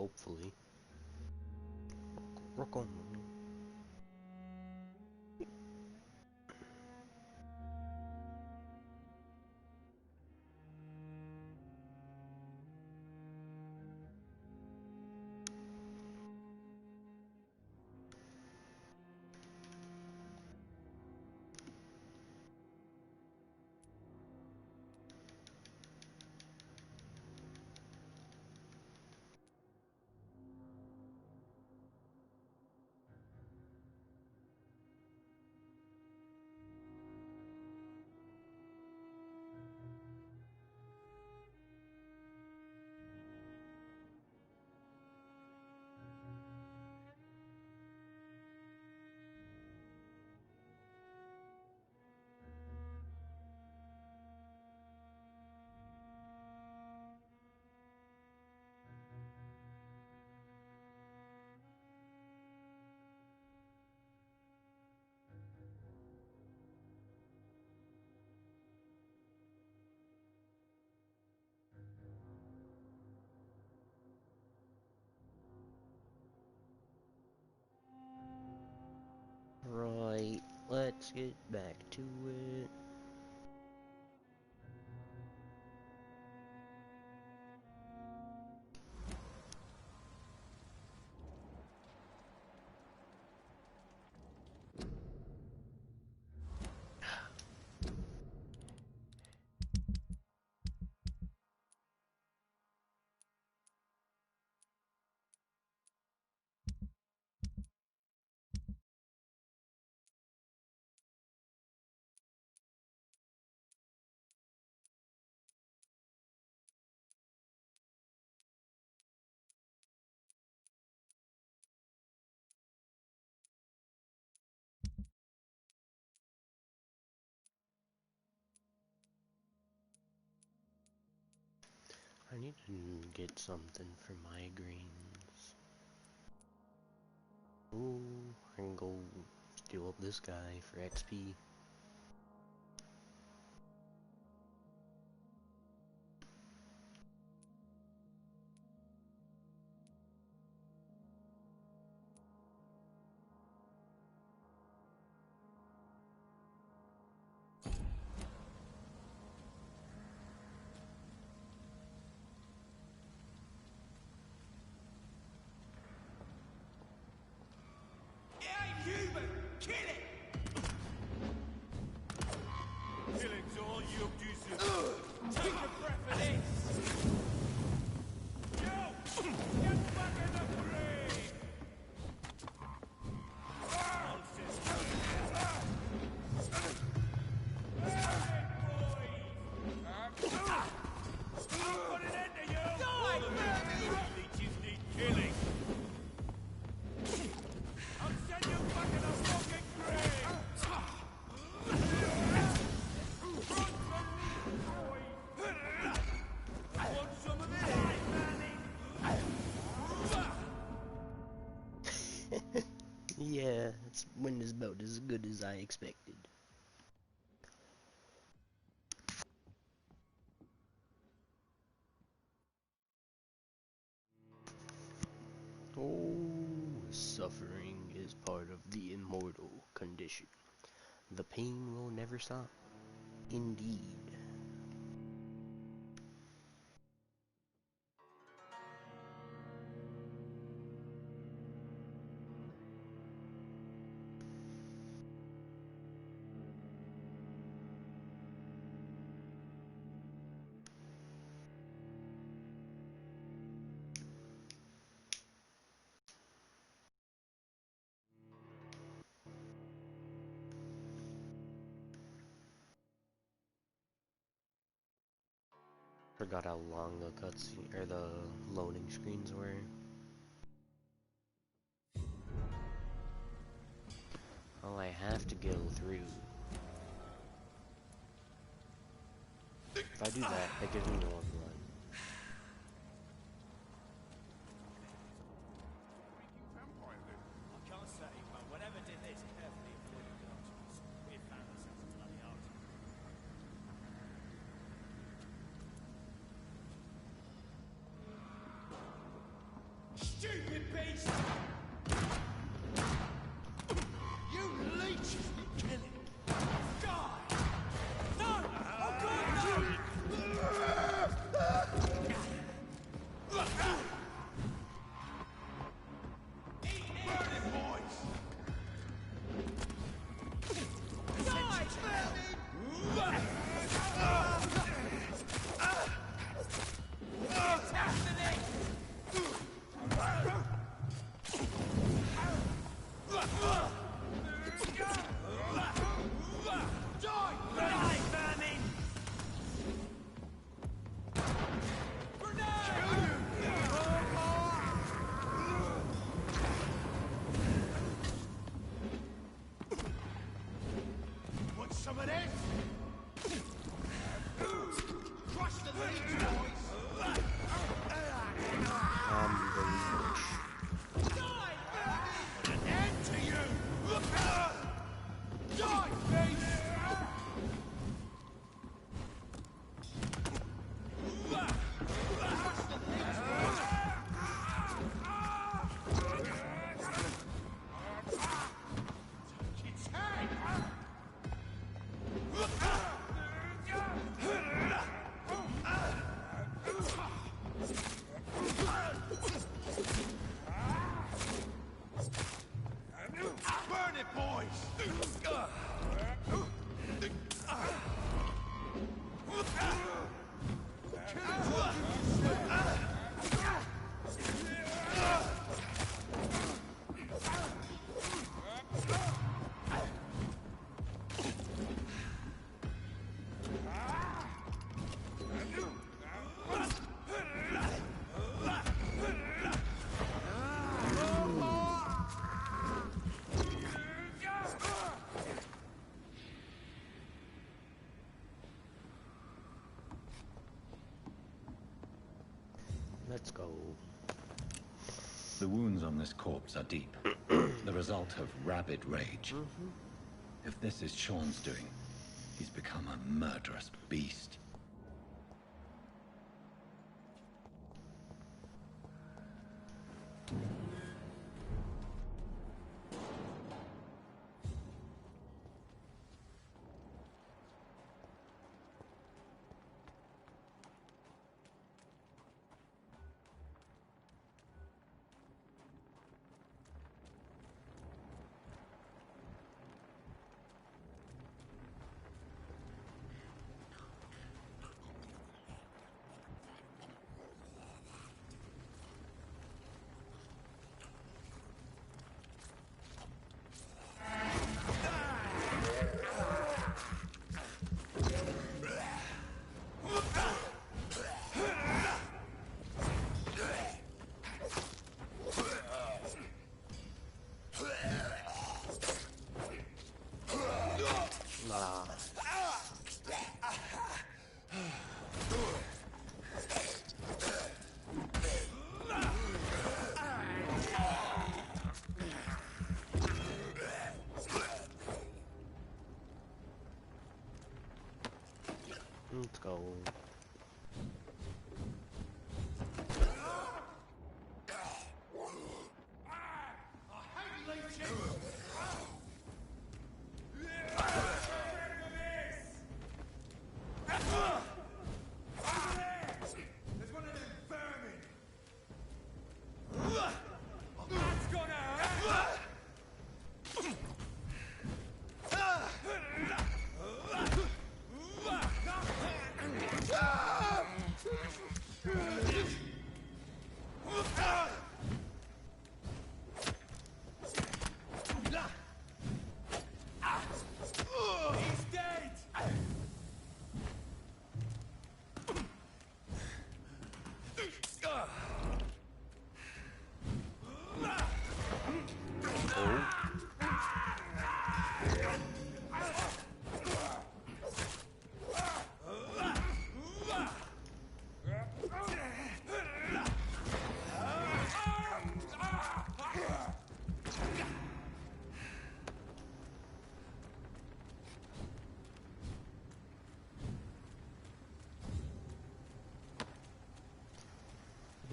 hopefully. Rock on. Right, let's get back to it. I need to get something for migraines. Ooh, I can go steal up this guy for XP. Human! Kill it! Killing's all you do. Take a breath of this! Yo! Get back in the grave! Put an end to you! Die, leeches need killing! I'll send you back in the fucking grave! Want some of this? Yeah, it's went is about as good as I expected. Oh, suffering is part of the immortal condition. The pain will never stop. Indeed. Forgot how long the cutscene or the loading screens were. Oh, I have to go through. If I do that, that gives me more blood. I can't say, but whatever did this carefully avoided the options. We found ourselves a bloody art. beast! You leech! Kill him! Die! No! Oh God, no! Burn it, boys! Die, vermin! Want some of this? Crush the leech, boys! Put an end to you! Die, beast! Crush the leech, boys! Take its head! Burn it, boys! Let's go. The wounds on this corpse are deep, the result of rabid rage. If this is Sean's doing, he's become a murderous beast. Let's go.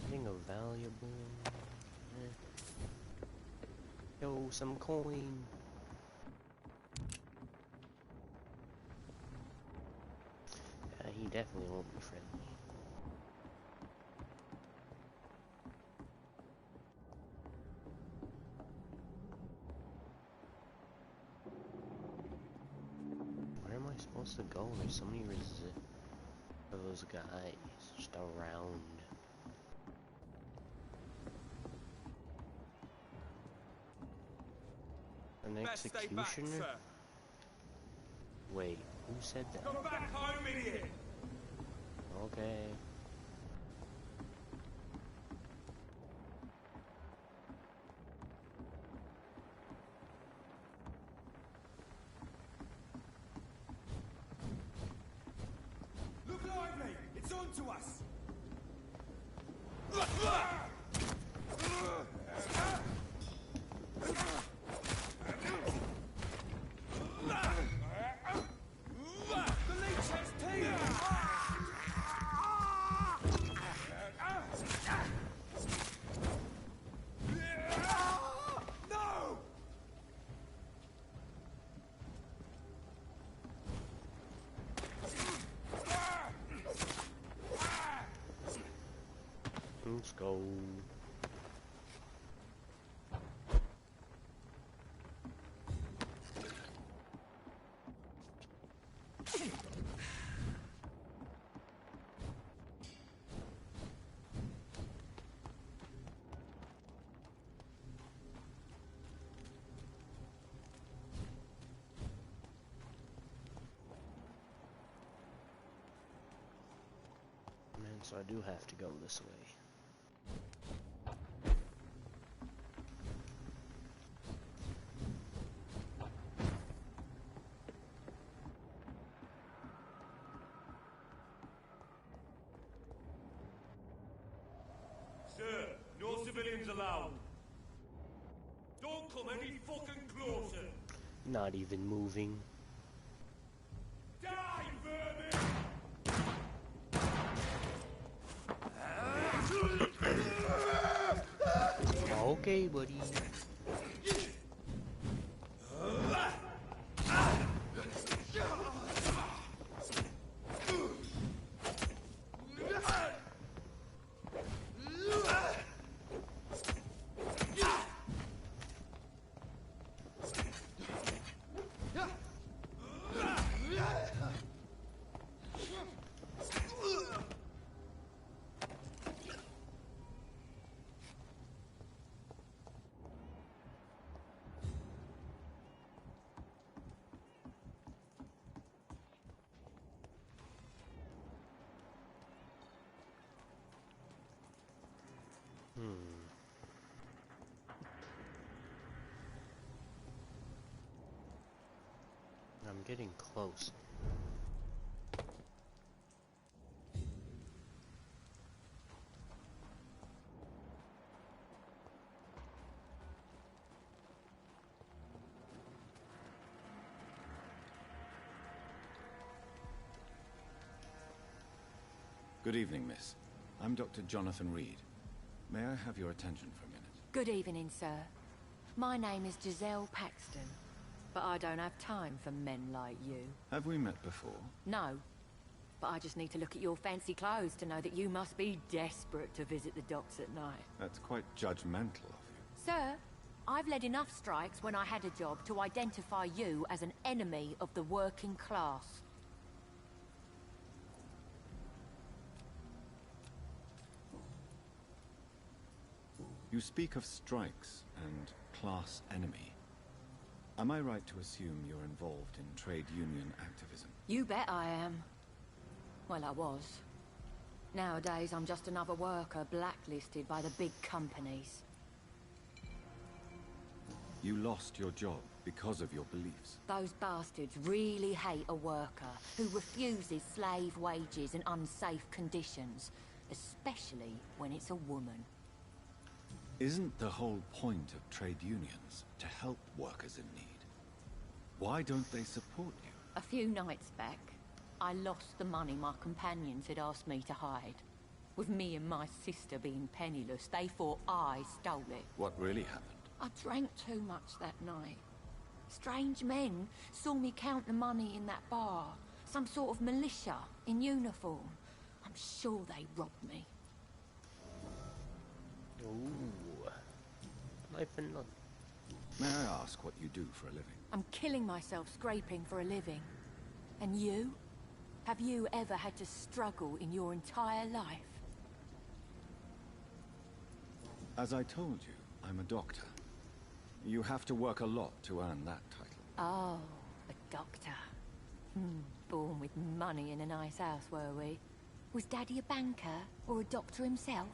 Anything of valuable? Yo, some coin. He definitely won't be friendly. Where am I supposed to go? There's so many those guys just around. An executioner? Wait, who said that? Come back home, idiot! Okay. Look lively! It's on to us! The leech has teeth! No! Let's go. Man, so I do have to go this way. Sir, no civilians allowed. Don't come any fucking closer. Not even moving. Die, vermin! Okay, buddy. I'm getting close. Good evening, miss. I'm Dr. Jonathan Reed. May I have your attention for a minute? Good evening, sir. My name is Giselle Paxton, but I don't have time for men like you. Have we met before? No, but I just need to look at your fancy clothes to know that you must be desperate to visit the docks at night. That's quite judgmental of you. Sir, I've led enough strikes when I had a job to identify you as an enemy of the working class. You speak of strikes and class enemy. Am I right to assume you're involved in trade union activism? You bet I am. Well, I was. Nowadays, I'm just another worker blacklisted by the big companies. You lost your job because of your beliefs. Those bastards really hate a worker who refuses slave wages and unsafe conditions, especially when it's a woman. Isn't the whole point of trade unions to help workers in need? Why don't they support you? A few nights back, I lost the money my companions had asked me to hide. With me and my sister being penniless, they thought I stole it. What really happened? I drank too much that night. Strange men saw me count the money in that bar. Some sort of militia in uniform. I'm sure they robbed me. Ooh. Life and none. May I ask what you do for a living? I'm killing myself scraping for a living. And you? Have you ever had to struggle in your entire life? As I told you, I'm a doctor. You have to work a lot to earn that title. Oh, a doctor. Born with money in a nice house, were we? Was Daddy a banker or a doctor himself?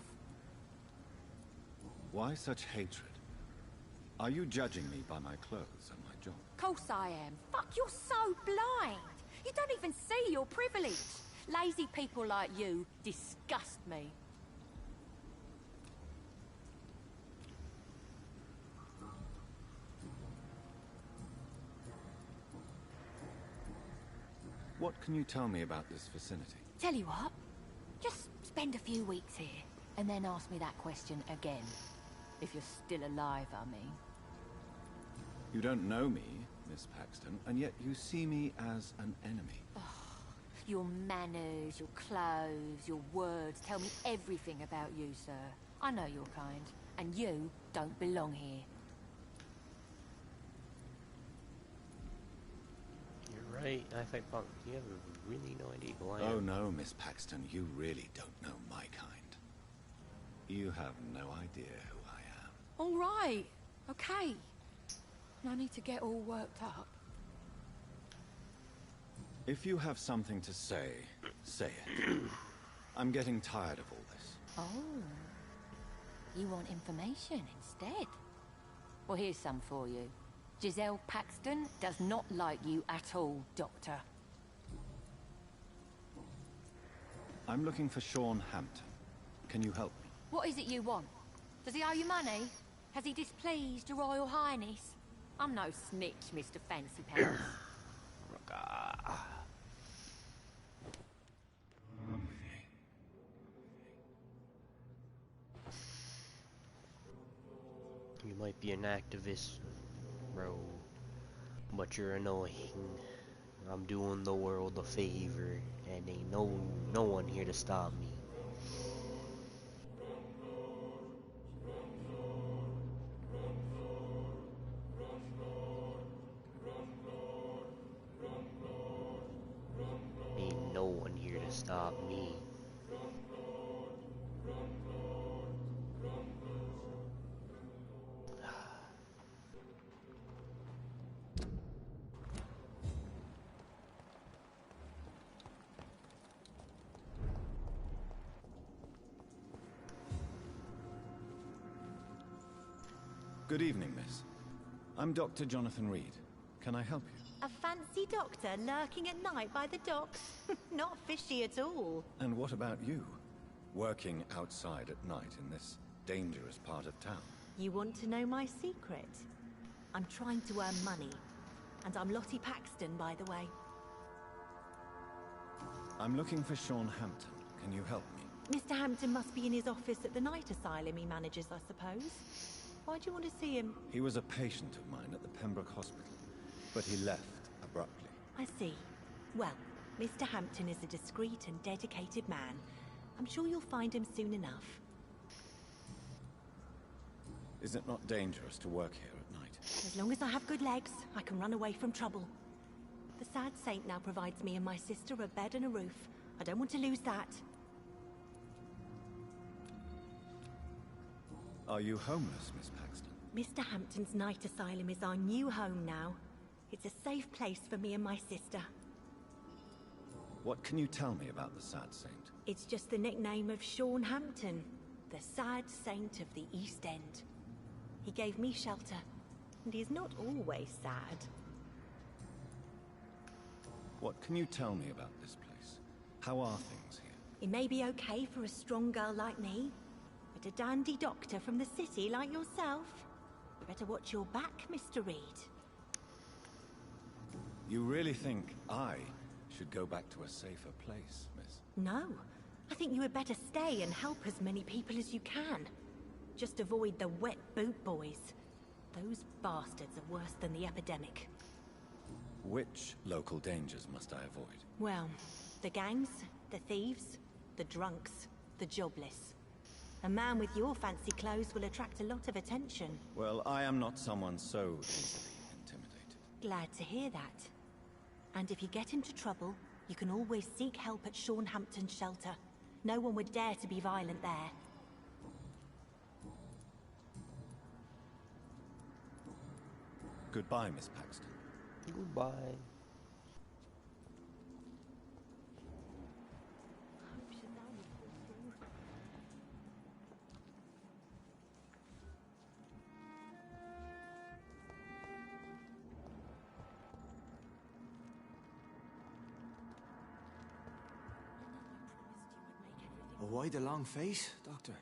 Why such hatred? Are you judging me by my clothes and my job? Course I am. Fuck, you're so blind. You don't even see your privilege. Lazy people like you disgust me. What can you tell me about this vicinity? Tell you what, just spend a few weeks here, and then ask me that question again. If you're still alive, I mean. You don't know me, Miss Paxton, and yet you see me as an enemy. Your manners, your clothes, your words tell me everything about you, sir. I know your kind, and you don't belong here. You're right. I think you have really no idea who I am. Oh no, Miss Paxton, you really don't know my kind. You have no idea who I am. All right, okay. No need to get all worked up. If you have something to say, say it. I'm getting tired of all this. Oh, you want information instead? Well, here's some for you. Giselle Paxton does not like you at all, Doctor. I'm looking for Sean Hampton. Can you help me? What is it you want? Does he owe you money? Has he displeased your Royal Highness? I'm no snitch, Mr. Fancy Pants. You might be an activist, bro, but you're annoying. I'm doing the world a favor, and ain't no one here to stop me. Ain't no one here to stop me. Good evening, miss. I'm Dr. Jonathan Reed. Can I help you? A fancy doctor lurking at night by the docks? Not fishy at all. And what about you? Working outside at night in this dangerous part of town? You want to know my secret? I'm trying to earn money. And I'm Lottie Paxton, by the way. I'm looking for Sean Hampton. Can you help me? Mr. Hampton must be in his office at the night asylum he manages, I suppose. Why do you want to see him? He was a patient of mine at the Pembroke Hospital, but he left abruptly. I see. Well, Mr. Hampton is a discreet and dedicated man. I'm sure you'll find him soon enough. Is it not dangerous to work here at night? As long as I have good legs, I can run away from trouble. The sad saint now provides me and my sister a bed and a roof. I don't want to lose that. Are you homeless, Miss Paxton? Mr. Hampton's night asylum is our new home now. It's a safe place for me and my sister. What can you tell me about the sad saint? It's just the nickname of Sean Hampton, the sad saint of the East End. He gave me shelter, and he's not always sad. What can you tell me about this place? How are things here? It may be okay for a strong girl like me, but a dandy doctor from the city like yourself, you better watch your back, Mr. Reed. You really think I should go back to a safer place, miss? No, I think you had better stay and help as many people as you can. Just avoid the wet boot boys. Those bastards are worse than the epidemic. Which local dangers must I avoid? Well, the gangs, the thieves, the drunks, the jobless. A man with your fancy clothes will attract a lot of attention. Well, I am not someone so easily intimidated. Glad to hear that. And if you get into trouble, you can always seek help at Hampton's shelter. No one would dare to be violent there. Goodbye, Miss Paxton. Goodbye. Why the long face, Doctor?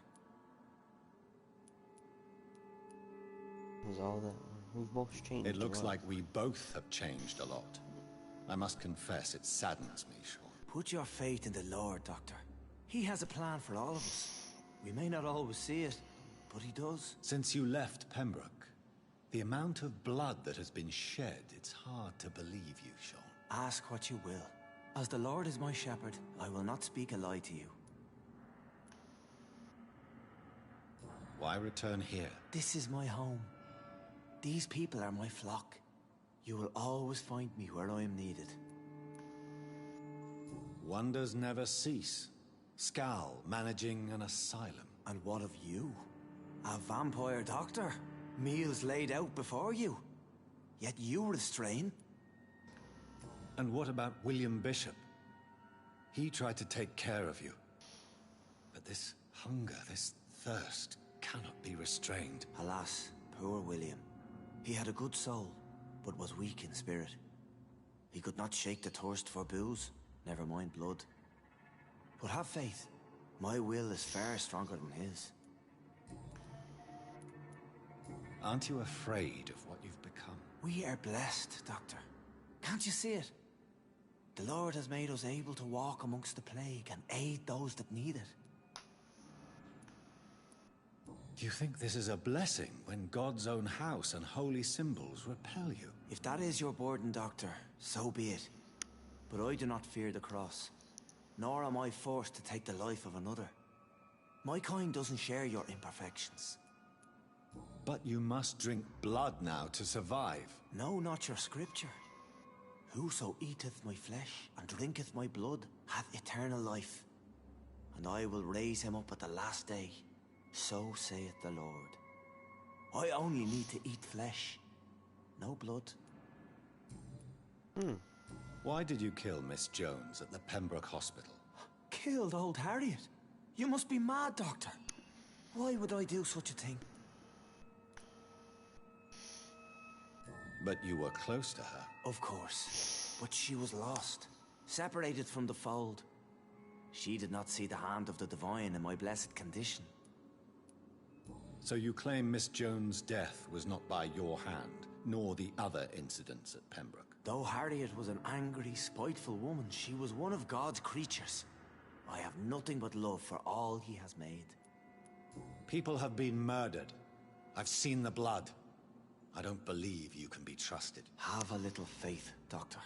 Was all that we've both changed. It looks a lot. like we both have changed a lot. I must confess, it saddens me, Sean. Put your faith in the Lord, Doctor. He has a plan for all of us. We may not always see it, but he does. Since you left Pembroke, the amount of blood that has been shed, it's hard to believe you, Sean. Ask what you will. As the Lord is my shepherd, I will not speak a lie to you. Why return here? This is my home. These people are my flock. You will always find me where I am needed. Wonders never cease. Scal managing an asylum. And what of you? A vampire doctor? Meals laid out before you. Yet you restrain? And what about William Bishop? He tried to take care of you. But this hunger, this thirst, cannot be restrained. Alas, poor William. He had a good soul, but was weak in spirit. He could not shake the thirst for booze, never mind blood. But have faith. My will is far stronger than his. Aren't you afraid of what you've become? We are blessed, Doctor. Can't you see it? The Lord has made us able to walk amongst the plague and aid those that need it. Do you think this is a blessing when God's own house and holy symbols repel you? If that is your burden, Doctor, so be it. But I do not fear the cross, nor am I forced to take the life of another. My kind doesn't share your imperfections. But you must drink blood now to survive. No, not your scripture. Whoso eateth my flesh and drinketh my blood hath eternal life, and I will raise him up at the last day. So saith the Lord. I only need to eat flesh, no blood. Why did you kill Miss Jones at the Pembroke Hospital? Killed old Harriet? You must be mad, Doctor. Why would I do such a thing? But you were close to her. Of course, but she was lost, separated from the fold. She did not see the hand of the divine in my blessed condition. So you claim Miss Jones' death was not by your hand, nor the other incidents at Pembroke? Though Harriet was an angry, spiteful woman, she was one of God's creatures. I have nothing but love for all he has made. People have been murdered. I've seen the blood. I don't believe you can be trusted. Have a little faith, Doctor.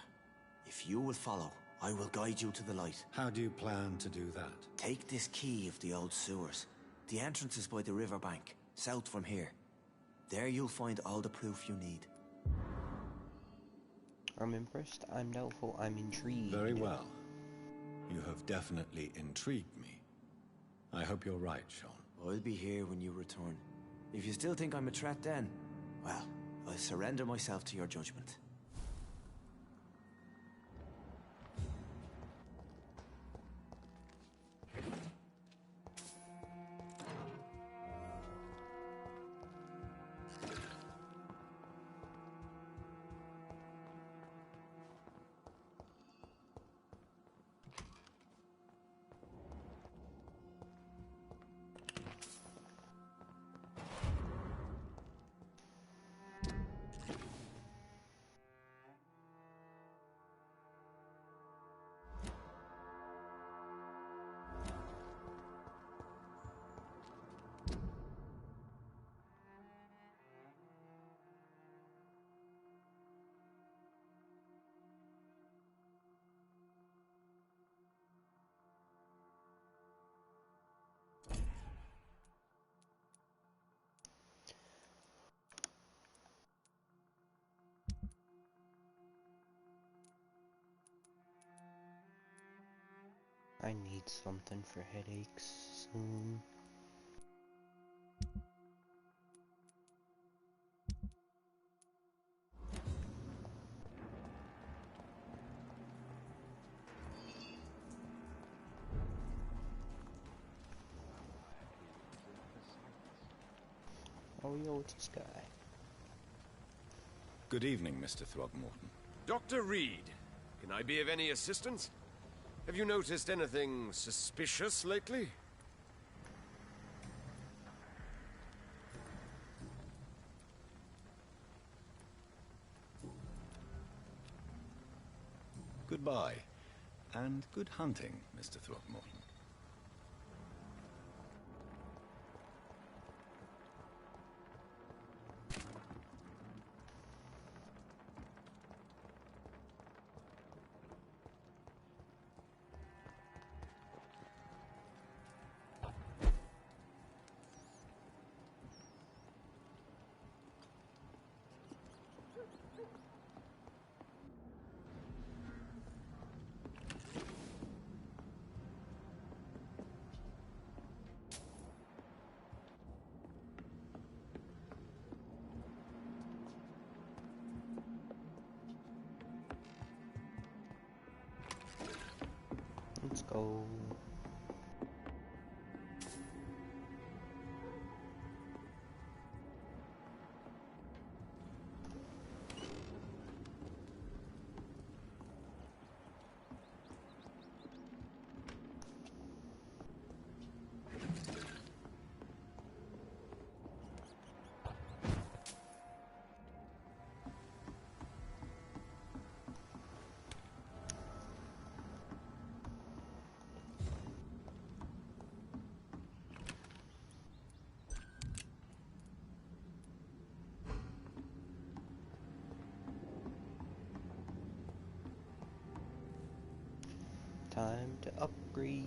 If you will follow, I will guide you to the light. How do you plan to do that? Take this key of the old sewers. The entrance is by the riverbank, south from here. There you'll find all the proof you need. I'm impressed, I'm doubtful, I'm intrigued. Very well. You have definitely intrigued me. I hope you're right, Sean. I'll be here when you return. If you still think I'm a threat then, well, I'll surrender myself to your judgment. I need something for headaches soon. Oh, yo, it's this guy. Good evening, Mr. Throgmorton. Dr. Reed, can I be of any assistance? Have you noticed anything suspicious lately? Goodbye, and good hunting, Mr. Throgmorton. Let's go. Time to upgrade.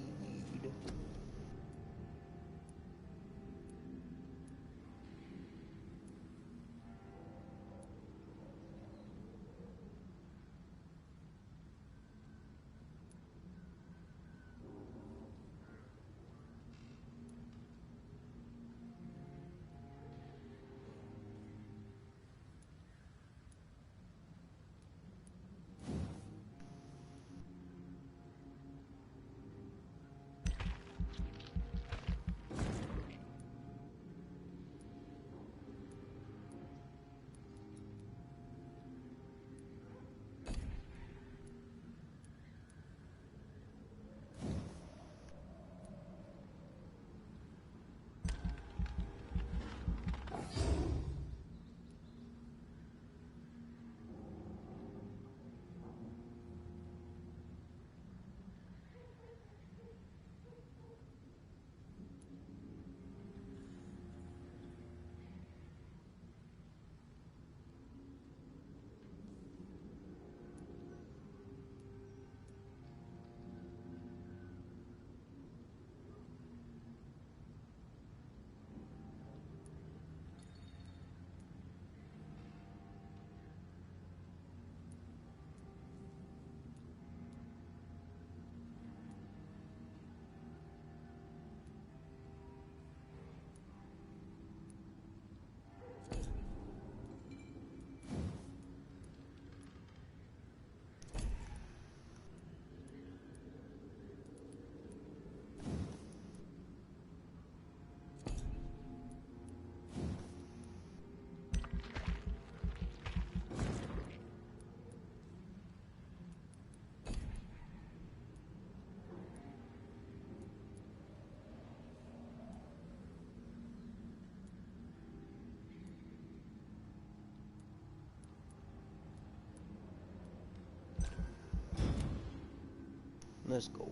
Let's go.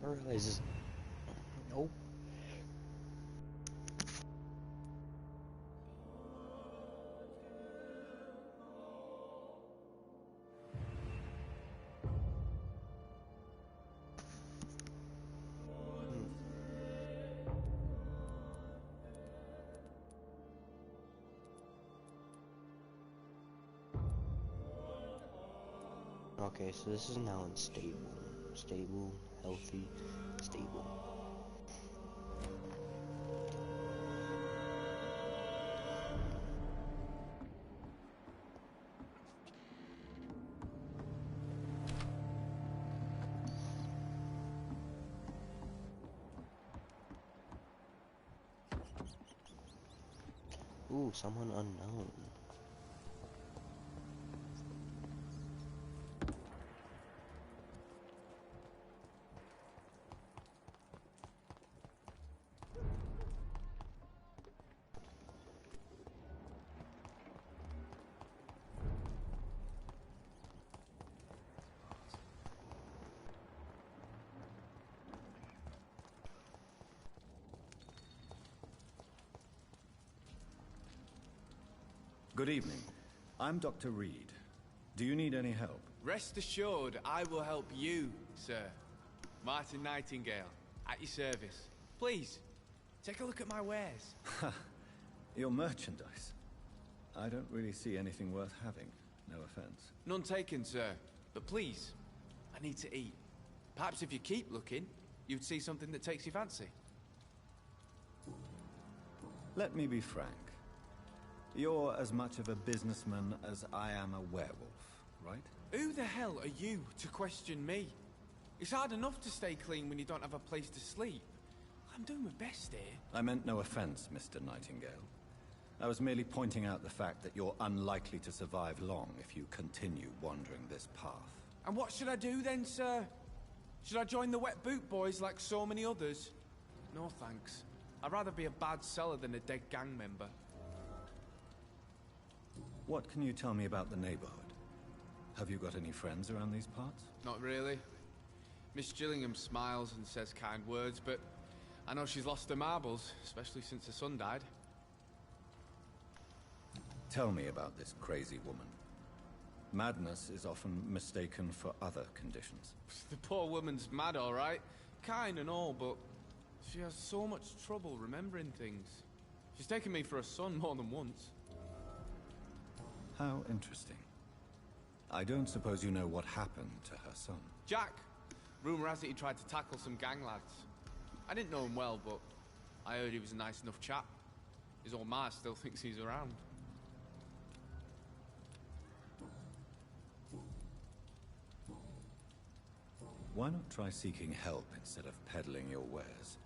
I realize this. Nope. Okay, so this is now unstable. Stable, healthy, stable. Ooh, someone unknown. Good evening. I'm Dr. Reed. Do you need any help? Rest assured, I will help you, sir. Martin Nightingale, at your service. Please, take a look at my wares. Your merchandise. I don't really see anything worth having. No offense. None taken, sir. But please, I need to eat. Perhaps if you keep looking, you'd see something that takes your fancy. Let me be frank. You're as much of a businessman as I am a werewolf, right? Who the hell are you to question me? It's hard enough to stay clean when you don't have a place to sleep. I'm doing my best here. I meant no offense, Mr. Nightingale. I was merely pointing out the fact that you're unlikely to survive long if you continue wandering this path. And what should I do then, sir? Should I join the Wet Boot Boys like so many others? No thanks. I'd rather be a bad seller than a dead gang member. What can you tell me about the neighborhood? Have you got any friends around these parts? Not really. Miss Gillingham smiles and says kind words, but I know she's lost her marbles, especially since her son died. Tell me about this crazy woman. Madness is often mistaken for other conditions. The poor woman's mad, all right. Kind and all, but she has so much trouble remembering things. She's taken me for a son more than once. How interesting. I don't suppose you know what happened to her son. Jack! Rumor has it he tried to tackle some gang lads. I didn't know him well, but I heard he was a nice enough chap. His old ma still thinks he's around. Why not try seeking help instead of peddling your wares?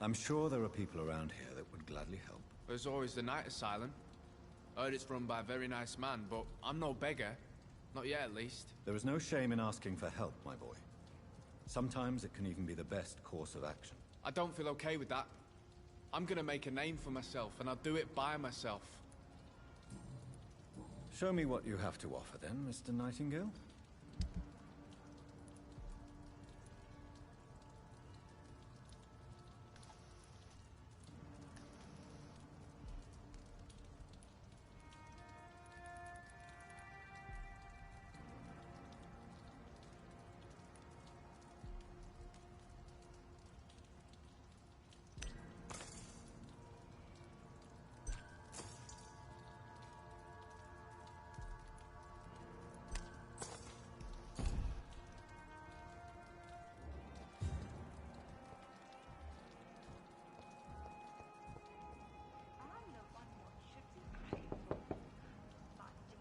I'm sure there are people around here that would gladly help. There's always the night asylum. I heard it's run by a very nice man, but I'm no beggar. Not yet, at least. There is no shame in asking for help, my boy. Sometimes it can even be the best course of action. I don't feel okay with that. I'm gonna make a name for myself, and I'll do it by myself. Show me what you have to offer then, Mr. Nightingale.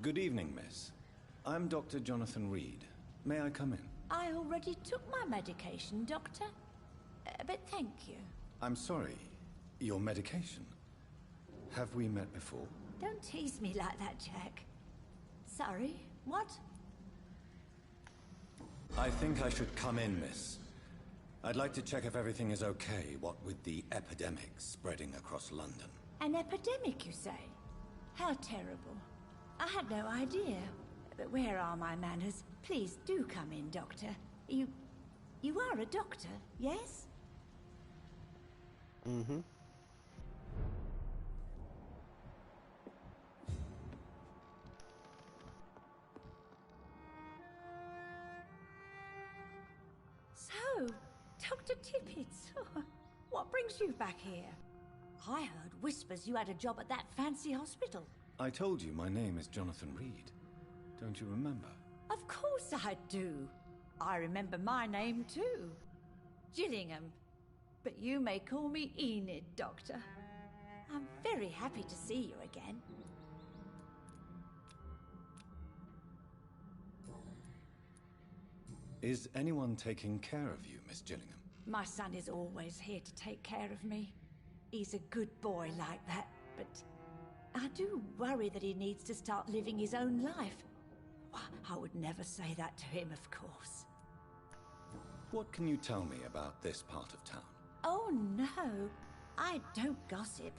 Good evening, miss. I'm Dr. Jonathan Reed. May I come in? I already took my medication, Doctor. But thank you. I'm sorry. Your medication? Have we met before? Don't tease me like that, Jack. Sorry, what? I think I should come in, miss. I'd like to check if everything is okay, what with the epidemic spreading across London. An epidemic, you say? How terrible. I had no idea. But where are my manners? Please do come in, Doctor. You are a doctor, yes? Mm-hmm. So, Dr. Tippett, what brings you back here? I heard whispers you had a job at that fancy hospital. I told you my name is Jonathan Reed. Don't you remember? Of course I do. I remember my name too. Gillingham. But you may call me Enid, Doctor. I'm very happy to see you again. Is anyone taking care of you, Miss Gillingham? My son is always here to take care of me. He's a good boy like that, but I do worry that he needs to start living his own life. I would never say that to him, of course. What can you tell me about this part of town? Oh, no. I don't gossip.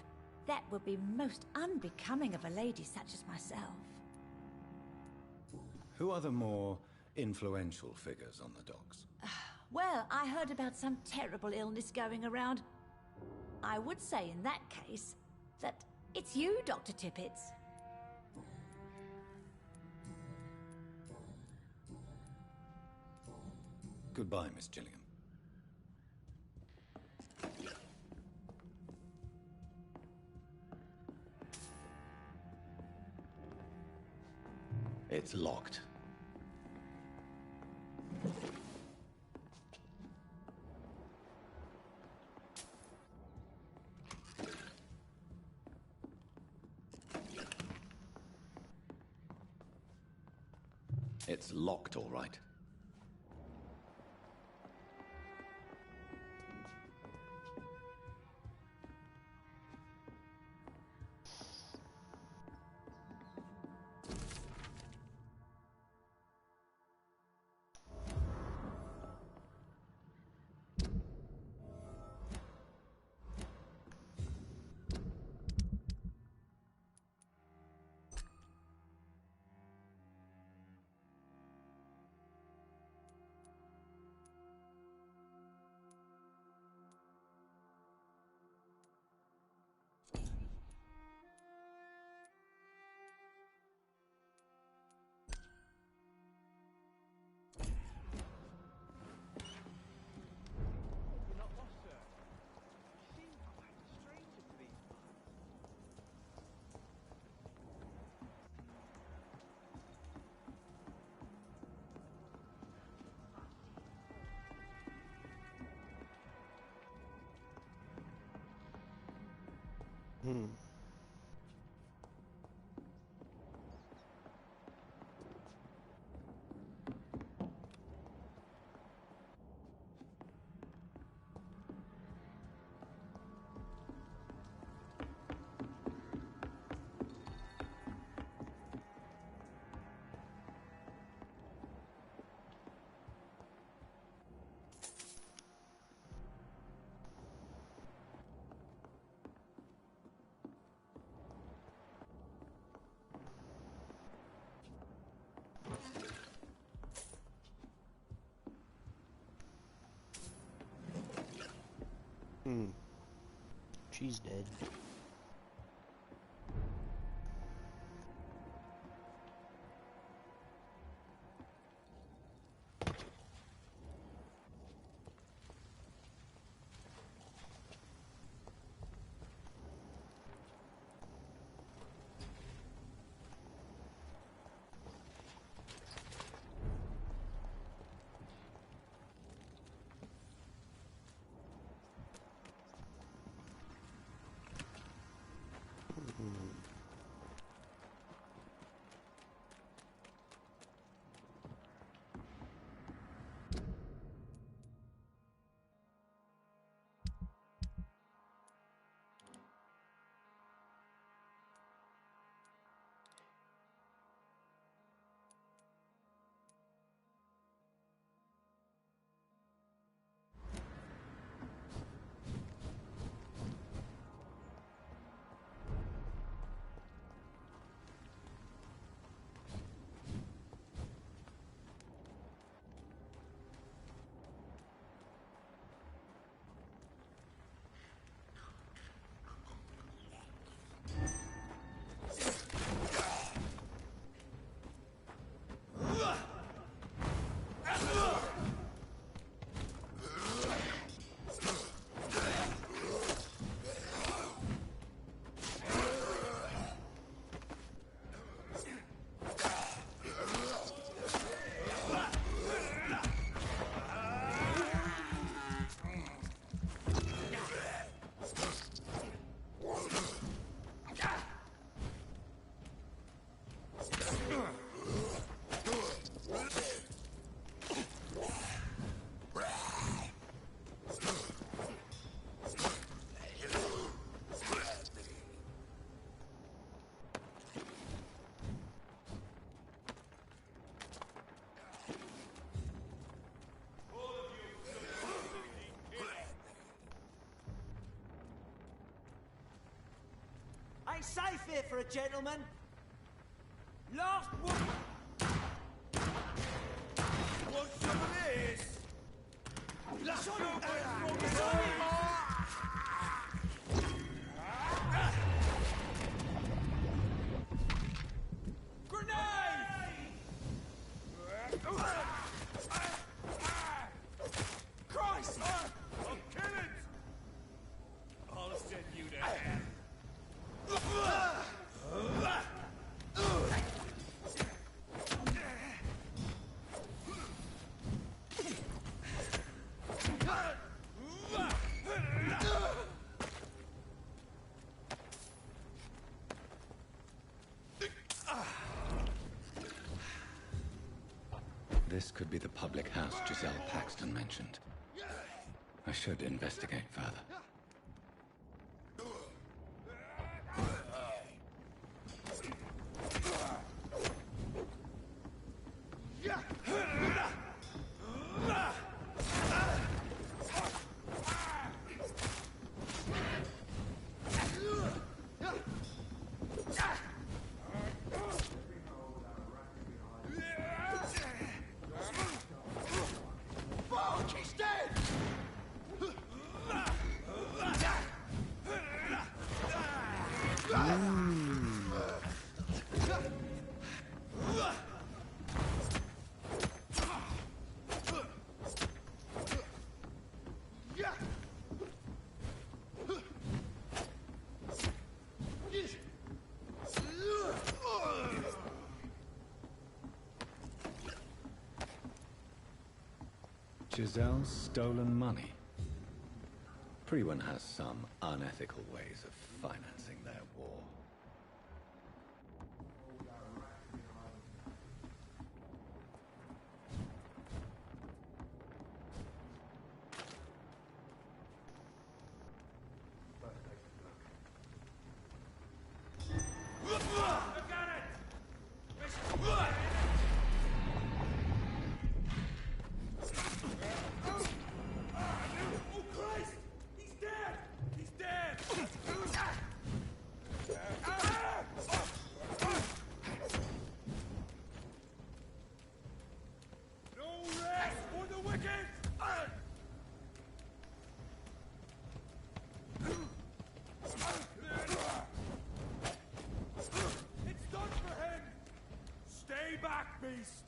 That would be most unbecoming of a lady such as myself. Who are the more influential figures on the docks? Well, I heard about some terrible illness going around. I would say in that case that it's you, Dr. Tippets. Goodbye, Miss Gillingham. It's locked. It's locked, all right. Hmm. Hmm. She's dead. ain't safe here for a gentleman. Last one. Want some of this? Let's go. Grenade! Christ! I'll kill it! I'll send you to hell. This could be the public house Giselle Paxton mentioned. I should investigate further. Giselle's stolen money. Priwen has some unethical ways of financing their war. Beast!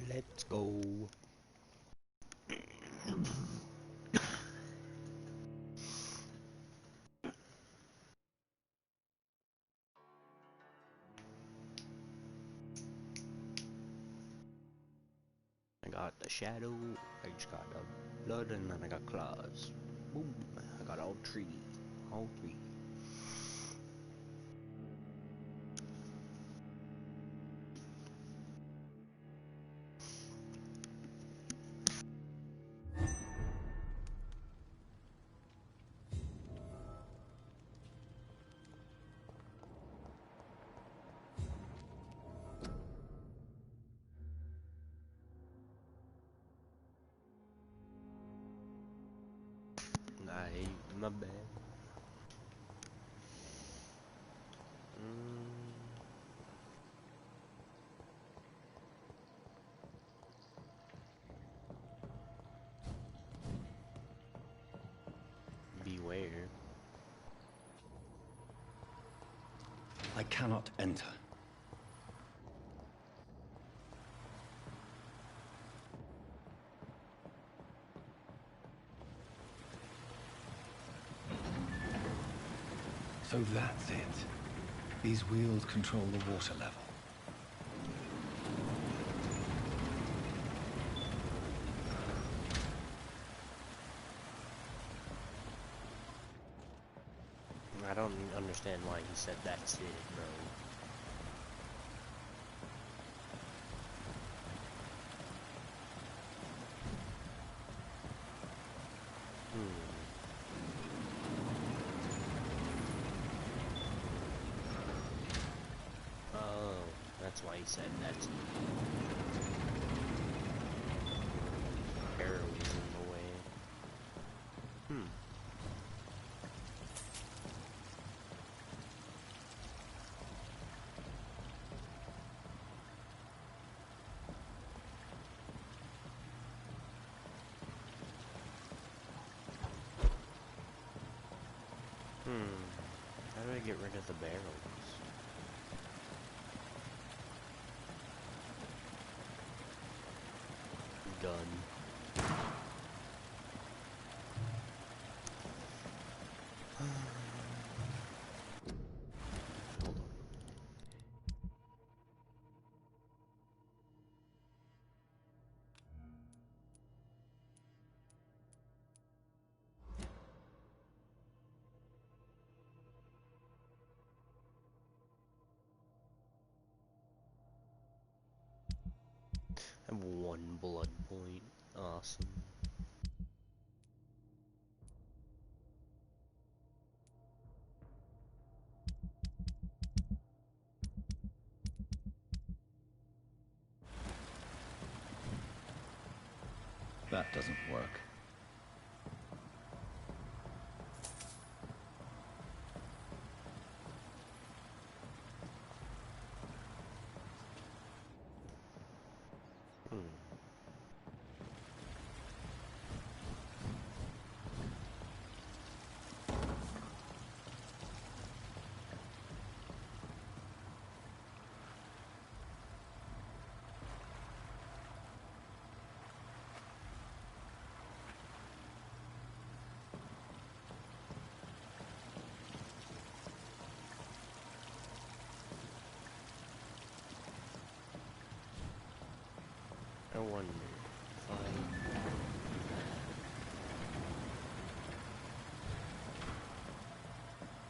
Let's go. I got the shadow, I just got the blood, and then I got claws. Boom. I got all three. All three. My bad. Beware. I cannot enter. So that's it. These wheels control the water level. I don't understand why he said that's it, bro. Oh, that's why he said that's it. Arrow was in the way. How do I get rid of the barrels? Gun. Hold on. I have one blood point. Awesome. That doesn't work. I wonder if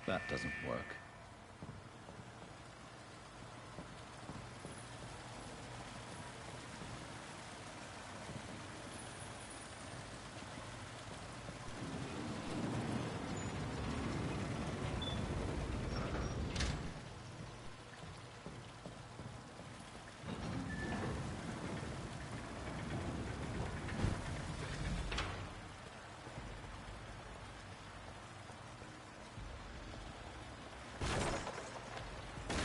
That doesn't work.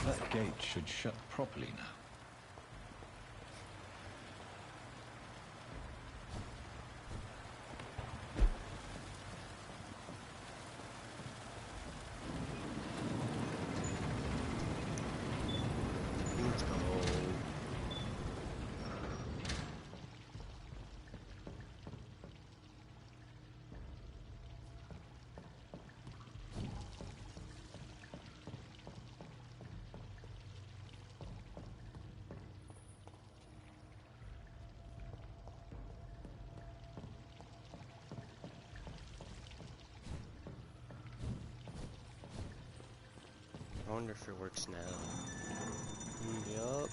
That gate should shut properly now. let's go. I wonder if it works now. Yup.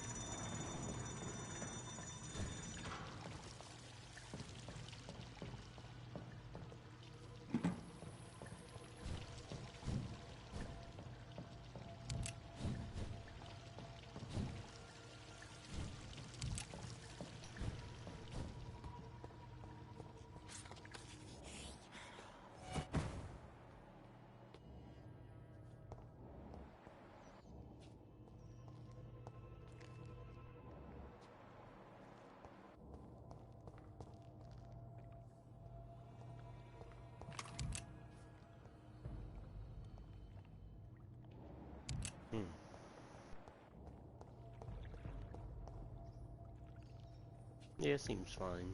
Yeah, seems fine.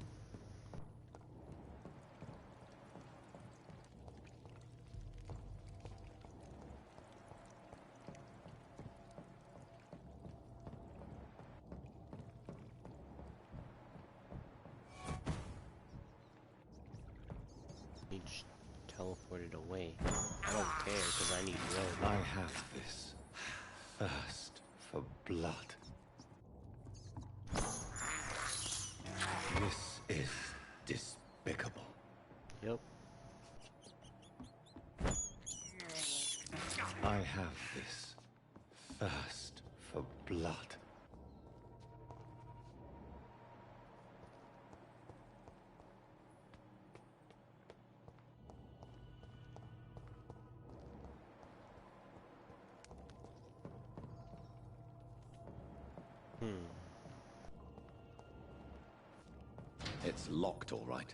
teleported away. I don't care because I need red. I have this thirst for blood. This is despicable. Yep. I have this thirst for blood. It's locked, all right.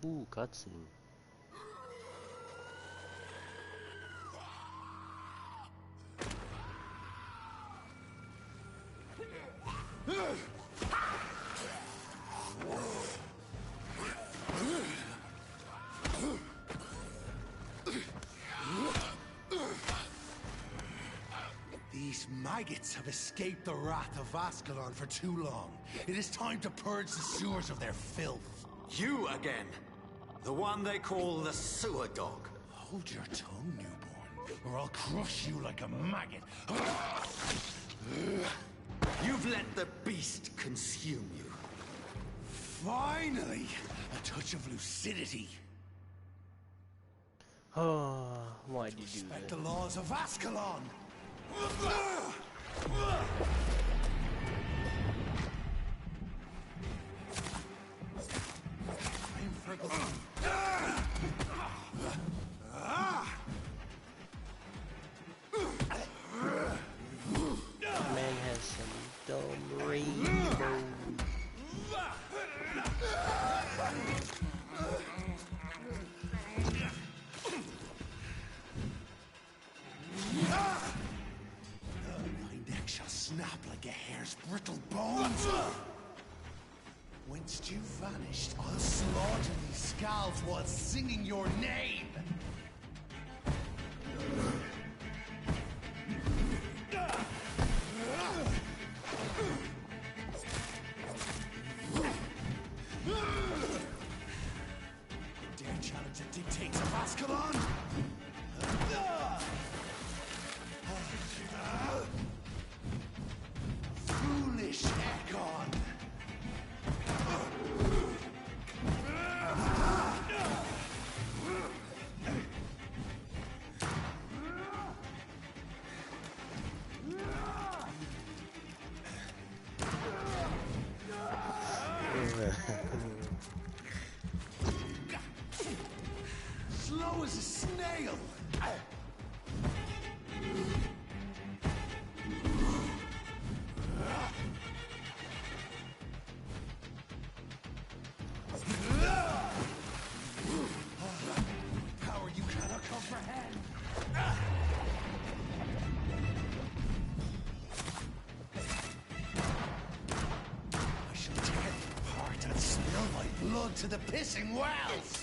Ooh, cutscene. These maggots have escaped the wrath of Ascalon for too long. It is time to purge the sewers of their filth. You again! The one they call the sewer dog. Hold your tongue, newborn, or I'll crush you like a maggot. You've let the beast consume you. Finally! A touch of lucidity. Oh, why'd you do Respect that? the laws of Ascalon! Time for the... Man has some dumb rainbow. My neck shall snap like a hare's brittle bones. Whence you vanished, I'll slaughter these scalds while singing your name. Dare challenge the dictates of Ascalon? Foolish Ekon! Slow as a snail! Power you cannot comprehend! I shall tear you apart and spill my blood to the pissing wells!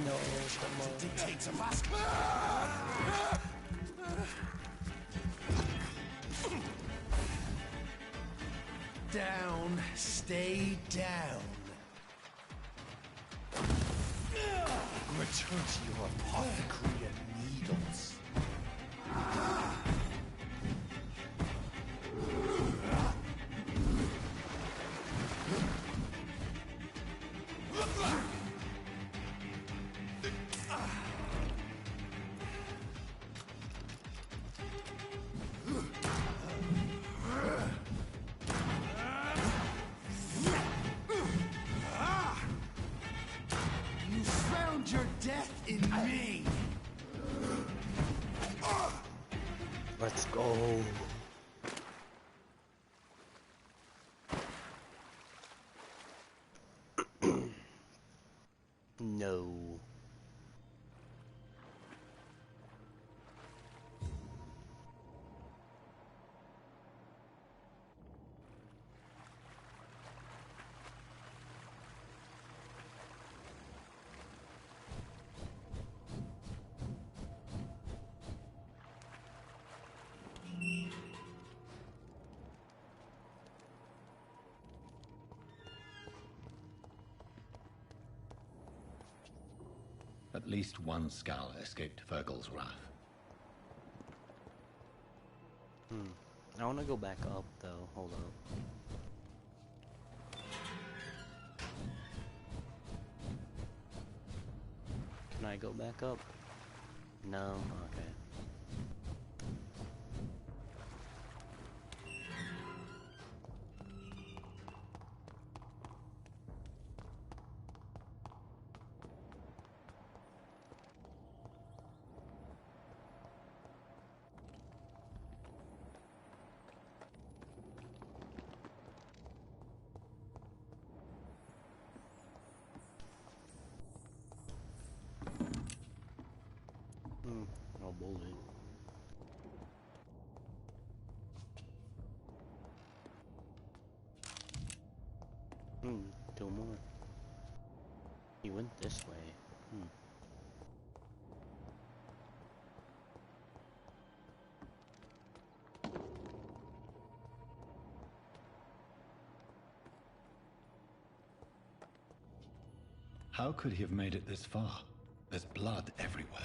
No, come on. Dictates of Ascalon! Down, stay down. Return to your apothecary and needles. You found your death in me. Let's go. No. At least one Skal escaped Fergal's wrath. I want to go back up, though. Hold up. Can I go back up? No? Okay. No bullet. Two more. He went this way. How could he have made it this far? There's blood everywhere.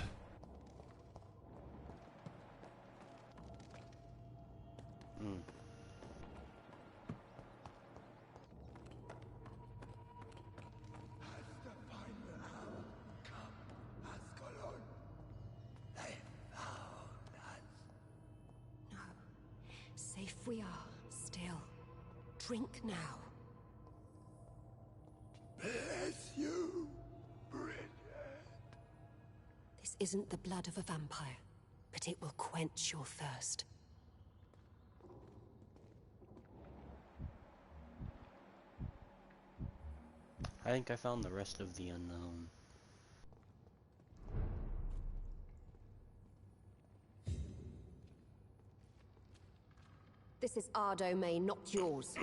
Safe we are, still. Drink now. Bless you, Bridget. This isn't the blood of a vampire, but it will quench your thirst. I think I found the rest of the unknown. This is our domain, not yours.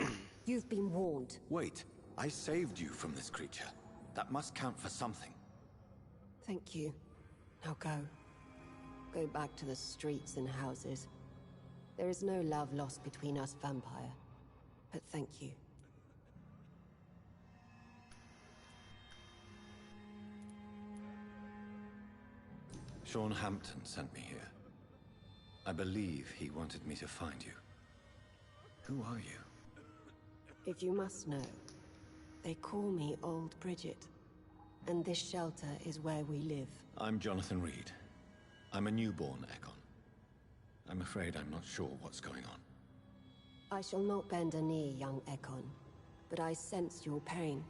You've been warned. Wait, I saved you from this creature. That must count for something. Thank you. Now go. Go back to the streets and houses. There is no love lost between us, Vampire. But thank you. Sean Hampton sent me here. I believe he wanted me to find you. Who are you? If you must know, they call me Old Bridget. And this shelter is where we live. I'm Jonathan Reed. I'm a newborn Ekon. I'm afraid I'm not sure what's going on. I shall not bend a knee, young Ekon, but I sense your pain.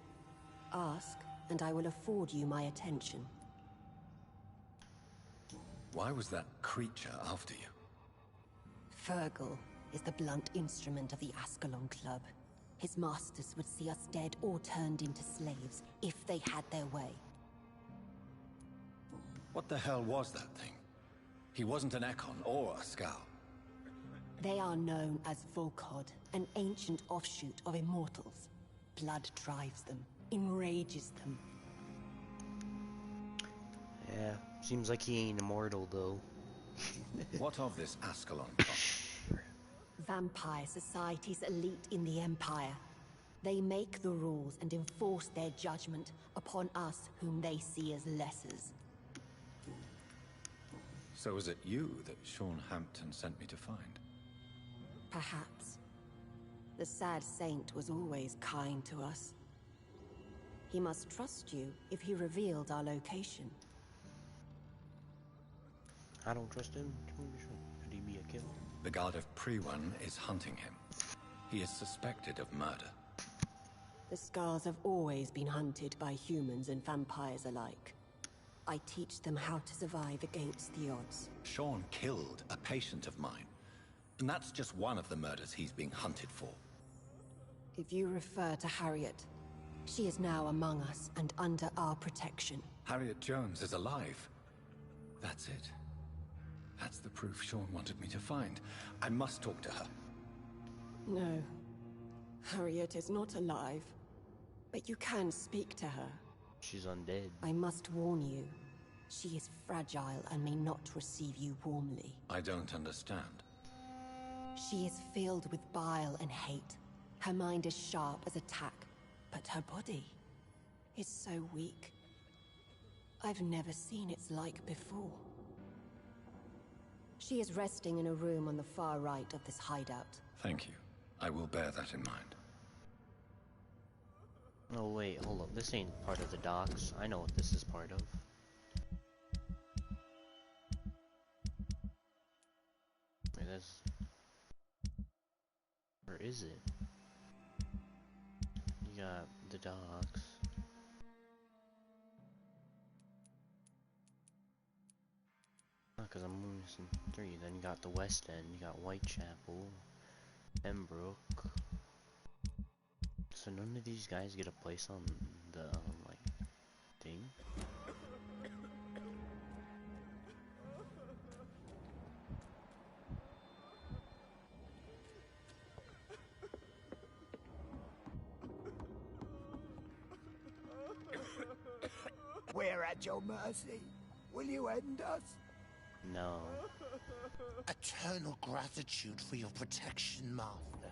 Ask, and I will afford you my attention. Why was that creature after you? Fergal is the blunt instrument of the Ascalon Club. His masters would see us dead or turned into slaves if they had their way. What the hell was that thing? He wasn't an Ekon or a Skal. They are known as Volkod, an ancient offshoot of immortals. Blood drives them, enrages them. Yeah, seems like he ain't immortal though. What of this Ascalon Club? Vampire society's elite in the Empire. They make the rules and enforce their judgment upon us whom they see as lessers. So was it you that Sean Hampton sent me to find? Perhaps. The sad saint was always kind to us. He must trust you if he revealed our location. I don't trust him. Could he be a killer? The Guard of Priwan is hunting him. He is suspected of murder. The Scars have always been hunted by humans and vampires alike. I teach them how to survive against the odds. Sean killed a patient of mine. And that's just one of the murders he's being hunted for. If you refer to Harriet, she is now among us and under our protection. Harriet Jones is alive. That's it. That's the proof Sean wanted me to find. I must talk to her. No. Harriet is not alive. But you can speak to her. She's undead. I must warn you. She is fragile and may not receive you warmly. I don't understand. She is filled with bile and hate. Her mind is sharp as a tack, but her body is so weak. I've never seen its like before. She is resting in a room on the far right of this hideout. Thank you. I will bear that in mind. Oh wait, hold up. This ain't part of the docks. I know what this is part of. Wait, that's... Where is it? You got the docks. Because I'm missing 3. Then you got the West End, you got Whitechapel, Pembroke. So none of these guys get a place on the, like, thing? We're at your mercy. Will you end us? No. Eternal gratitude for your protection, Master.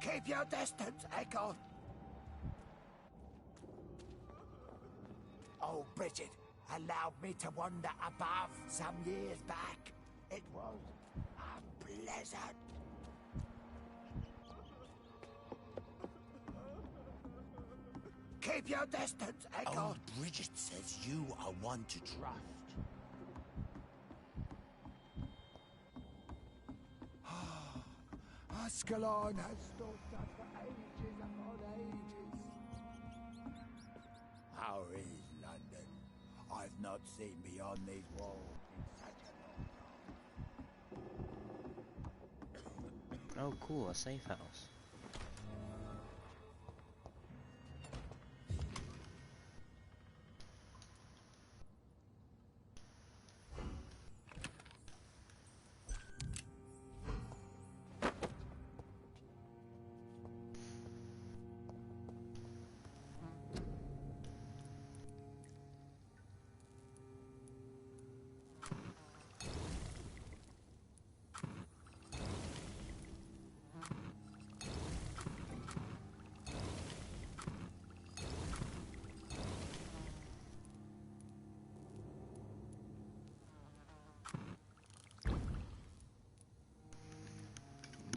Keep your distance, Echo. Oh, Bridget allowed me to wander above some years back. It was unpleasant. Keep your distance, Echo. Old Bridget says you are one to trust. Ascalon has stalked us for ages upon ages. How is London? I've not seen beyond these walls in such a long time. Oh cool, a safe house.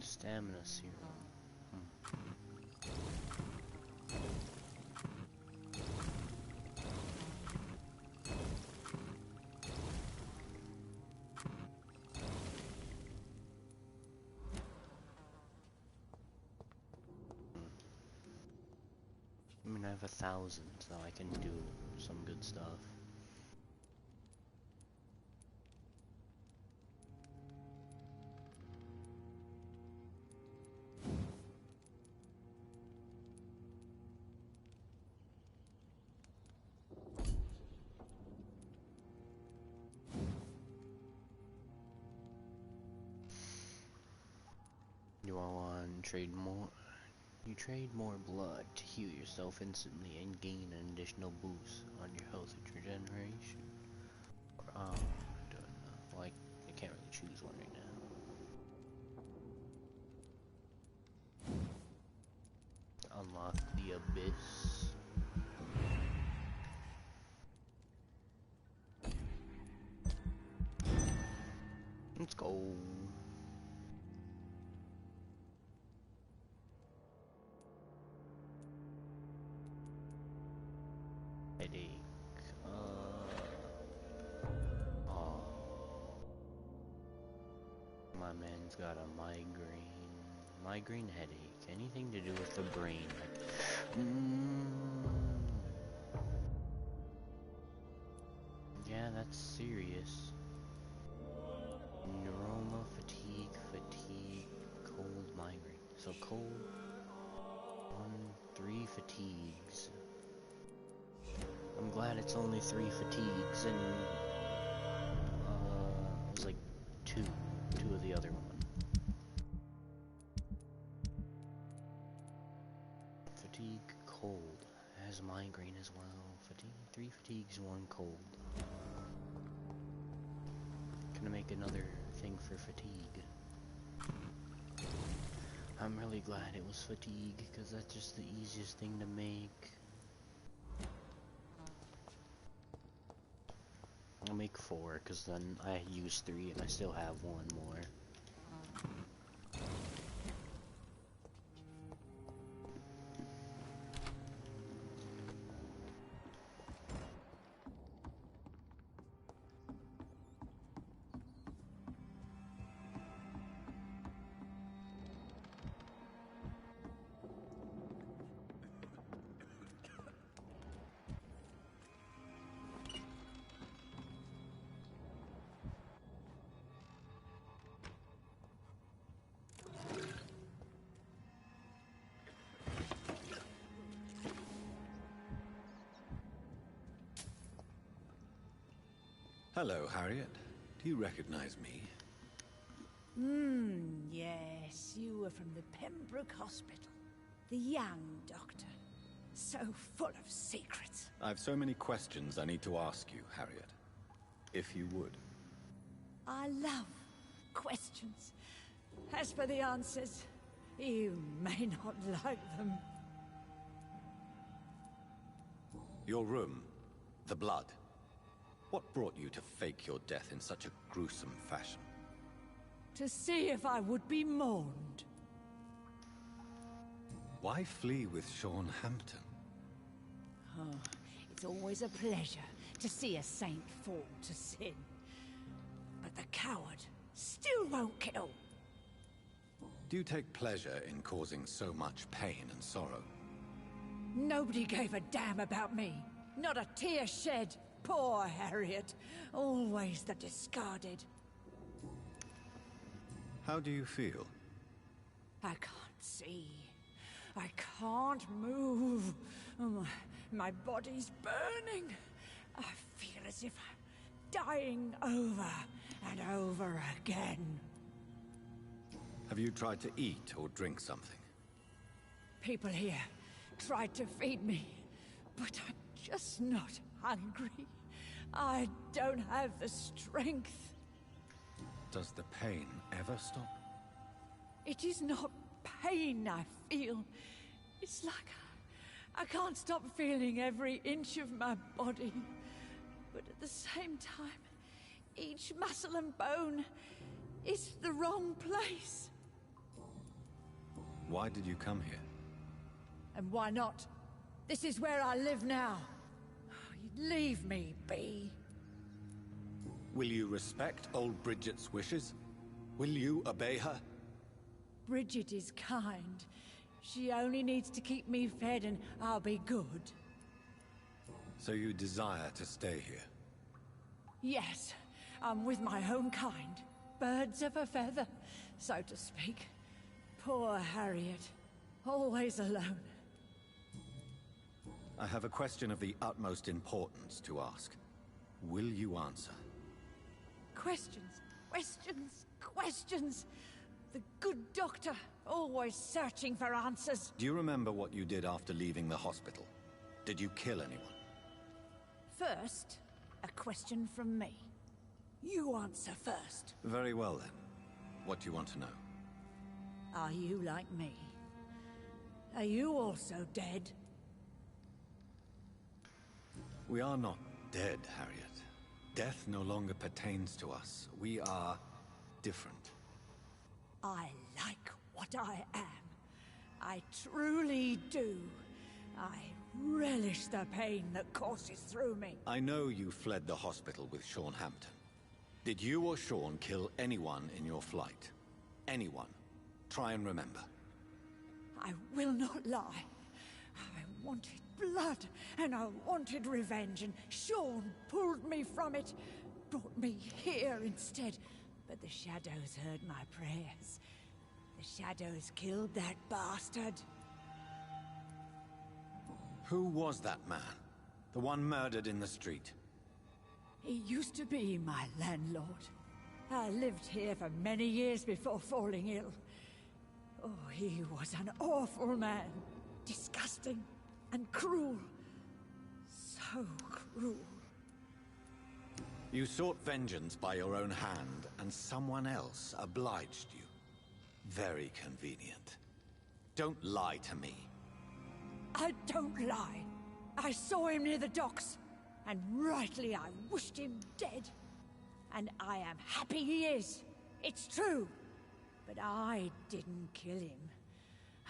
Stamina serum. I mean, I have 1,000, so I can do some good stuff. You all want to trade more? You trade more blood to heal yourself instantly and gain an additional boost on your health and regeneration. Or, well, I can't really choose one right now. Unlock the Abyss. Let's go. Headache. Oh. My man's got a migraine. Migraine, headache. Anything to do with the brain. Yeah, that's serious. Neuroma, fatigue, cold, migraine. So cold, 3 fatigues. I'm glad it's only 3 fatigues, and it was like two of the other one. Fatigue, cold, has migraine as well. Fatigue, 3 fatigues, 1 cold. Gonna make another thing for fatigue. I'm really glad it was fatigue, because that's just the easiest thing to make. I'll make 4, because then I use 3 and I still have 1 more. Hello, Harriet. Do you recognize me? Yes, you were from the Pembroke Hospital. The young doctor. So full of secrets. I've so many questions I need to ask you, Harriet. If you would. I love questions. As for the answers, you may not like them. Your room. The blood. What brought you to fake your death in such a gruesome fashion? To see if I would be mourned. Why flee with Sean Hampton? Oh, it's always a pleasure to see a saint fall to sin. But the coward still won't kill. Do you take pleasure in causing so much pain and sorrow? Nobody gave a damn about me. Not a tear shed. Poor Harriet. Always the discarded. How do you feel? I can't see. I can't move. My body's burning. I feel as if I'm dying over and over again. Have you tried to eat or drink something? People here tried to feed me, but I'm just not hungry. I don't have the strength. Does the pain ever stop? It is not pain I feel. It's like I can't stop feeling every inch of my body. But at the same time, each muscle and bone is the wrong place. Why did you come here? And why not? This is where I live now. Leave me be. Will you respect old Bridget's wishes? Will you obey her? Bridget is kind. She only needs to keep me fed and I'll be good. So you desire to stay here? Yes, I'm with my own kind. Birds of a feather, so to speak. Poor Harriet. Always alone. I have a question of the utmost importance to ask. Will you answer? Questions, questions, questions. The good doctor, always searching for answers. Do you remember what you did after leaving the hospital? Did you kill anyone? First, a question from me. You answer first. Very well then. What do you want to know? Are you like me? Are you also dead? We are not dead, Harriet. Death no longer pertains to us. We are different. I like what I am. I truly do. I relish the pain that courses through me. I know you fled the hospital with Sean Hampton. Did you or Sean kill anyone in your flight? Anyone? Try and remember. I will not lie. I wanted blood, and I wanted revenge, and Sean pulled me from it, brought me here instead. But the shadows heard my prayers. The shadows killed that bastard. Who was that man? The one murdered in the street? He used to be my landlord. I lived here for many years before falling ill. Oh, he was an awful man. Disgusting and cruel. So cruel. You sought vengeance by your own hand, and someone else obliged you. Very convenient. Don't lie to me. I don't lie. I saw him near the docks, and rightly I wished him dead. And I am happy he is. It's true. But I didn't kill him.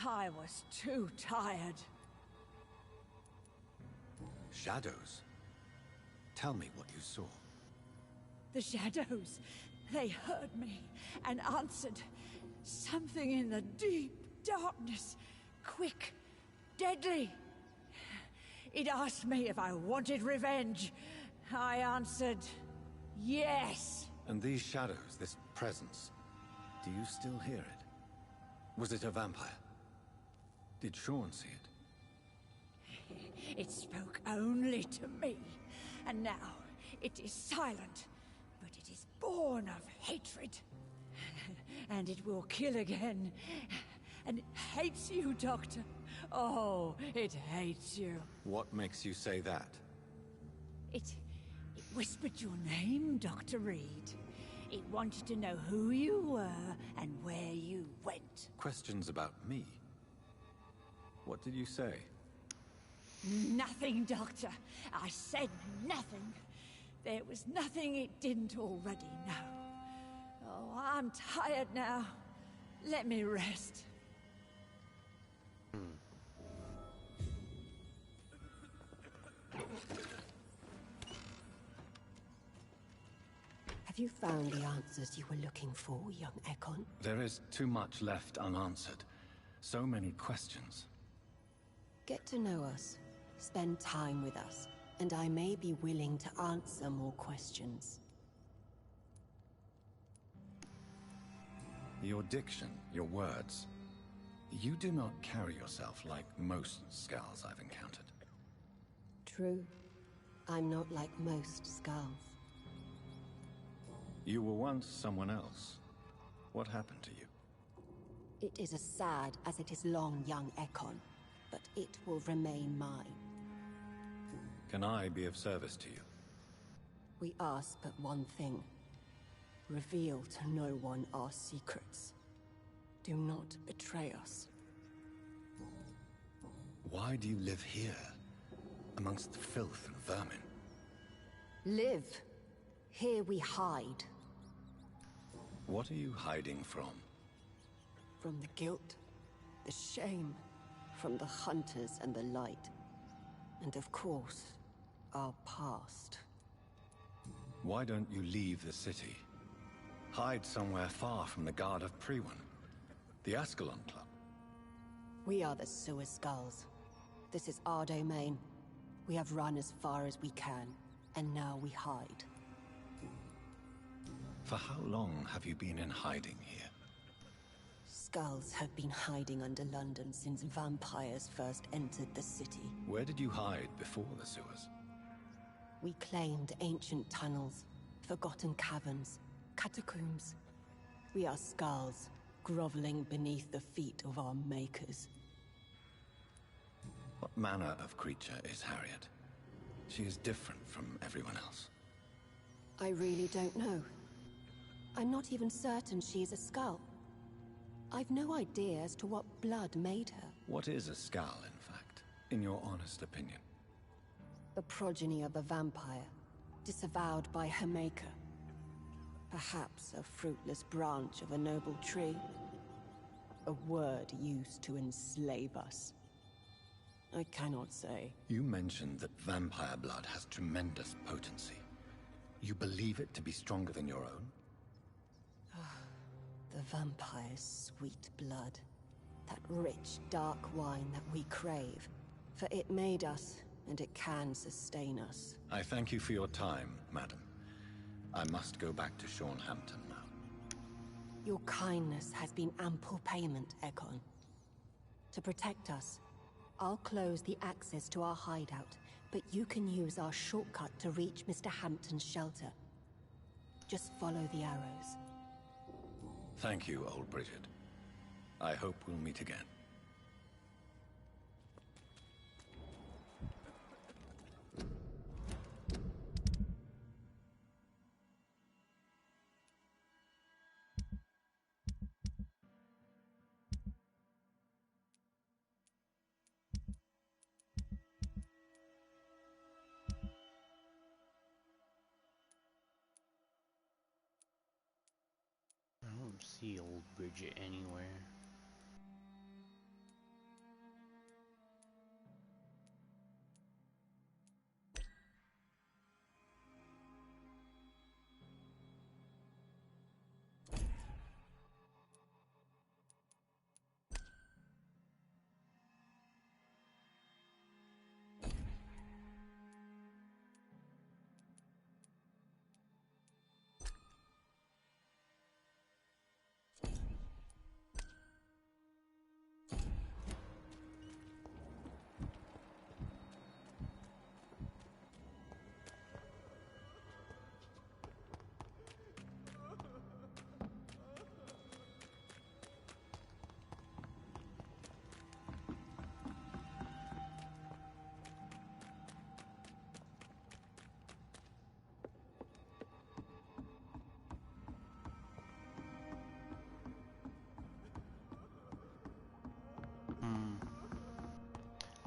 I was too tired. Shadows? Tell me what you saw. The shadows, they heard me and answered. Something in the deep darkness. Quick, deadly. It asked me if I wanted revenge. I answered, yes. And these shadows, this presence, do you still hear it? Was it a vampire? Did Sean see it? It spoke only to me, and now it is silent, but it is born of hatred. And it will kill again. And it hates you, Doctor. Oh, it hates you. What makes you say that? It whispered your name, Dr. Reed. It wanted to know who you were and where you went. Questions about me? What did you say? Nothing, Doctor. I said nothing. There was nothing it didn't already know. Oh, I'm tired now. Let me rest. Have you found the answers you were looking for, young Ekon? There is too much left unanswered. So many questions. Get to know us. Spend time with us. And I may be willing to answer more questions. Your diction, your words. You do not carry yourself like most Skulls I've encountered. True. I'm not like most Skulls. You were once someone else. What happened to you? It is as sad as it is long, young Ekon, but it will remain mine. Can I be of service to you? We ask but one thing. Reveal to no one our secrets. Do not betray us. Why do you live here, amongst the filth and vermin? Live. Here we hide. What are you hiding from? From the guilt, the shame, from the hunters and the light. And of course, our past. Why don't you leave the city? Hide somewhere far from the guard of Priwen, the Ascalon Club. We are the Sewer Skulls. This is our domain. We have run as far as we can, and now we hide. For how long have you been in hiding here? Skulls have been hiding under London since vampires first entered the city. Where did you hide before the sewers? We claimed ancient tunnels, forgotten caverns, catacombs. We are Skulls, groveling beneath the feet of our makers. What manner of creature is Harriet? She is different from everyone else. I really don't know. I'm not even certain she is a Skull. I've no idea as to what blood made her. What is a Skull, in fact, in your honest opinion? The progeny of a vampire, disavowed by her maker. Perhaps a fruitless branch of a noble tree. A word used to enslave us. I cannot say. You mentioned that vampire blood has tremendous potency. You believe it to be stronger than your own? The vampire's sweet blood. That rich, dark wine that we crave. For it made us, and it can sustain us. I thank you for your time, madam. I must go back to Hampton now. Your kindness has been ample payment, Ekon. To protect us, I'll close the access to our hideout, but you can use our shortcut to reach Mr. Hampton's shelter. Just follow the arrows. Thank you, old Bridget. I hope we'll meet again. see old Bridget anywhere.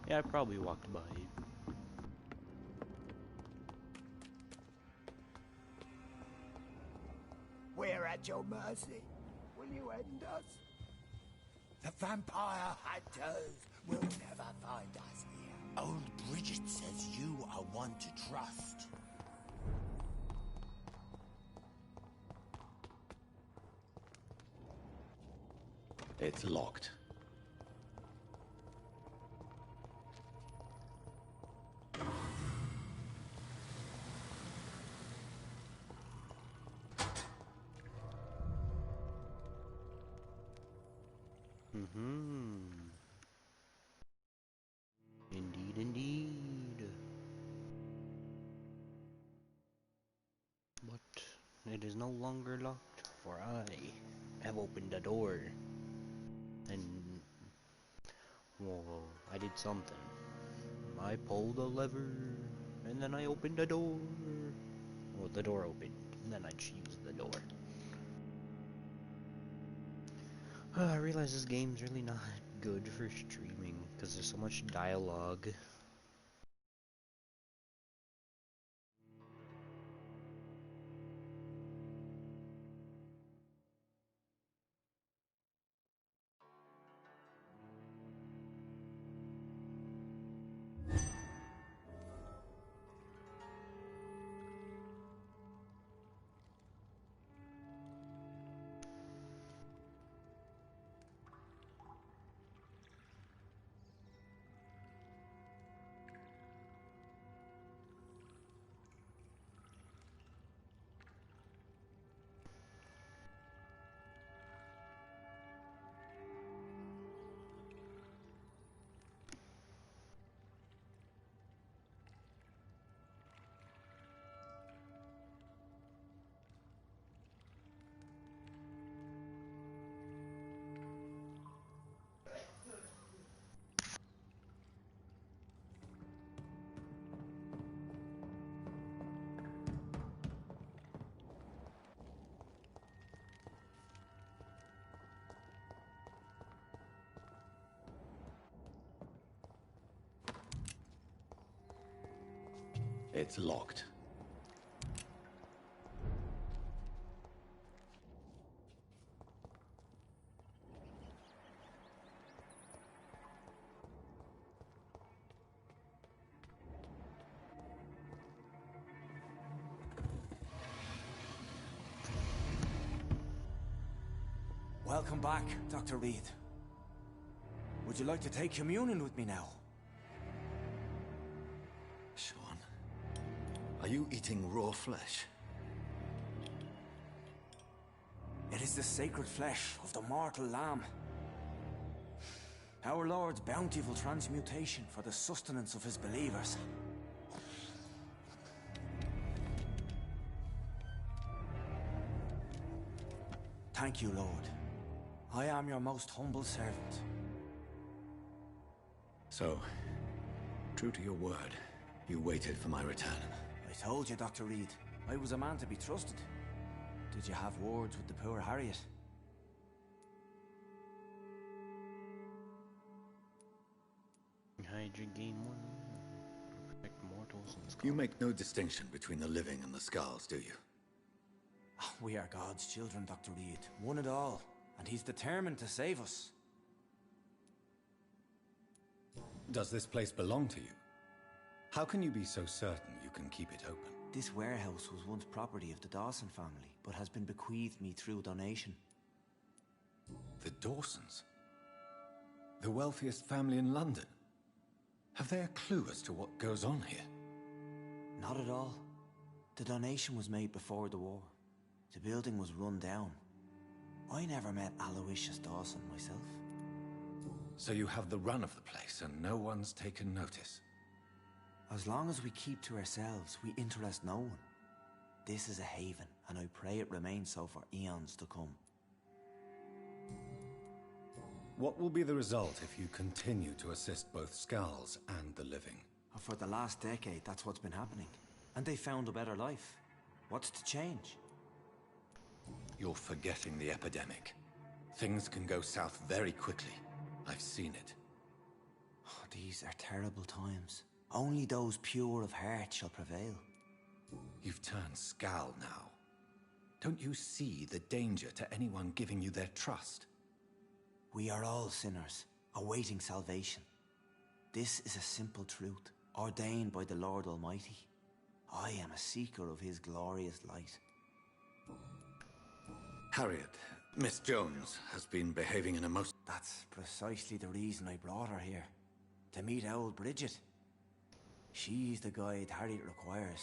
Yeah, I probably walked by it. We're at your mercy. Will you end us? The vampire hunters will never find us here. Old Bridget says you are one to trust. It's locked. Indeed, indeed. But it is no longer locked, for I have opened the door. And, well, I did something. I pulled a lever, and then I opened the door. Well, the door opened, and then I used the door. I realize this game's really not good for streaming, because there's so much dialogue. It's locked. Welcome back, Dr. Reed. Would you like to take communion with me now? Sean, are you eating raw flesh? It is the sacred flesh of the mortal lamb. Our Lord's bountiful transmutation for the sustenance of his believers. Thank you, Lord. I am your most humble servant. So, true to your word, you waited for my return. I told you, Dr. Reed, I was a man to be trusted. Did you have words with the poor Harriet? Hydra Game 1. Protect mortals and You make no distinction between the living and the scars, do you? Oh, We are God's children, Dr. Reed. One and all. And he's determined to save us. Does this place belong to you? How can you be so certain you can keep it open? This warehouse was once property of the Dawson family, but has been bequeathed me through donation. The Dawsons? The wealthiest family in London? Have they a clue as to what goes on here? Not at all. The donation was made before the war. The building was run down. I never met Aloysius Dawson myself. So you have the run of the place and no one's taken notice? As long as we keep to ourselves, we interest no one. This is a haven, and I pray it remains so for eons to come. What will be the result if you continue to assist both Skulls and the living? For the last decade, that's what's been happening. And they found a better life. What's to change? You're forgetting the epidemic. Things can go south very quickly. I've seen it. Oh, these are terrible times. Only those pure of heart shall prevail. You've turned Skull now. Don't you see the danger to anyone giving you their trust? We are all sinners, awaiting salvation. This is a simple truth, ordained by the Lord Almighty. I am a seeker of his glorious light. Harriet, Miss Jones has been behaving in a most... That's precisely the reason I brought her here. To meet old Bridget. She's the guide Harriet requires.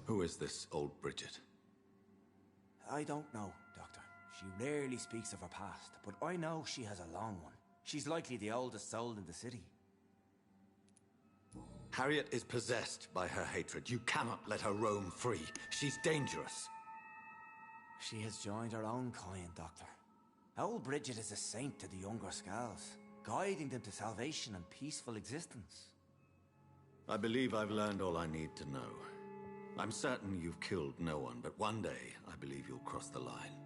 Who is this old Bridget? I don't know, Doctor. She rarely speaks of her past, but I know she has a long one. She's likely the oldest soul in the city. Harriet is possessed by her hatred. You cannot let her roam free. She's dangerous. She has joined her own kind, Doctor. Old Bridget is a saint to the younger Skulls, guiding them to salvation and peaceful existence. I believe I've learned all I need to know. I'm certain you've killed no one, but one day I believe you'll cross the line.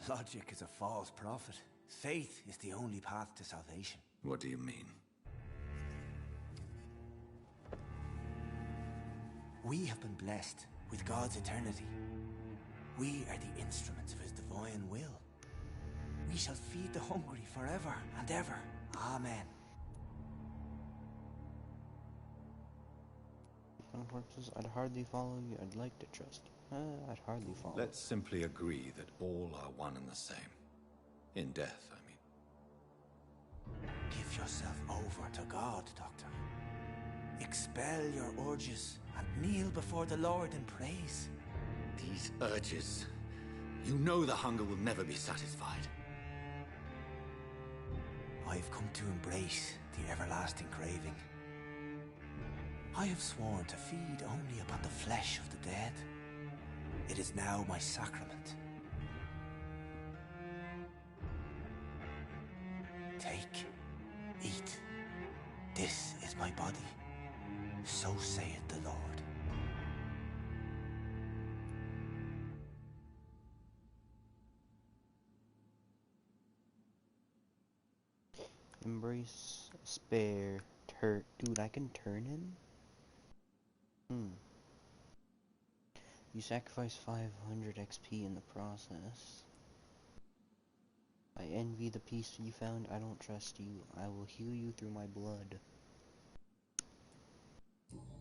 Logic is a false prophet. Faith is the only path to salvation. What do you mean? We have been blessed with God's eternity. We are the instruments of his divine will. We shall feed the hungry forever and ever. Amen. I'd hardly follow you. I'd like to trust you. I'd hardly follow. Let's simply agree that all are one and the same. In death, I mean. Give yourself over to God, Doctor. Expel your urges and kneel before the Lord in praise. These urges. You know the hunger will never be satisfied. I've come to embrace the everlasting craving. I have sworn to feed only upon the flesh of the dead. It is now my sacrament. Take, eat. This is my body. So saith the Lord. Embrace, spare, turn. Dude, I can turn him? You sacrifice 500 XP in the process. I envy the peace you found. I don't trust you. I will heal you through my blood.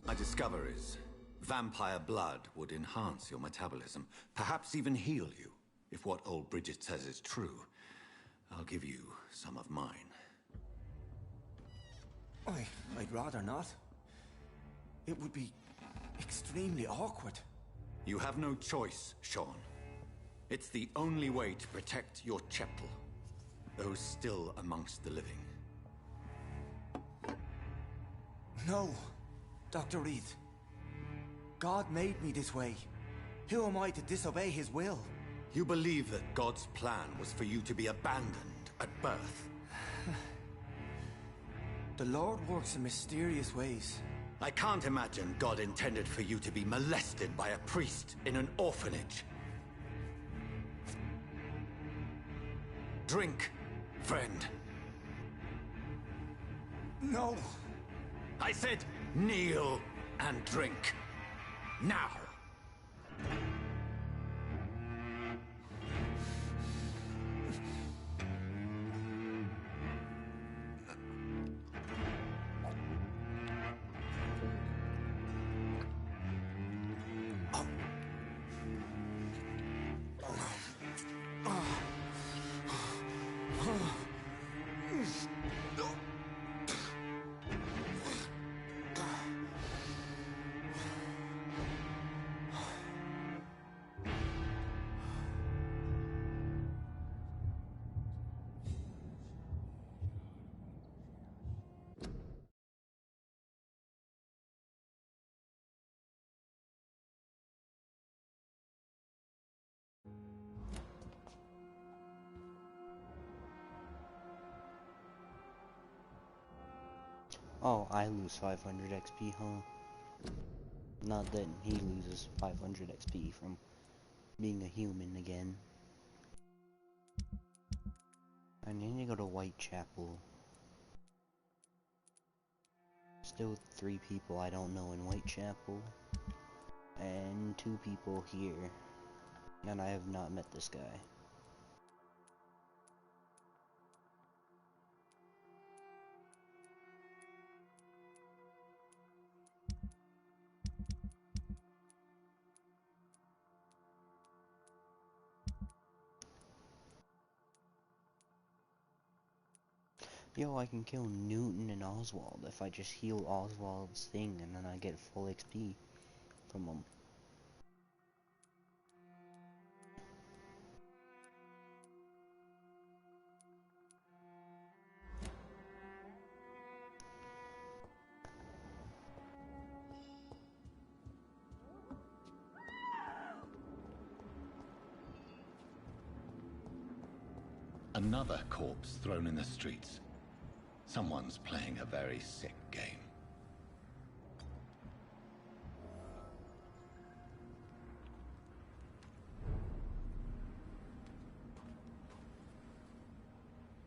My discoveries. Vampire blood would enhance your metabolism, perhaps even heal you. If what old Bridget says is true, I'll give you some of mine. I'd rather not. It would be extremely awkward. You have no choice, Sean. It's the only way to protect your cheptel, those still amongst the living. No, Dr. Reed. God made me this way. Who am I to disobey his will? You believe that God's plan was for you to be abandoned at birth? The Lord works in mysterious ways. I can't imagine God intended for you to be molested by a priest in an orphanage. Drink, friend. No. I said kneel and drink. Now! Oh, I lose 500 XP, huh? Not that he loses 500 XP from being a human again. I need to go to Whitechapel. Still 3 people I don't know in Whitechapel. And 2 people here. And I have not met this guy. Yo, I can kill Newton and Oswald if I just heal Oswald's thing and then I get full XP from them. Another corpse thrown in the streets. Someone's playing a very sick game.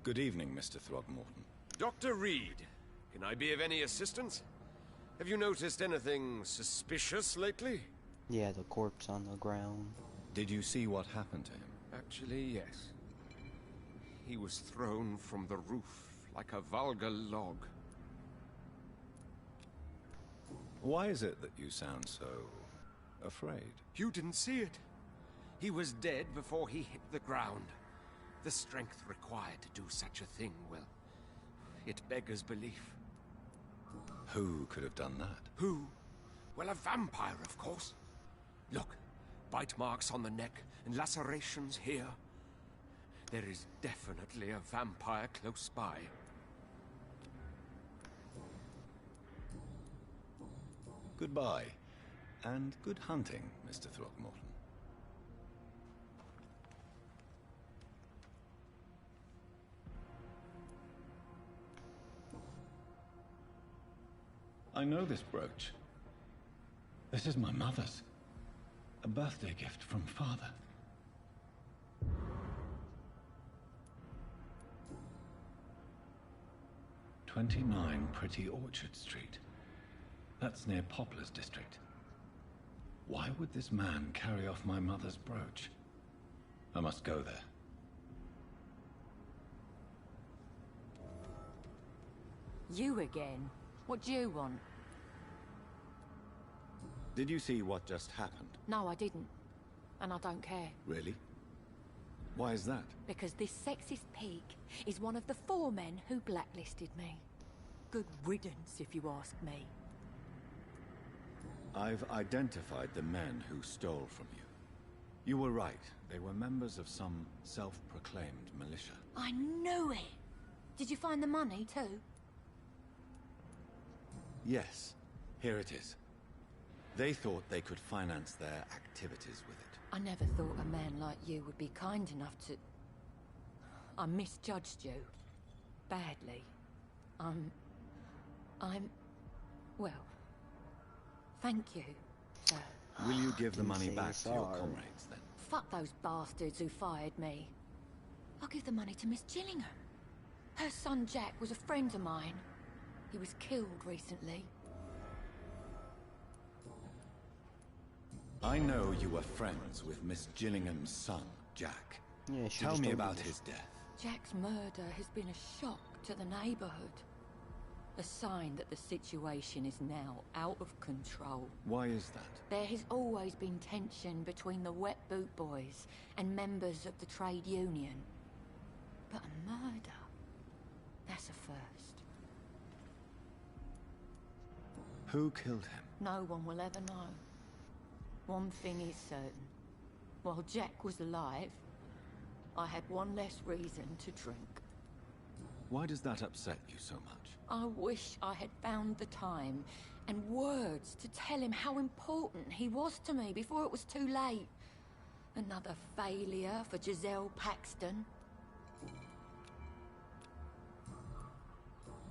Good evening, Mr. Throgmorton. Dr. Reed, can I be of any assistance? Have you noticed anything suspicious lately? Yeah, the corpse on the ground. Did you see what happened to him? Actually, yes. He was thrown from the roof like a vulgar log. Why is it that you sound so afraid? You didn't see it. He was dead before he hit the ground. The strength required to do such a thing, well, it beggars belief. Who could have done that? Who? Well, a vampire, of course. Look, bite marks on the neck and lacerations here. There is definitely a vampire close by. Goodbye, and good hunting, Mr. Throgmorton. I know this brooch. This is my mother's. A birthday gift from father. "29 Pretty Orchard Street. That's near Poplar's district. Why would this man carry off my mother's brooch? I must go there. You again? What do you want? Did you see what just happened? No, I didn't. And I don't care. Really? Why is that? Because this sexist pig is one of the 4 men who blacklisted me. Good riddance, if you ask me. I've identified the men who stole from you. You were right. They were members of some self-proclaimed militia. I knew it! Did you find the money, too? Yes, here it is. They thought they could finance their activities with it. I never thought a man like you would be kind enough to... I misjudged you. Badly. Well... Thank you, sir. Will you give the money say back to your sorry. comrades, then? Fuck those bastards who fired me. I'll give the money to Miss Gillingham. Her son Jack was a friend of mine. He was killed recently. I know you were friends with Miss Gillingham's son, Jack. Yeah, she Tell just me told you about this. his death. Jack's murder has been a shock to the neighborhood. A sign that the situation is now out of control. Why is that? There has always been tension between the Wet Boot Boys and members of the trade union. But a murder? That's a first. Who killed him? No one will ever know. One thing is certain. While Jack was alive, I had one less reason to drink. Why does that upset you so much? I wish I had found the time and words to tell him how important he was to me before it was too late. Another failure for Giselle Paxton.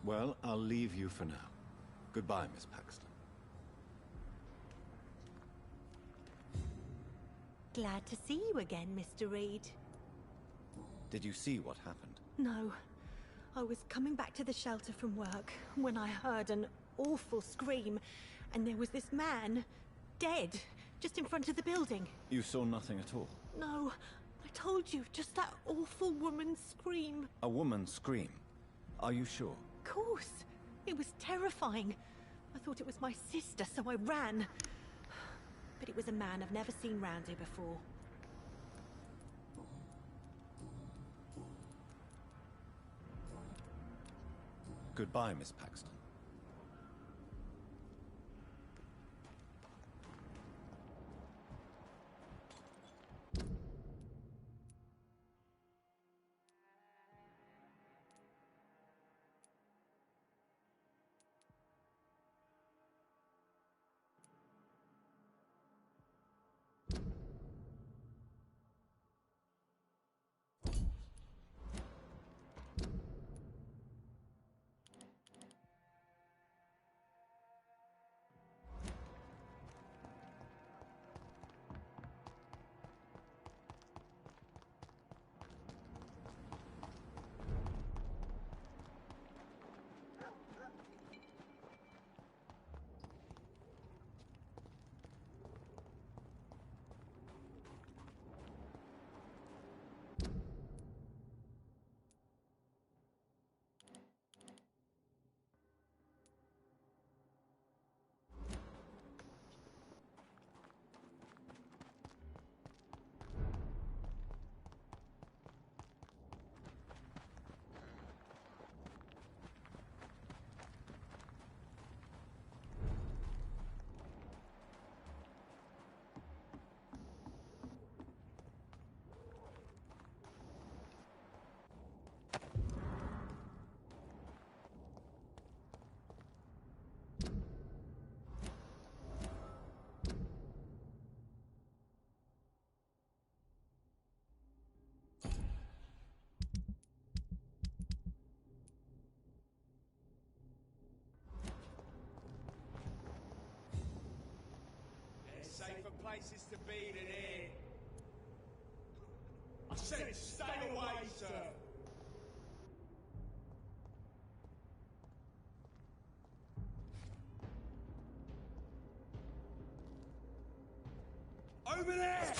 Well, I'll leave you for now. Goodbye, Miss Paxton. Glad to see you again, Mr. Reed. Did you see what happened? No. I was coming back to the shelter from work when I heard an awful scream, and there was this man, dead, just in front of the building. You saw nothing at all? No, I told you, just that awful woman's scream. A woman scream? Are you sure? Of course. It was terrifying. I thought it was my sister, so I ran. But it was a man I've never seen round here before. Goodbye, Miss Paxton. Safer places to be than here. I said stay away, sir. Over there!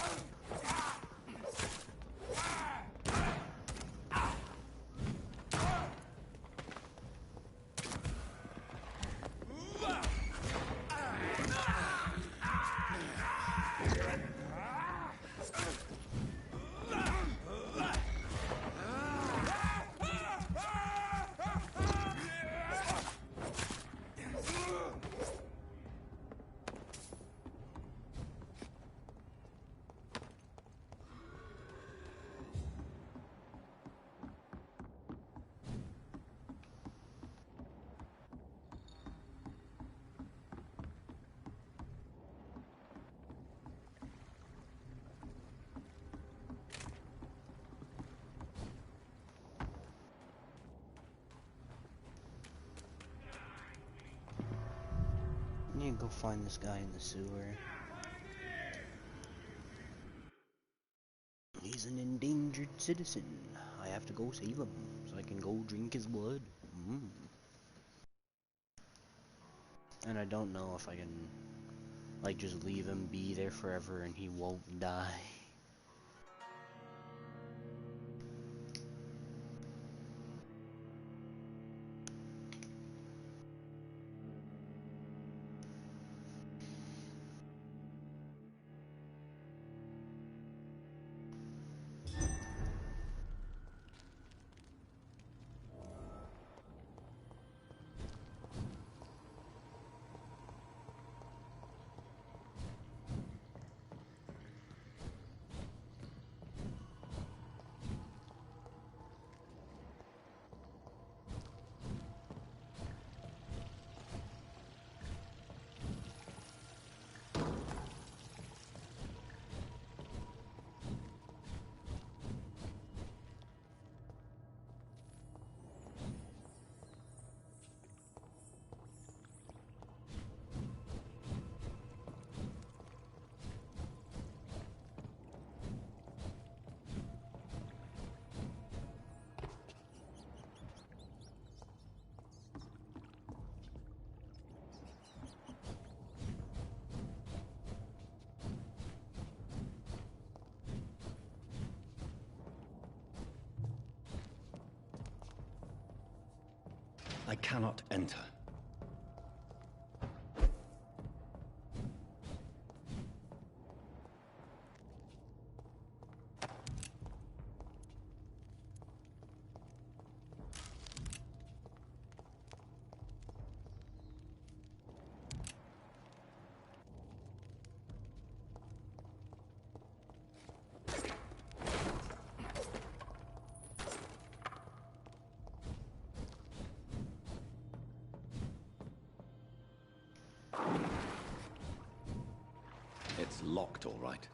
I need to go find this guy in the sewer. He's an endangered citizen. I have to go save him so I can go drink his blood. And I don't know if I can Like, just leave him be there forever and he won't die. I cannot enter. It's locked, all right.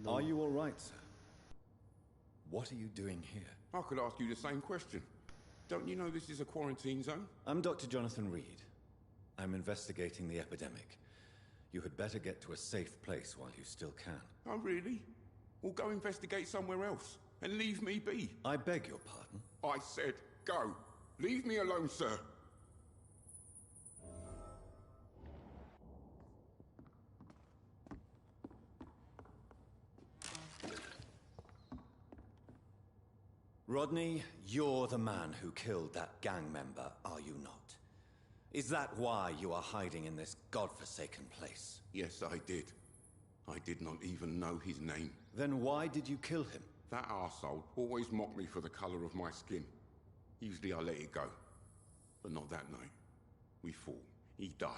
Are you all right, sir? What are you doing here? I could ask you the same question. Don't you know this is a quarantine zone? I'm Dr. Jonathan Reed. I'm investigating the epidemic. You had better get to a safe place while you still can. Oh, really? Well, go investigate somewhere else and leave me be. I beg your pardon? I said go. Leave me alone, sir. Rodney, you're the man who killed that gang member, are you not? Is that why you are hiding in this godforsaken place? Yes, I did. I did not even know his name. Then why did you kill him? That arsehole always mocked me for the color of my skin. Usually I let it go. But not that night. We fought. He died.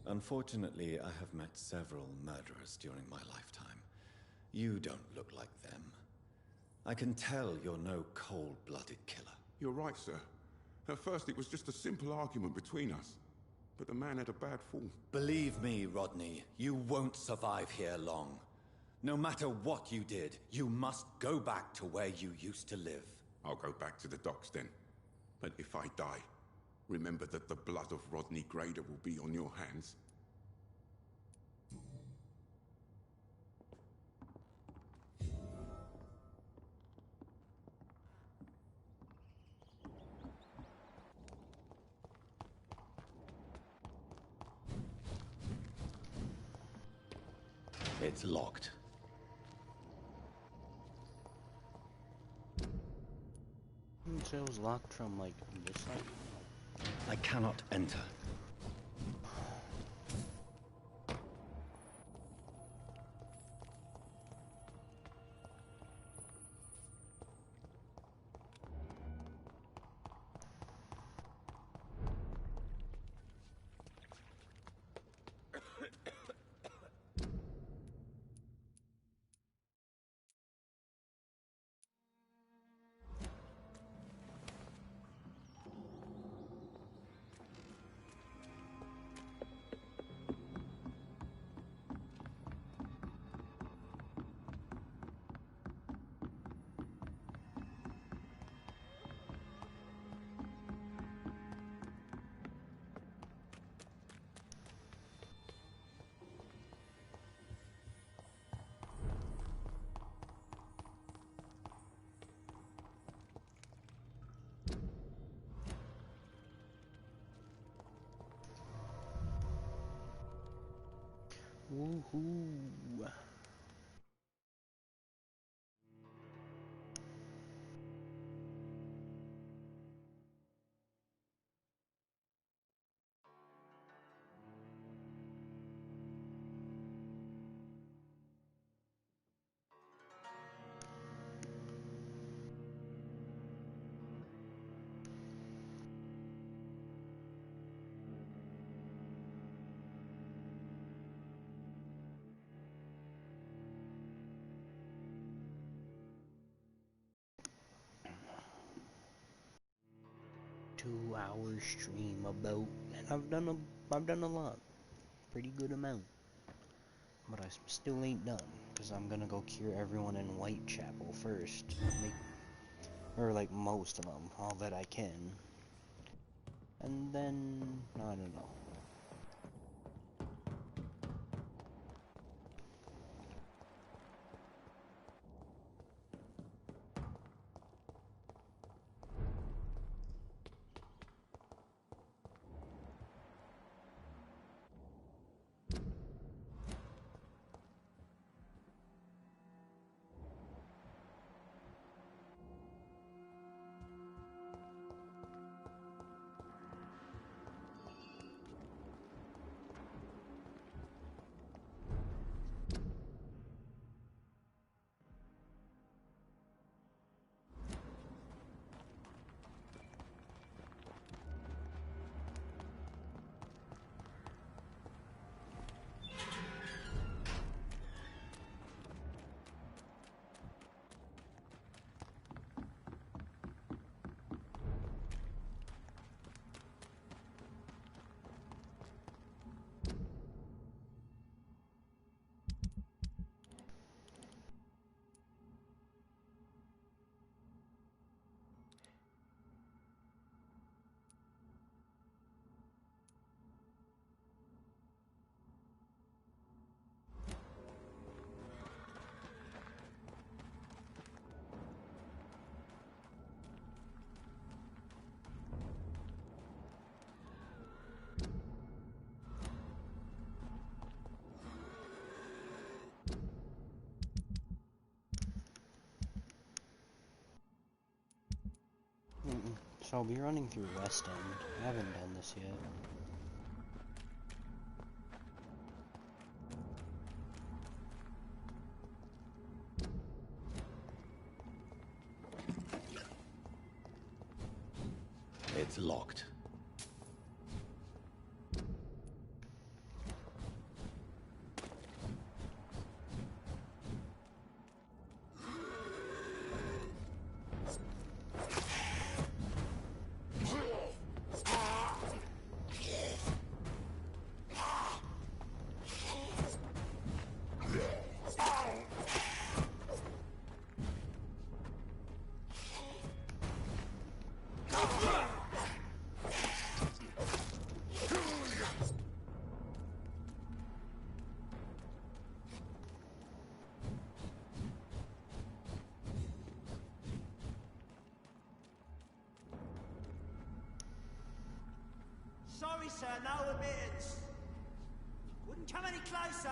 Unfortunately, I have met several murderers during my lifetime. You don't look like them. I can tell you're no cold-blooded killer. You're right, sir. At first it was just a simple argument between us. But the man had a bad fall. Believe me, Rodney, you won't survive here long. No matter what you did, you must go back to where you used to live. I'll go back to the docks then. But if I die, remember that the blood of Rodney Grader will be on your hands. It's locked. So it was locked from, like, this side? I cannot enter. Woohoo! 2 hour stream about, and I've done a lot, pretty good amount, but I still ain't done, cause I'm gonna go cure everyone in Whitechapel first, or like most of them, all that I can, and then I don't know. So I'll be running through West End. I haven't done this yet. It's locked. Sorry, sir, no admittance. Wouldn't come any closer.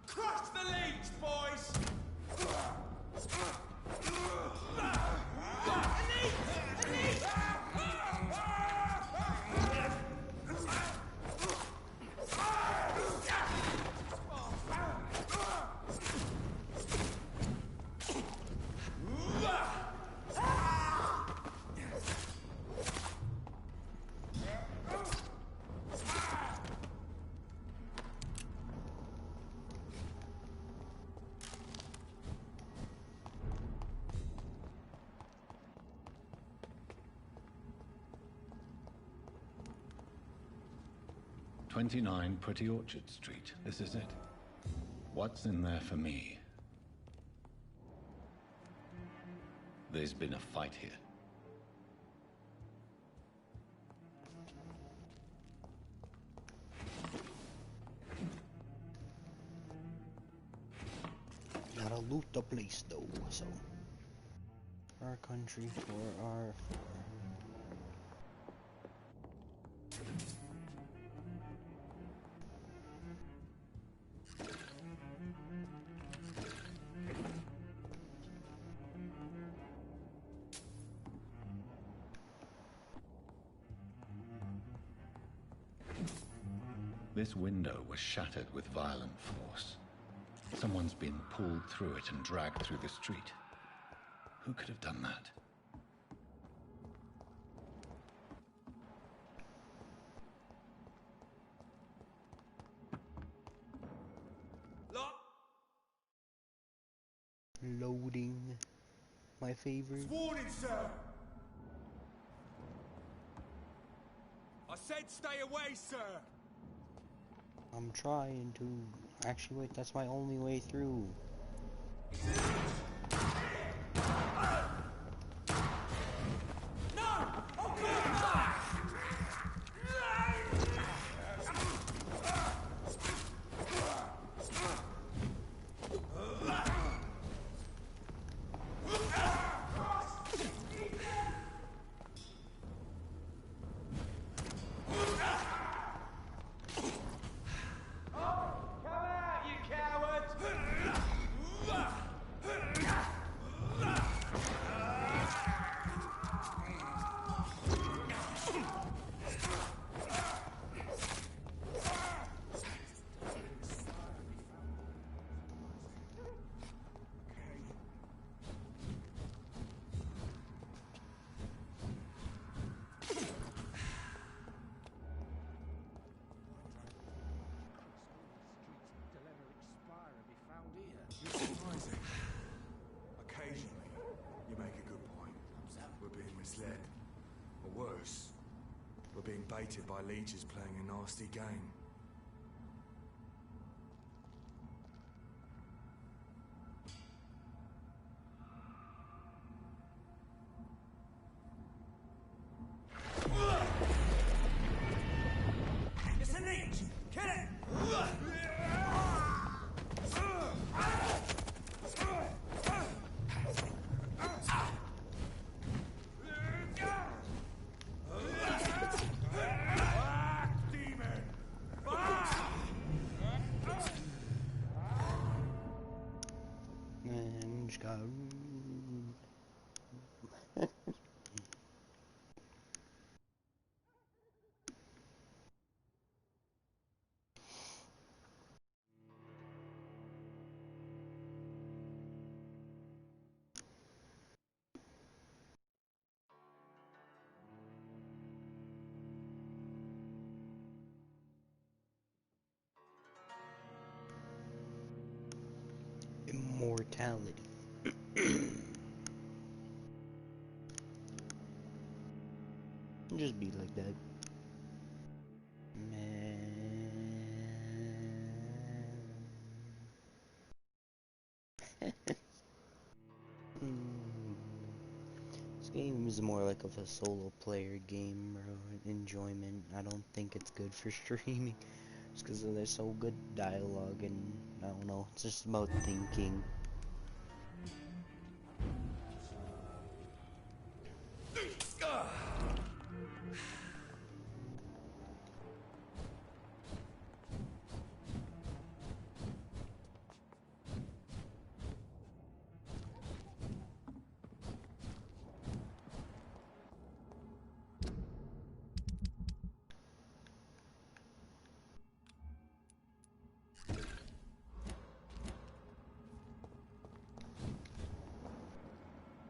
Crush the leech, boys! "29 Pretty Orchard Street. This is it. What's in there for me?" There's been a fight here. Gotta loot the place though, so. Our country for our. This window was shattered with violent force. Someone's been pulled through it and dragged through the street. Who could have done that? Loading. My favorite. Warning, sir! I said stay away, sir! I'm trying to. Actually, wait, that's my only way through. Occasionally, you make a good point. We're being misled. Or worse, we're being baited by leeches playing a nasty game. It's a leech! Kill it! brutality. Just be like that. This game is more like of a solo player game, bro. Enjoyment. I don't think it's good for streaming. It's because there's so good dialogue and I don't know. It's just about thinking.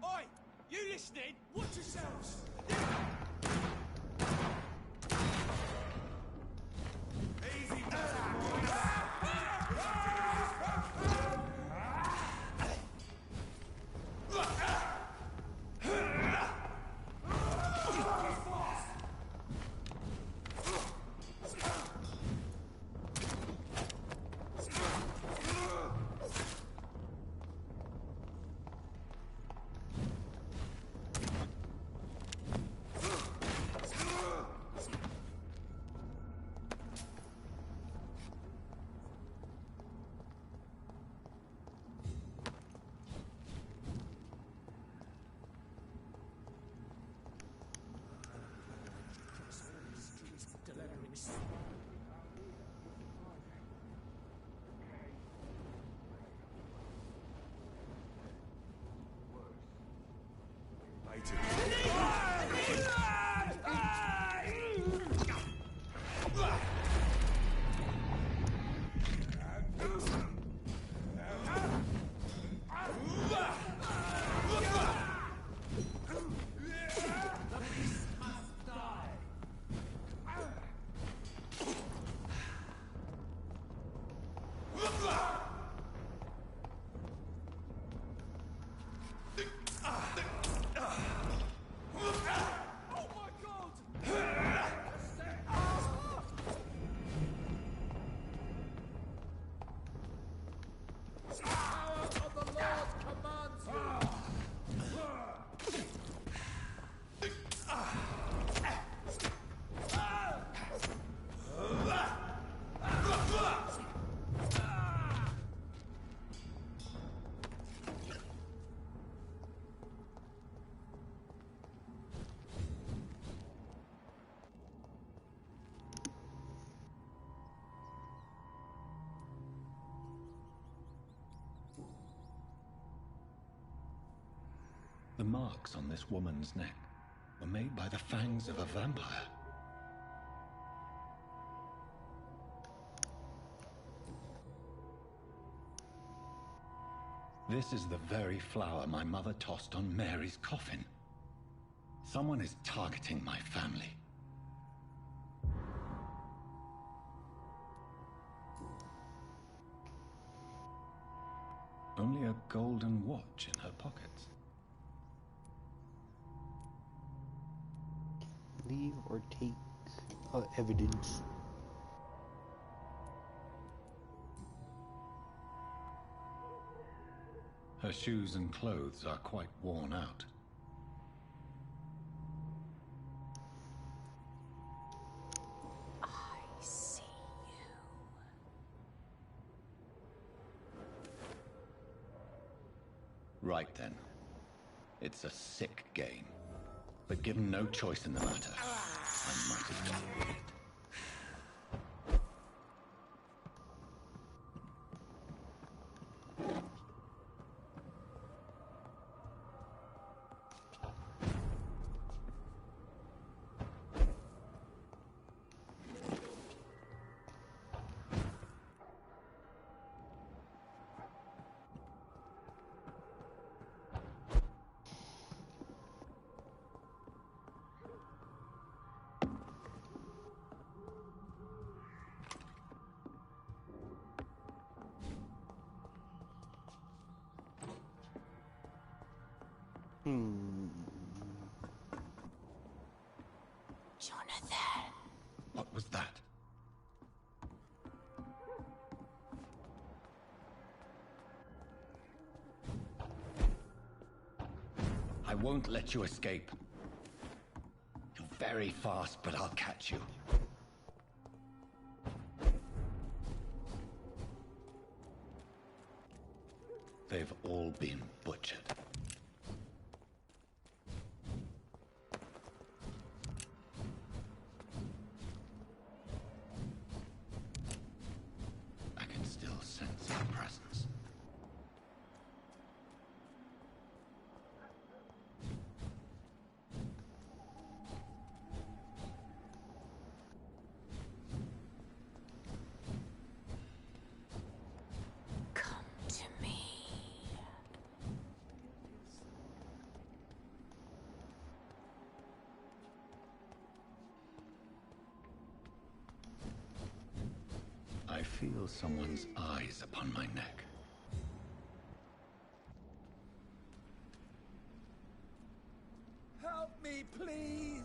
Oi! You listening? Watch yourselves! Easy, The marks on this woman's neck were made by the fangs of a vampire. This is the very flower my mother tossed on Mary's coffin. Someone is targeting my family. Only a golden watch in her pockets. Leave or take evidence. Her shoes and clothes are quite worn out. I see you. Right then. It's a sick game. But given no choice in the matter, I might have gone with it. Jonathan! What was that? I won't let you escape. You're very fast, but I'll catch you. They've all been butchered. I can still sense their presence. Come to me. I feel someone's eyes upon my neck. Help me, please!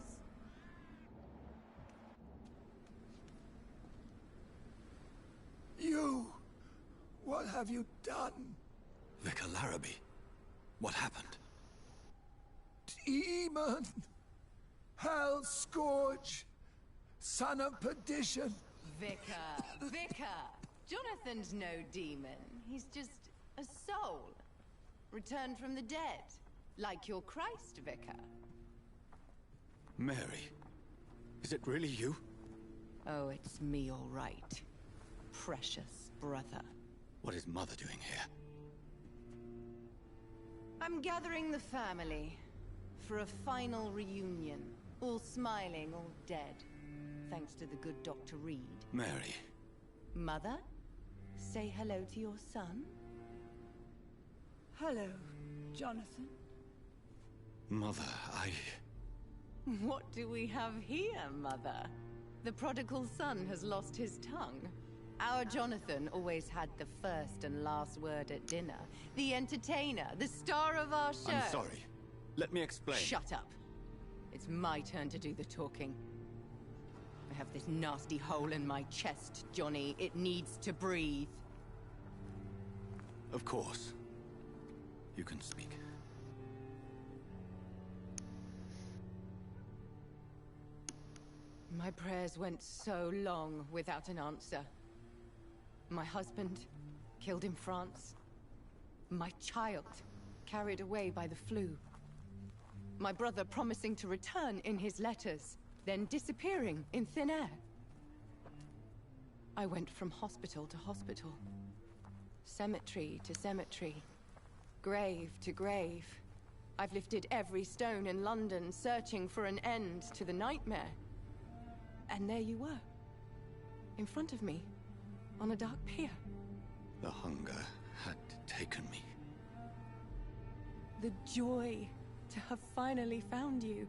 You! What have you done? Vicar Larrabee, what happened? Demon! Hell Scourge! Son of perdition! Vicar! Jonathan's no demon. He's just a soul. Returned from the dead. Like your Christ, Vicar. Mary, is it really you? Oh, it's me, all right. Precious brother. What is Mother doing here? I'm gathering the family for a final reunion. All smiling, all dead. Thanks to the good Dr. Reed. Mary. Mother, say hello to your son. Hello, Jonathan. Mother, What do we have here, Mother? The prodigal son has lost his tongue. Our Jonathan always had the first and last word at dinner. The entertainer, the star of our show. I'm sorry. Let me explain. Shut up. It's my turn to do the talking. I have this nasty hole in my chest, Johnny. It needs to breathe. Of course. You can speak. My prayers went so long without an answer. My husband, killed in France. My child, carried away by the flu. My brother promising to return in his letters, then disappearing in thin air. I went from hospital to hospital. Cemetery to cemetery. Grave to grave. I've lifted every stone in London, searching for an end to the nightmare. And there you were. In front of me. On a dark pier. The hunger had taken me. The joy to have finally found you.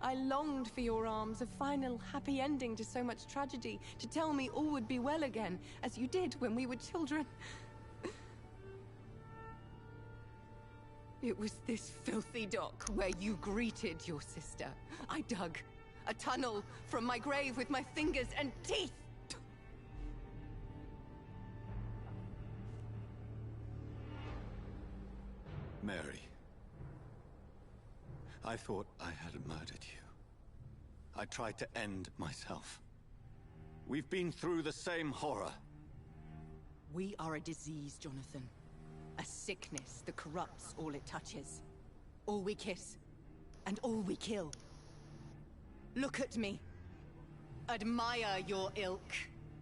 I longed for your arms, a final happy ending to so much tragedy, to tell me all would be well again, as you did when we were children. It was this filthy dock where you greeted your sister. I dug a tunnel from my grave with my fingers and teeth. Mary. I thought I had murdered you. I tried to end myself. We've been through the same horror. We are a disease, Jonathan. A sickness that corrupts all it touches. All we kiss, and all we kill. Look at me. Admire your ilk.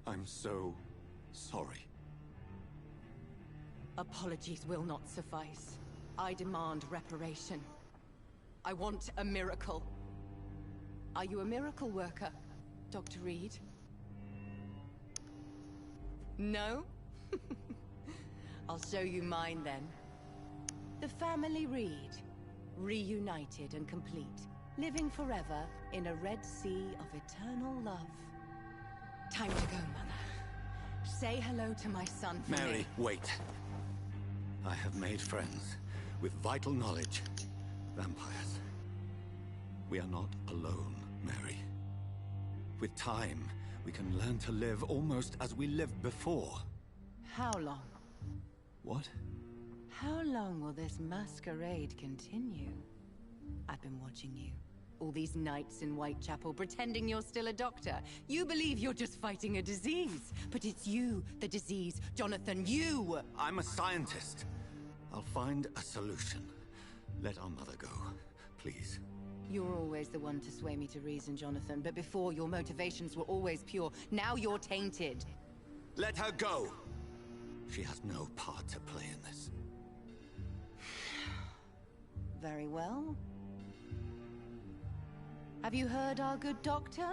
I'm so sorry. Apologies will not suffice. I demand reparation. I want a miracle. Are you a miracle worker, Dr. Reed? No? I'll show you mine then. The family Reed, reunited and complete, living forever in a red sea of eternal love. Time to go, Mother. Say hello to my son for Mary, me. wait. I have made friends with vital knowledge. Vampires. We are not alone, Mary. With time, we can learn to live almost as we lived before. How long? What? How long will this masquerade continue? I've been watching you. All these nights in Whitechapel pretending you're still a doctor. You believe you're just fighting a disease. But it's you, the disease. Jonathan, you! I'm a scientist. I'll find a solution. Let our mother go, please. You're always the one to sway me to reason, Jonathan. But before, your motivations were always pure. Now you're tainted. Let her go! She has no part to play in this. Very well. Have you heard our good doctor?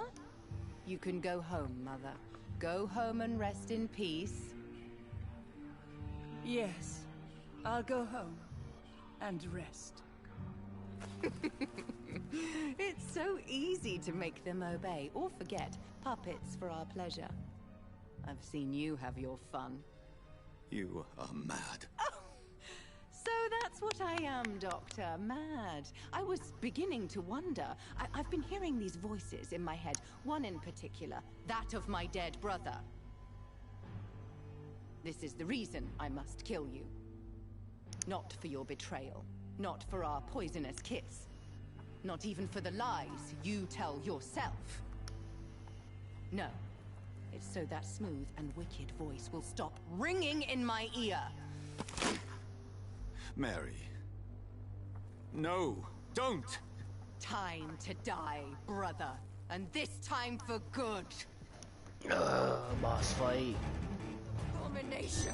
You can go home, Mother. Go home and rest in peace. Yes, I'll go home and rest. It's so easy to make them obey or forget. Puppets for our pleasure. I've seen you have your fun. You are mad. So that's what I am, Doctor. Mad. I was beginning to wonder. I've been hearing these voices in my head. One in particular, that of my dead brother. This is the reason I must kill you. Not for your betrayal. Not for our poisonous kiss. Not even for the lies you tell yourself. No. It's so that smooth and wicked voice will stop ringing in my ear. Mary. No, don't! Time to die, brother. And this time for good. Boss fight. Abomination.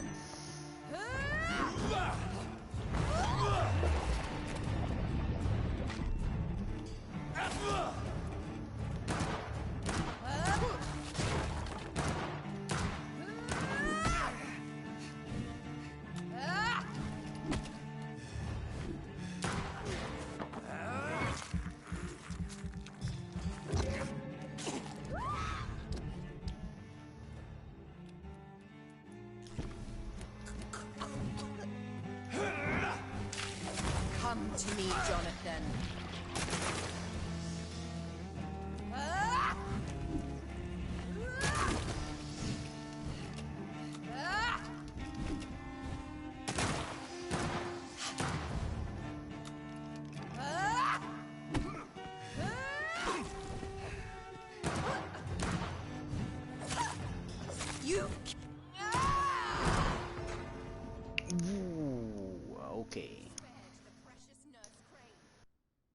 Come to me, Jonathan. You... Ooh, okay.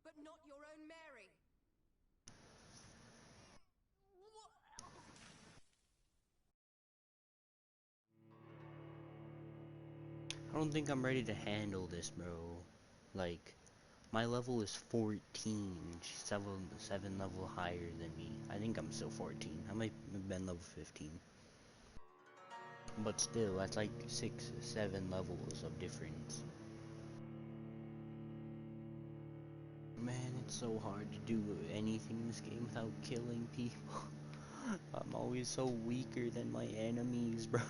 But not your own Mary. I don't think I'm ready to handle this, bro. Like, my level is 14. She's seven level higher than me. I think I'm still 14. I might have been level 15. But still, that's like 6, 7 levels of difference. Man, it's so hard to do anything in this game without killing people. I'm always so weaker than my enemies, bro.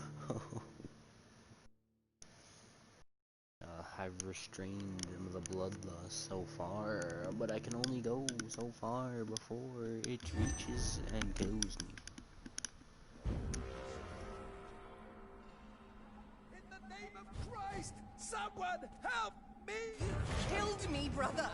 I've restrained the bloodlust so far, but I can only go so far before it reaches and kills me. In the name of Christ, someone help me! You killed me, brother!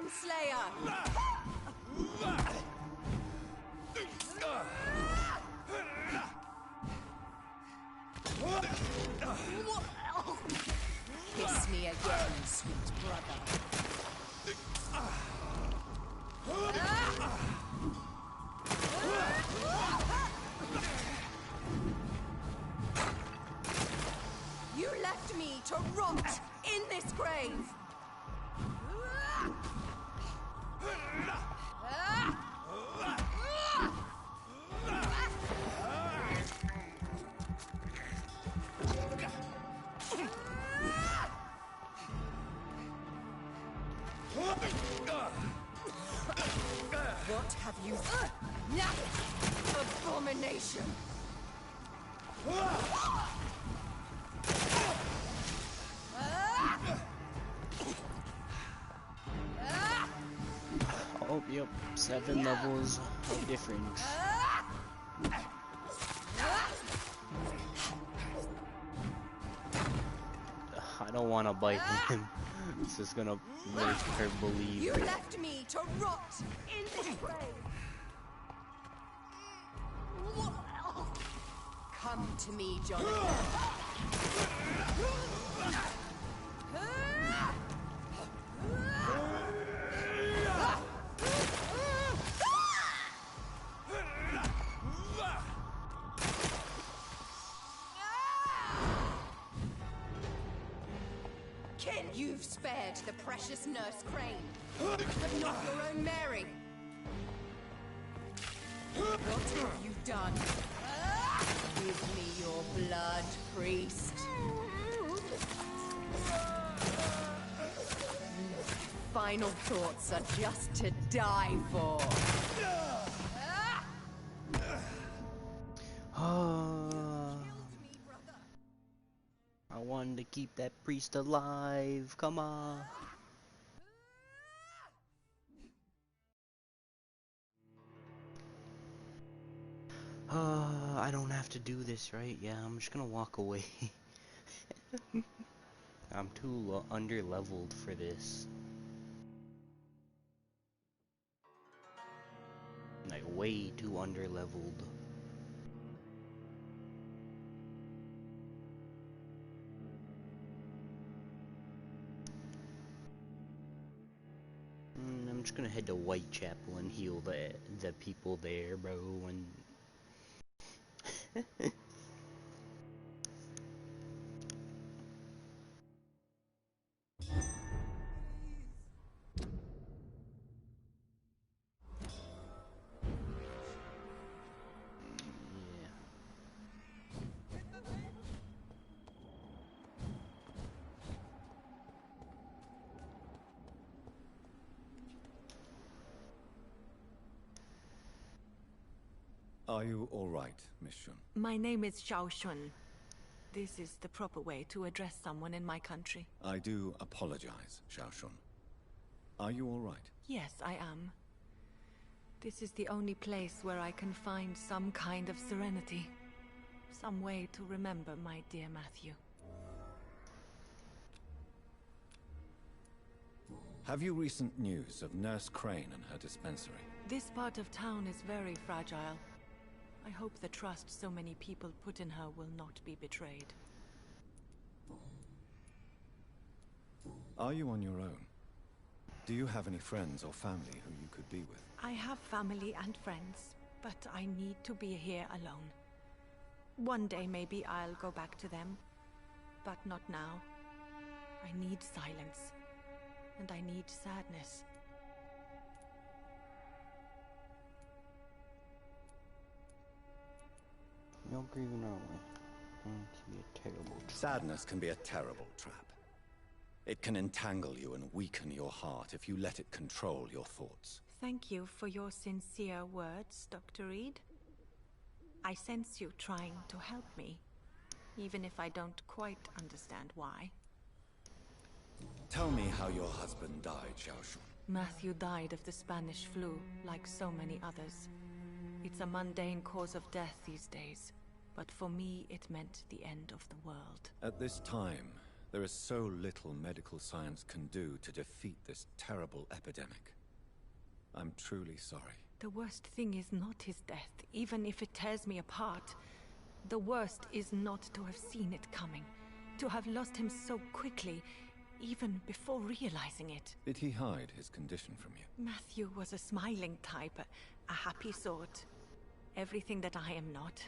Bone Slayer! Kiss me again, sweet brother. You left me to rot in this grave! What have you... Abomination! Oh, yep, 7 levels of difference. I don't want to bite him. This is gonna make her believe. You left me to rot in this grave! Come to me, Jonathan. Kin, you've spared the precious Nurse Crane, but not your own Mary. What have you done? Give me your blood, priest. Final thoughts are just to die for. I wanted to keep that priest alive. Come on. I don't have to do this, right? Yeah, I'm just gonna walk away. I'm too under-leveled for this. Like, way too under-leveled. I'm just gonna head to Whitechapel and heal the people there, bro, and... Are you all right, Miss Shun? My name is Xiao Shun. This is the proper way to address someone in my country. I do apologize, Xiao Shun. Are you all right? Yes, I am. This is the only place where I can find some kind of serenity. Some way to remember my dear Matthew. Have you recent news of Nurse Crane and her dispensary? This part of town is very fragile. I hope the trust so many people put in her will not be betrayed. Are you on your own? Do you have any friends or family who you could be with? I have family and friends, but I need to be here alone. One day maybe I'll go back to them, but not now. I need silence, and I need sadness. No grieving our way. It can be a terrible trap. Sadness can be a terrible trap. It can entangle you and weaken your heart if you let it control your thoughts. Thank you for your sincere words, Dr. Reed. I sense you trying to help me, even if I don't quite understand why. Tell me how your husband died, Xiao Shun. Matthew died of the Spanish flu, like so many others. It's a mundane cause of death these days, but for me it meant the end of the world. At this time, There is so little medical science can do to defeat this terrible epidemic. I'm truly sorry. The worst thing is not his death, even if it tears me apart. The worst is not to have seen it coming, to have lost him so quickly, even before realizing it. Did he hide his condition from you? Matthew was a smiling type, a happy sort. Everything that I am not.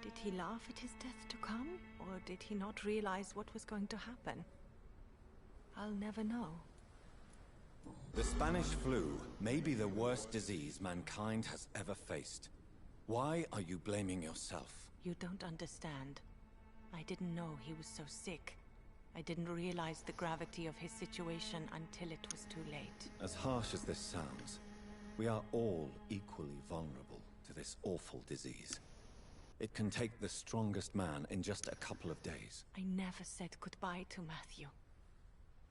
Did he laugh at his death to come, or did he not realize what was going to happen? I'll never know. The Spanish flu may be the worst disease mankind has ever faced. Why are you blaming yourself? You don't understand. I didn't know he was so sick. I didn't realize the gravity of his situation until it was too late. As harsh as this sounds, we are all equally vulnerable to this awful disease. It can take the strongest man in just a couple of days. I never said goodbye to Matthew.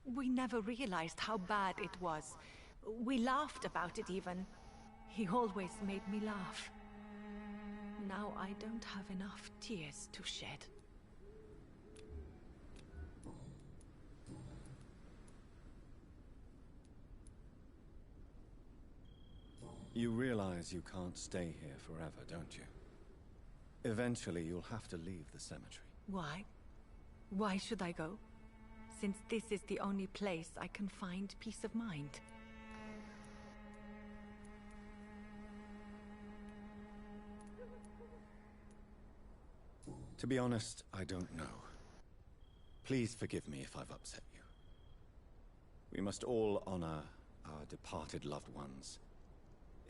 We never realized how bad it was. We laughed about it even. He always made me laugh. Now I don't have enough tears to shed. You realize you can't stay here forever, don't you? Eventually you'll have to leave the cemetery. Why? Why should I go? Since this is the only place I can find peace of mind. To be honest, I don't know. Please forgive me if I've upset you. We must all honor our departed loved ones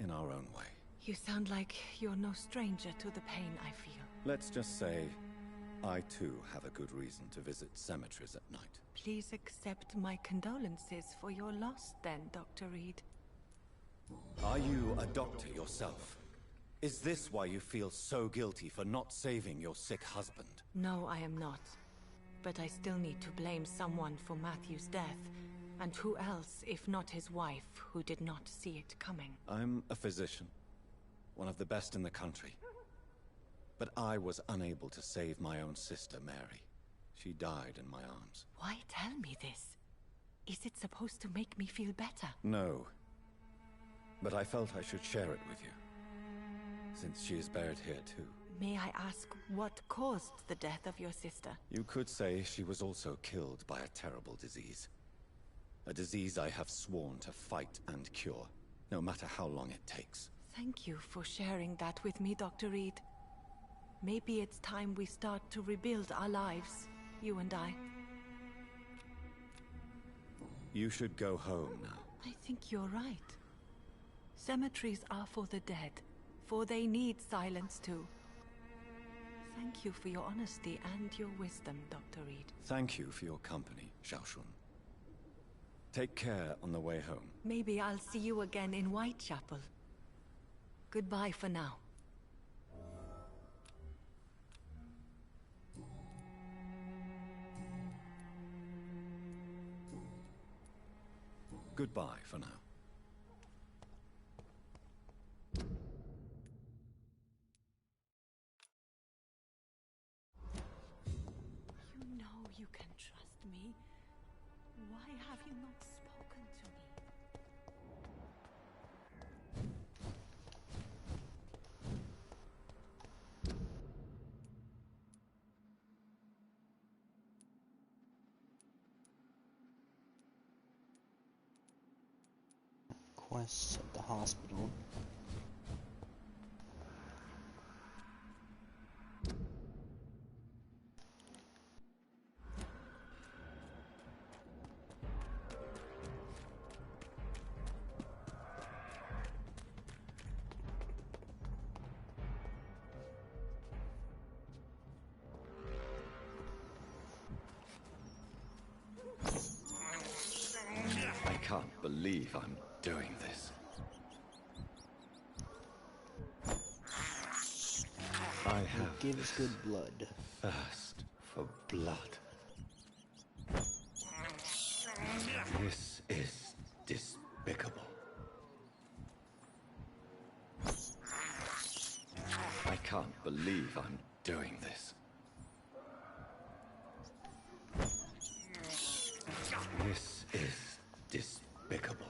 in our own way. You sound like you're no stranger to the pain I feel. Let's just say, I too have a good reason to visit cemeteries at night. Please accept my condolences for your loss then, Dr. Reed. Are you a doctor yourself? Is this why you feel so guilty for not saving your sick husband? No, I am not. But I still need to blame someone for Matthew's death. And who else, if not his wife, who did not see it coming? I'm a physician. One of the best in the country. But I was unable to save my own sister, Mary. She died in my arms. Why tell me this? Is it supposed to make me feel better? No. But I felt I should share it with you. Since she is buried here too. May I ask what caused the death of your sister? You could say she was also killed by a terrible disease. A disease I have sworn to fight and cure, no matter how long it takes. Thank you for sharing that with me, Dr. Reed. Maybe it's time we start to rebuild our lives, you and I. You should go home now. I think you're right. Cemeteries are for the dead, for they need silence too. Thank you for your honesty and your wisdom, Dr. Reed. Thank you for your company, Xiaoshun. Take care on the way home. Maybe I'll see you again in Whitechapel. Goodbye for now. Goodbye for now. You know you can trust me. Why have you not spoken to me? Quests at the hospital. I can't believe I'm doing this. I have Give us good blood. thirst for blood. This is despicable. I can't believe I'm doing this. is despicable.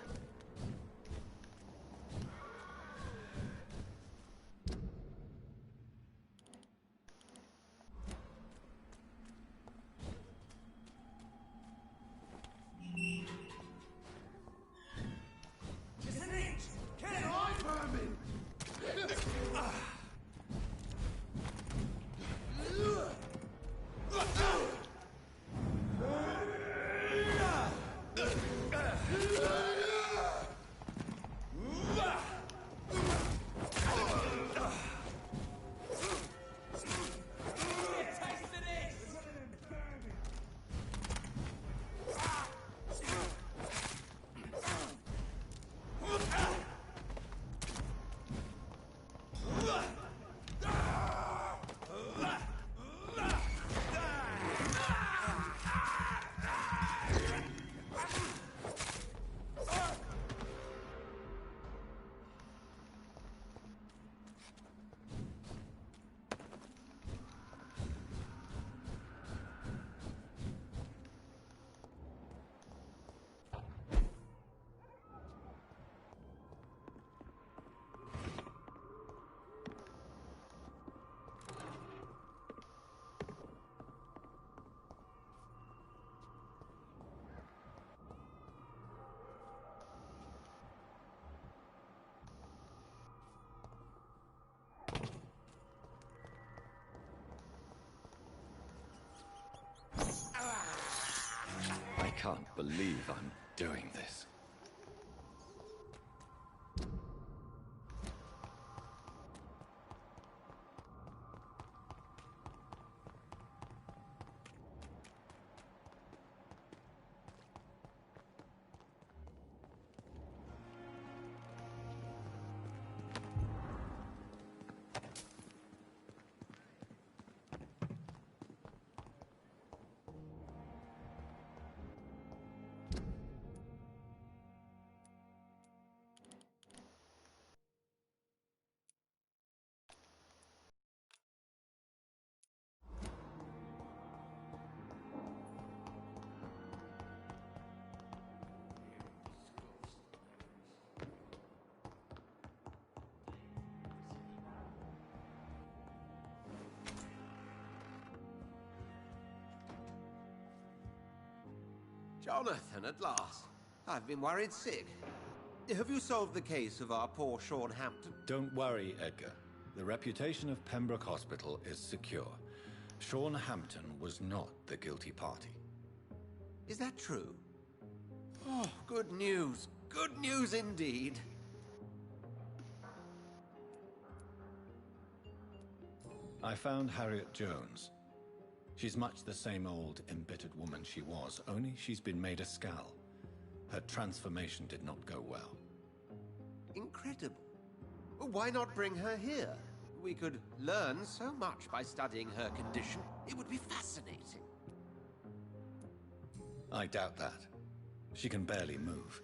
I can't believe I'm doing this. Jonathan, at last. I've been worried sick. Have you solved the case of our poor Sean Hampton? Don't worry, Edgar. The reputation of Pembroke Hospital is secure. Sean Hampton was not the guilty party. Is that true? Oh, good news. Good news indeed. I found Harriet Jones. She's much the same old, embittered woman she was, only she's been made a Skal. Her transformation did not go well. Incredible. Why not bring her here? We could learn so much by studying her condition. It would be fascinating. I doubt that. She can barely move.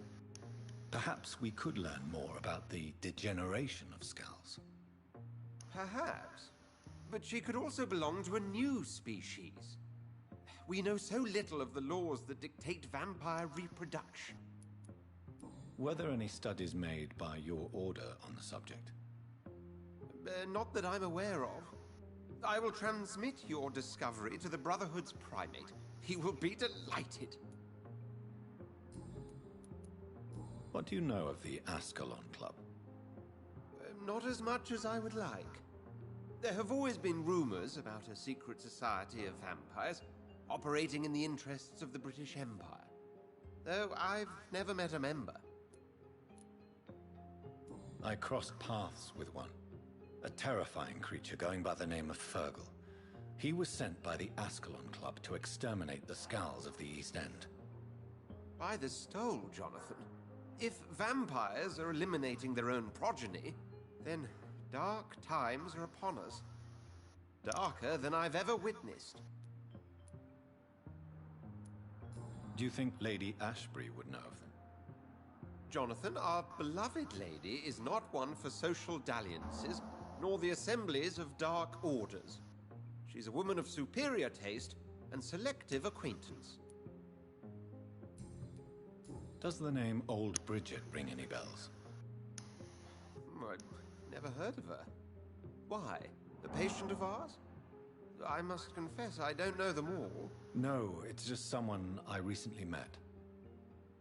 Perhaps we could learn more about the degeneration of Skals. Perhaps. But she could also belong to a new species. We know so little of the laws that dictate vampire reproduction. Were there any studies made by your order on the subject? Not that I'm aware of. I will transmit your discovery to the Brotherhood's primate. He will be delighted. What do you know of the Ascalon Club? Not as much as I would like. There have always been rumors about a secret society of vampires operating in the interests of the British Empire, though I've never met a member. I crossed paths with one, a terrifying creature going by the name of Fergal. He was sent by the Ascalon Club to exterminate the Skals of the East End. By the stole, Jonathan. If vampires are eliminating their own progeny, then dark times are upon us. Darker than I've ever witnessed. Do you think Lady Ashbury would know of them? Jonathan, our beloved lady is not one for social dalliances, nor the assemblies of dark orders. She's a woman of superior taste and selective acquaintance. Does the name Old Bridget ring any bells? I'd never heard of her. Why? A patient of ours? I must confess, I don't know them all. No, it's just someone I recently met.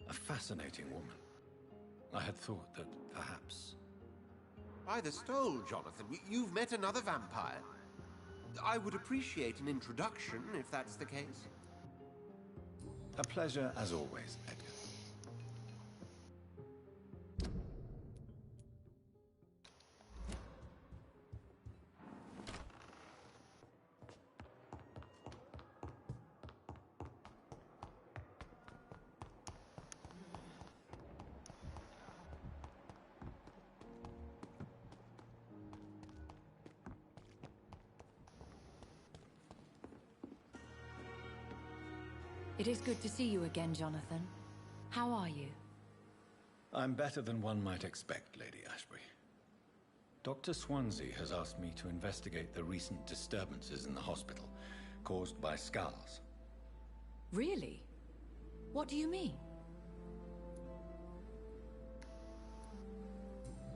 A fascinating woman. I had thought that perhaps... By the stole, Jonathan, you've met another vampire. I would appreciate an introduction, if that's the case. A pleasure as always, Edgar. It is good to see you again, Jonathan. How are you? I'm better than one might expect, Lady Ashbury. Dr. Swansea has asked me to investigate the recent disturbances in the hospital, caused by skulls. Really? What do you mean?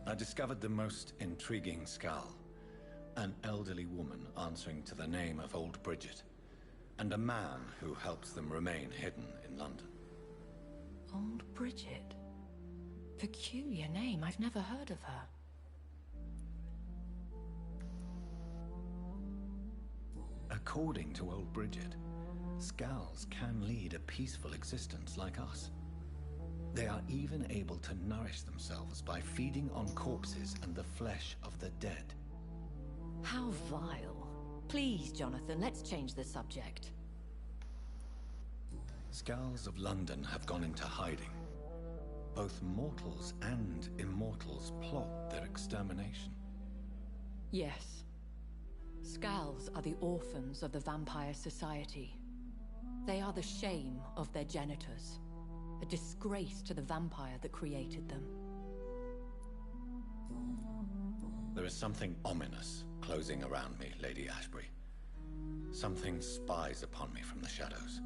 I discovered the most intriguing skull. An elderly woman answering to the name of Old Bridget, and a man who helps them remain hidden in London. Old Bridget? Peculiar name, I've never heard of her. According to Old Bridget, Skulls can lead a peaceful existence like us. They are even able to nourish themselves by feeding on corpses and the flesh of the dead. How vile. Please, Jonathan, let's change the subject. Skulls of London have gone into hiding. Both mortals and immortals plot their extermination. Yes. Skulls are the orphans of the Vampire Society. They are the shame of their genitors. A disgrace to the vampire that created them. There is something ominous closing around me, Lady Ashbury. Something spies upon me from the shadows.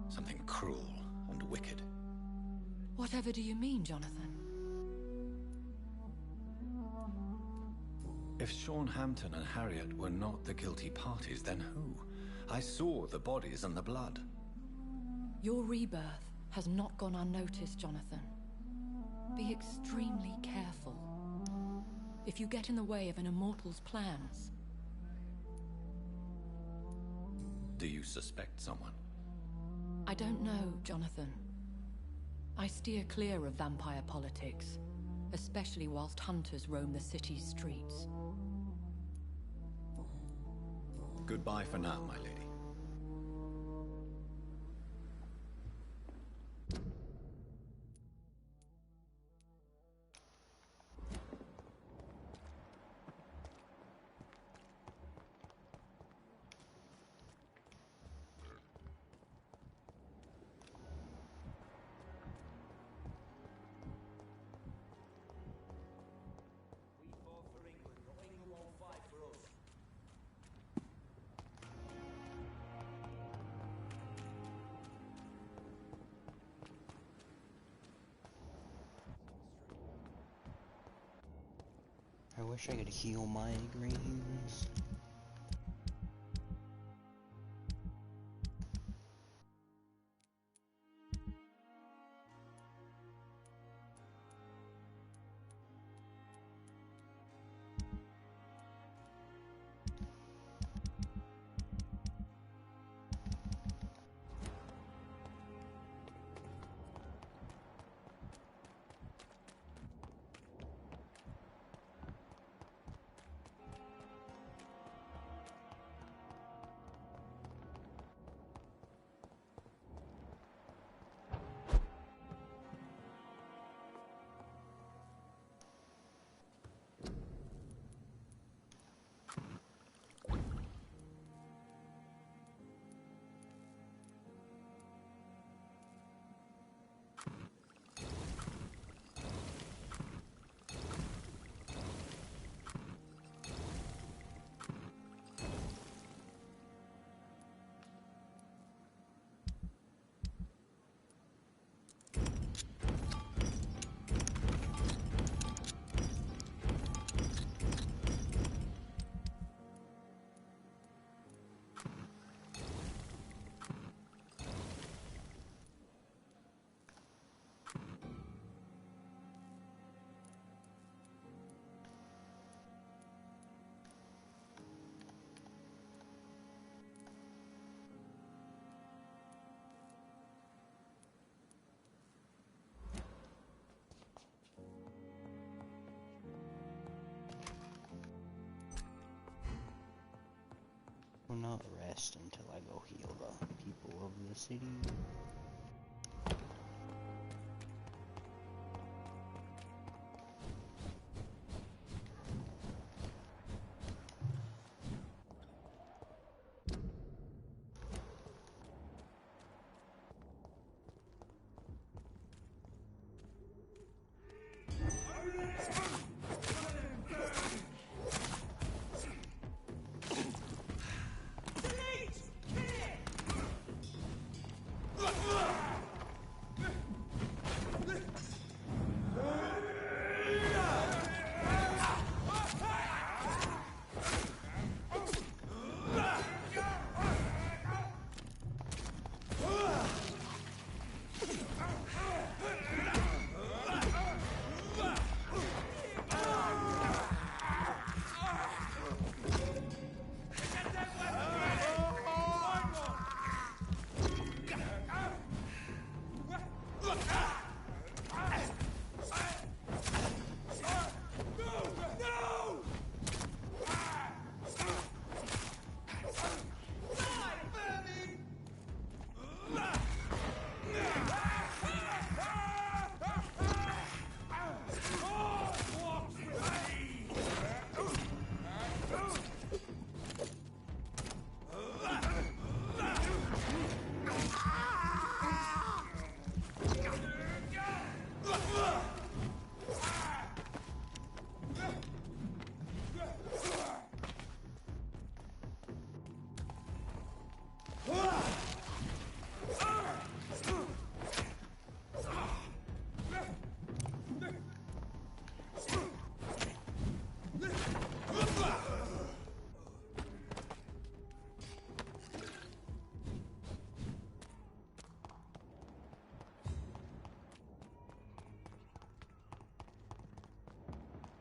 Something cruel and wicked. Whatever do you mean, Jonathan? If Sean Hampton and Harriet were not the guilty parties, then who? I saw the bodies and the blood. Your rebirth has not gone unnoticed, Jonathan. Be extremely careful. If you get in the way of an immortal's plans... Do you suspect someone? I don't know, Jonathan. I steer clear of vampire politics, especially whilst hunters roam the city's streets. Goodbye for now, my lady. I wish I could heal migraines. cannot rest until I go heal the people of the city.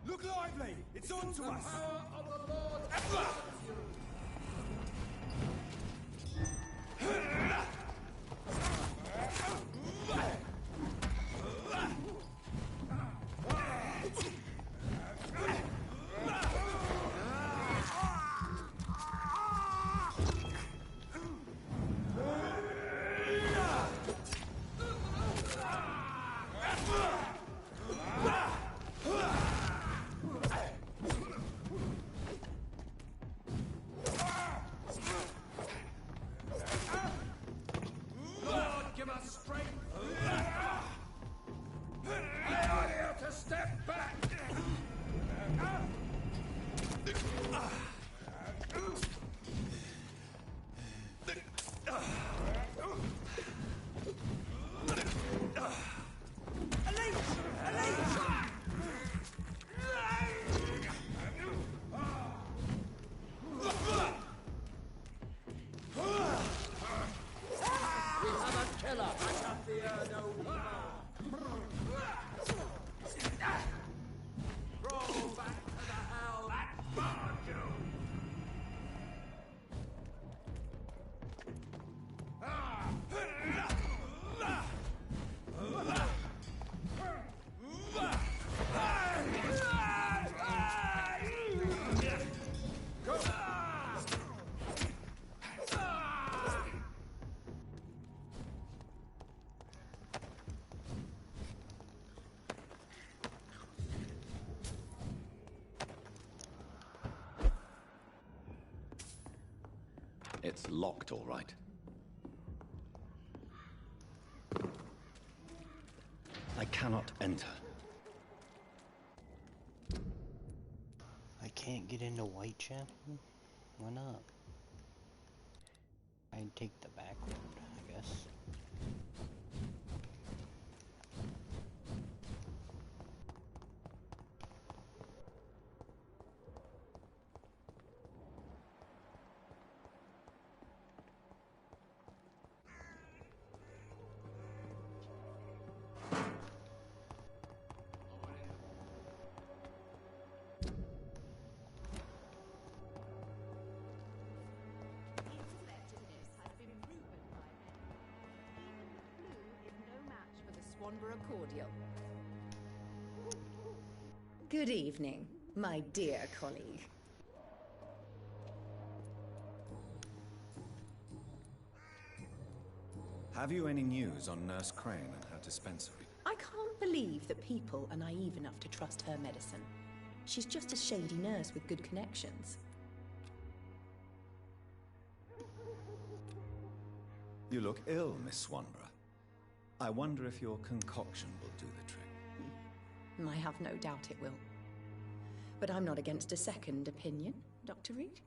Look lively! It's on to us! It's locked, all right. I cannot enter. I can't get into Whitechapel? Why not? I'd take the back road, I guess. Swanborough cordial. Good evening, my dear colleague. Have you any news on Nurse Crane and her dispensary? I can't believe that people are naive enough to trust her medicine. She's just a shady nurse with good connections. You look ill, Miss Swanborough. I wonder if your concoction will do the trick. I have no doubt it will. But I'm not against a second opinion, Dr. Reed.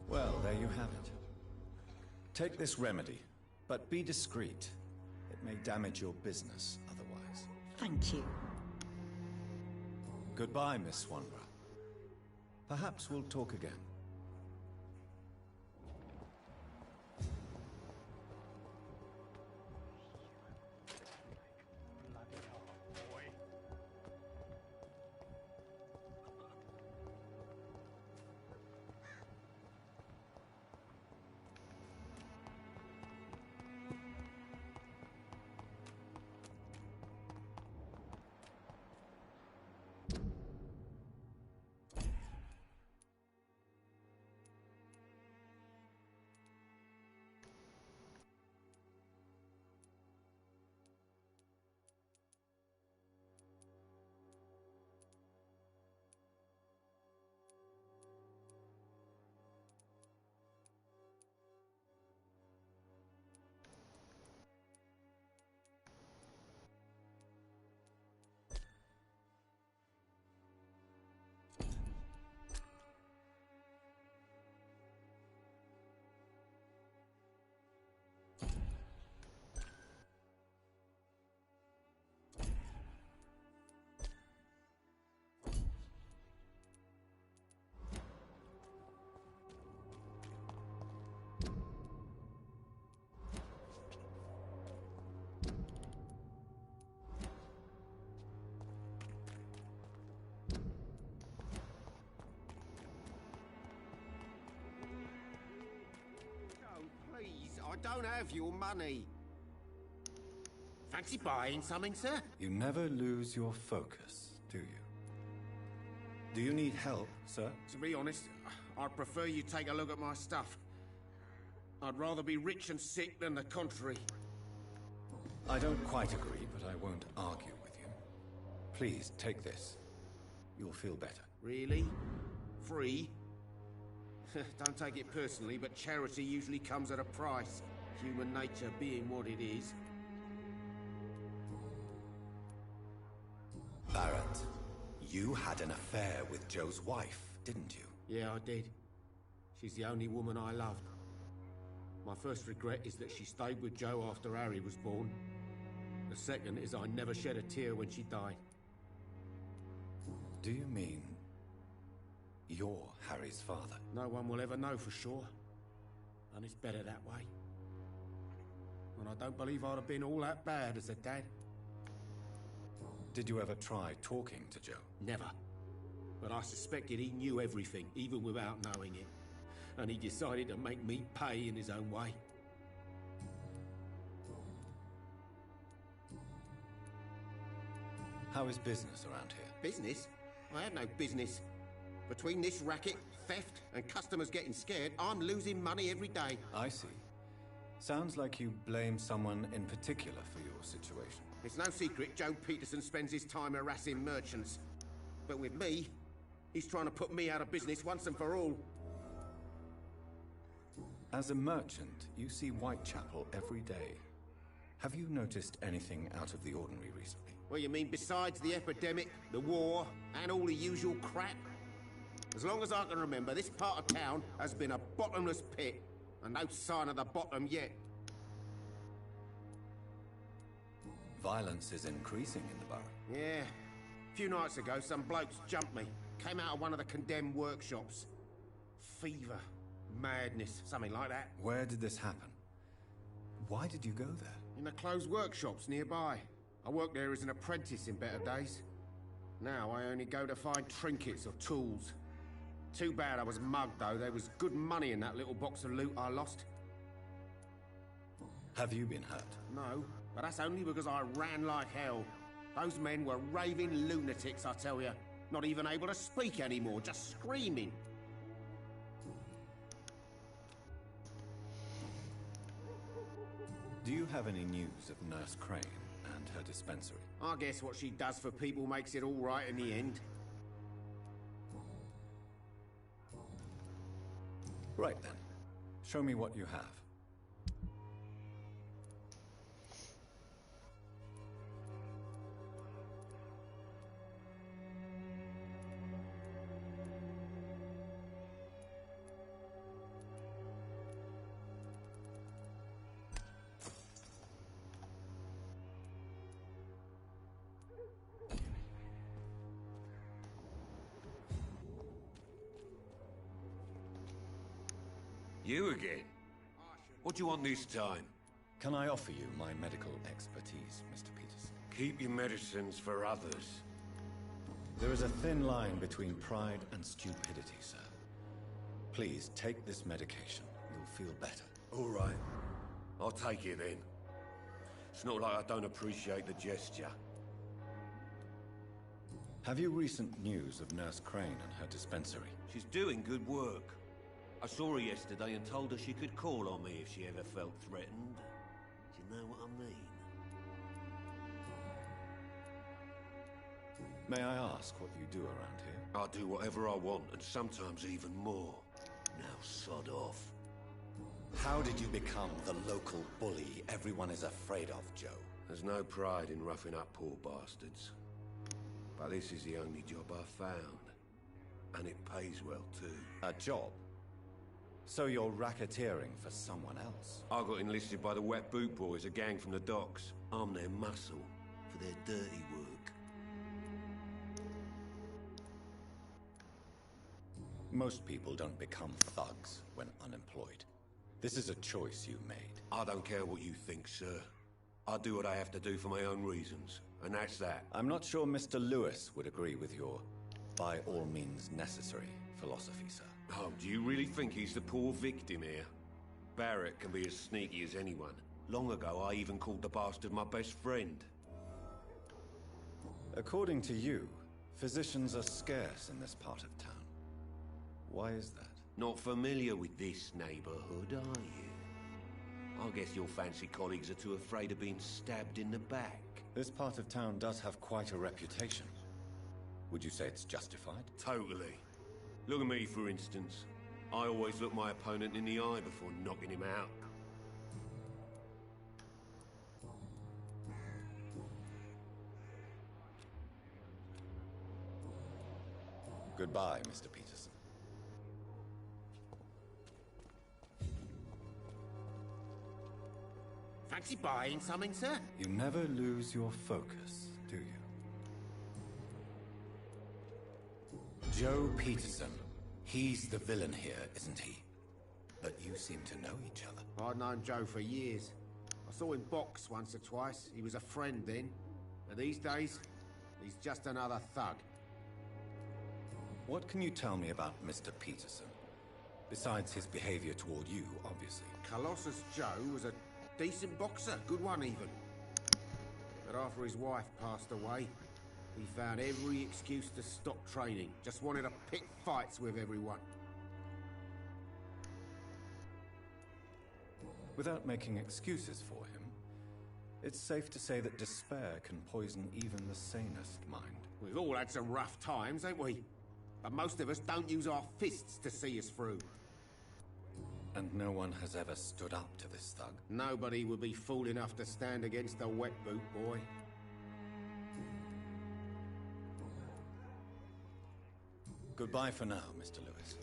Well, there you have it. Take this remedy, but be discreet. It may damage your business otherwise. Thank you. Goodbye, Miss Swanborough. Perhaps we'll talk again. I don't have your money. Fancy buying something, sir? You never lose your focus, do you? Do you need help, sir? To be honest, I'd prefer you take a look at my stuff. I'd rather be rich and sick than the contrary. I don't quite agree, but I won't argue with you. Please, take this. You'll feel better. Really? Free? Don't take it personally, but charity usually comes at a price. Human nature being what it is. Barrett, you had an affair with Joe's wife, didn't you? Yeah, I did. She's the only woman I loved. My first regret is that she stayed with Joe after Harry was born. The second is I never shed a tear when she died. Do you mean you're Harry's father? No one will ever know for sure. And it's better that way. And I don't believe I'd have been all that bad as a dad. Did you ever try talking to Joe? Never. But I suspected he knew everything, even without knowing it. And he decided to make me pay in his own way. How is business around here? Business? I have no business. Between this racket, theft, and customers getting scared, I'm losing money every day. I see. Sounds like you blame someone in particular for your situation. It's no secret Joe Peterson spends his time harassing merchants. But with me, he's trying to put me out of business once and for all. As a merchant, you see Whitechapel every day. Have you noticed anything out of the ordinary recently? Well, you mean besides the epidemic, the war, and all the usual crap? As long as I can remember, this part of town has been a bottomless pit, and no sign of the bottom yet. Violence is increasing in the borough. Yeah. A few nights ago, some blokes jumped me. Came out of one of the condemned workshops. Fever, madness, something like that. Where did this happen? Why did you go there? In the closed workshops nearby. I worked there as an apprentice in better days. Now I only go to find trinkets or tools. Too bad I was mugged, though. There was good money in that little box of loot I lost. Have you been hurt? No, but that's only because I ran like hell. Those men were raving lunatics, I tell you. Not even able to speak anymore, just screaming. Do you have any news of Nurse Crane and her dispensary? I guess what she does for people makes it all right in the end. Right then. Show me what you have. You again? What do you want this time? Can I offer you my medical expertise, Mr. Peterson? Keep your medicines for others. There is a thin line between pride and stupidity, sir. Please take this medication. You'll feel better. All right. I'll take it then. It's not like I don't appreciate the gesture. Have you recent news of Nurse Crane and her dispensary? She's doing good work. I saw her yesterday and told her she could call on me if she ever felt threatened. Do you know what I mean? May I ask what you do around here? I do whatever I want, and sometimes even more. Now sod off. How did you become the local bully everyone is afraid of, Joe? There's no pride in roughing up poor bastards. But this is the only job I've found. And it pays well, too. A job? So you're racketeering for someone else? I got enlisted by the Wet Boot Boys, a gang from the docks. I'm their muscle for their dirty work. Most people don't become thugs when unemployed. This is a choice you made. I don't care what you think, sir. I do what I have to do for my own reasons, and that's that. I'm not sure Mr. Lewis would agree with your by all means necessary philosophy, sir. Oh, do you really think he's the poor victim here? Barrett can be as sneaky as anyone. Long ago, I even called the bastard my best friend. According to you, physicians are scarce in this part of town. Why is that? Not familiar with this neighborhood, are you? I guess your fancy colleagues are too afraid of being stabbed in the back. This part of town does have quite a reputation. Would you say it's justified? Totally. Look at me, for instance. I always look my opponent in the eye before knocking him out. Goodbye, Mr. Peterson. Fancy buying something, sir? You never lose your focus, do you? Joe Peterson. He's the villain here, isn't he? But you seem to know each other. I'd known Joe for years. I saw him box once or twice. He was a friend then. But these days, he's just another thug. What can you tell me about Mr. Peterson? Besides his behavior toward you, obviously. Colossus Joe was a decent boxer, good one even. But after his wife passed away, he found every excuse to stop training. Just wanted to pick fights with everyone. Without making excuses for him, it's safe to say that despair can poison even the sanest mind. We've all had some rough times, ain't we? But most of us don't use our fists to see us through. And no one has ever stood up to this thug? Nobody would be fool enough to stand against a wet boot boy. Goodbye for now, Mr. Lewis.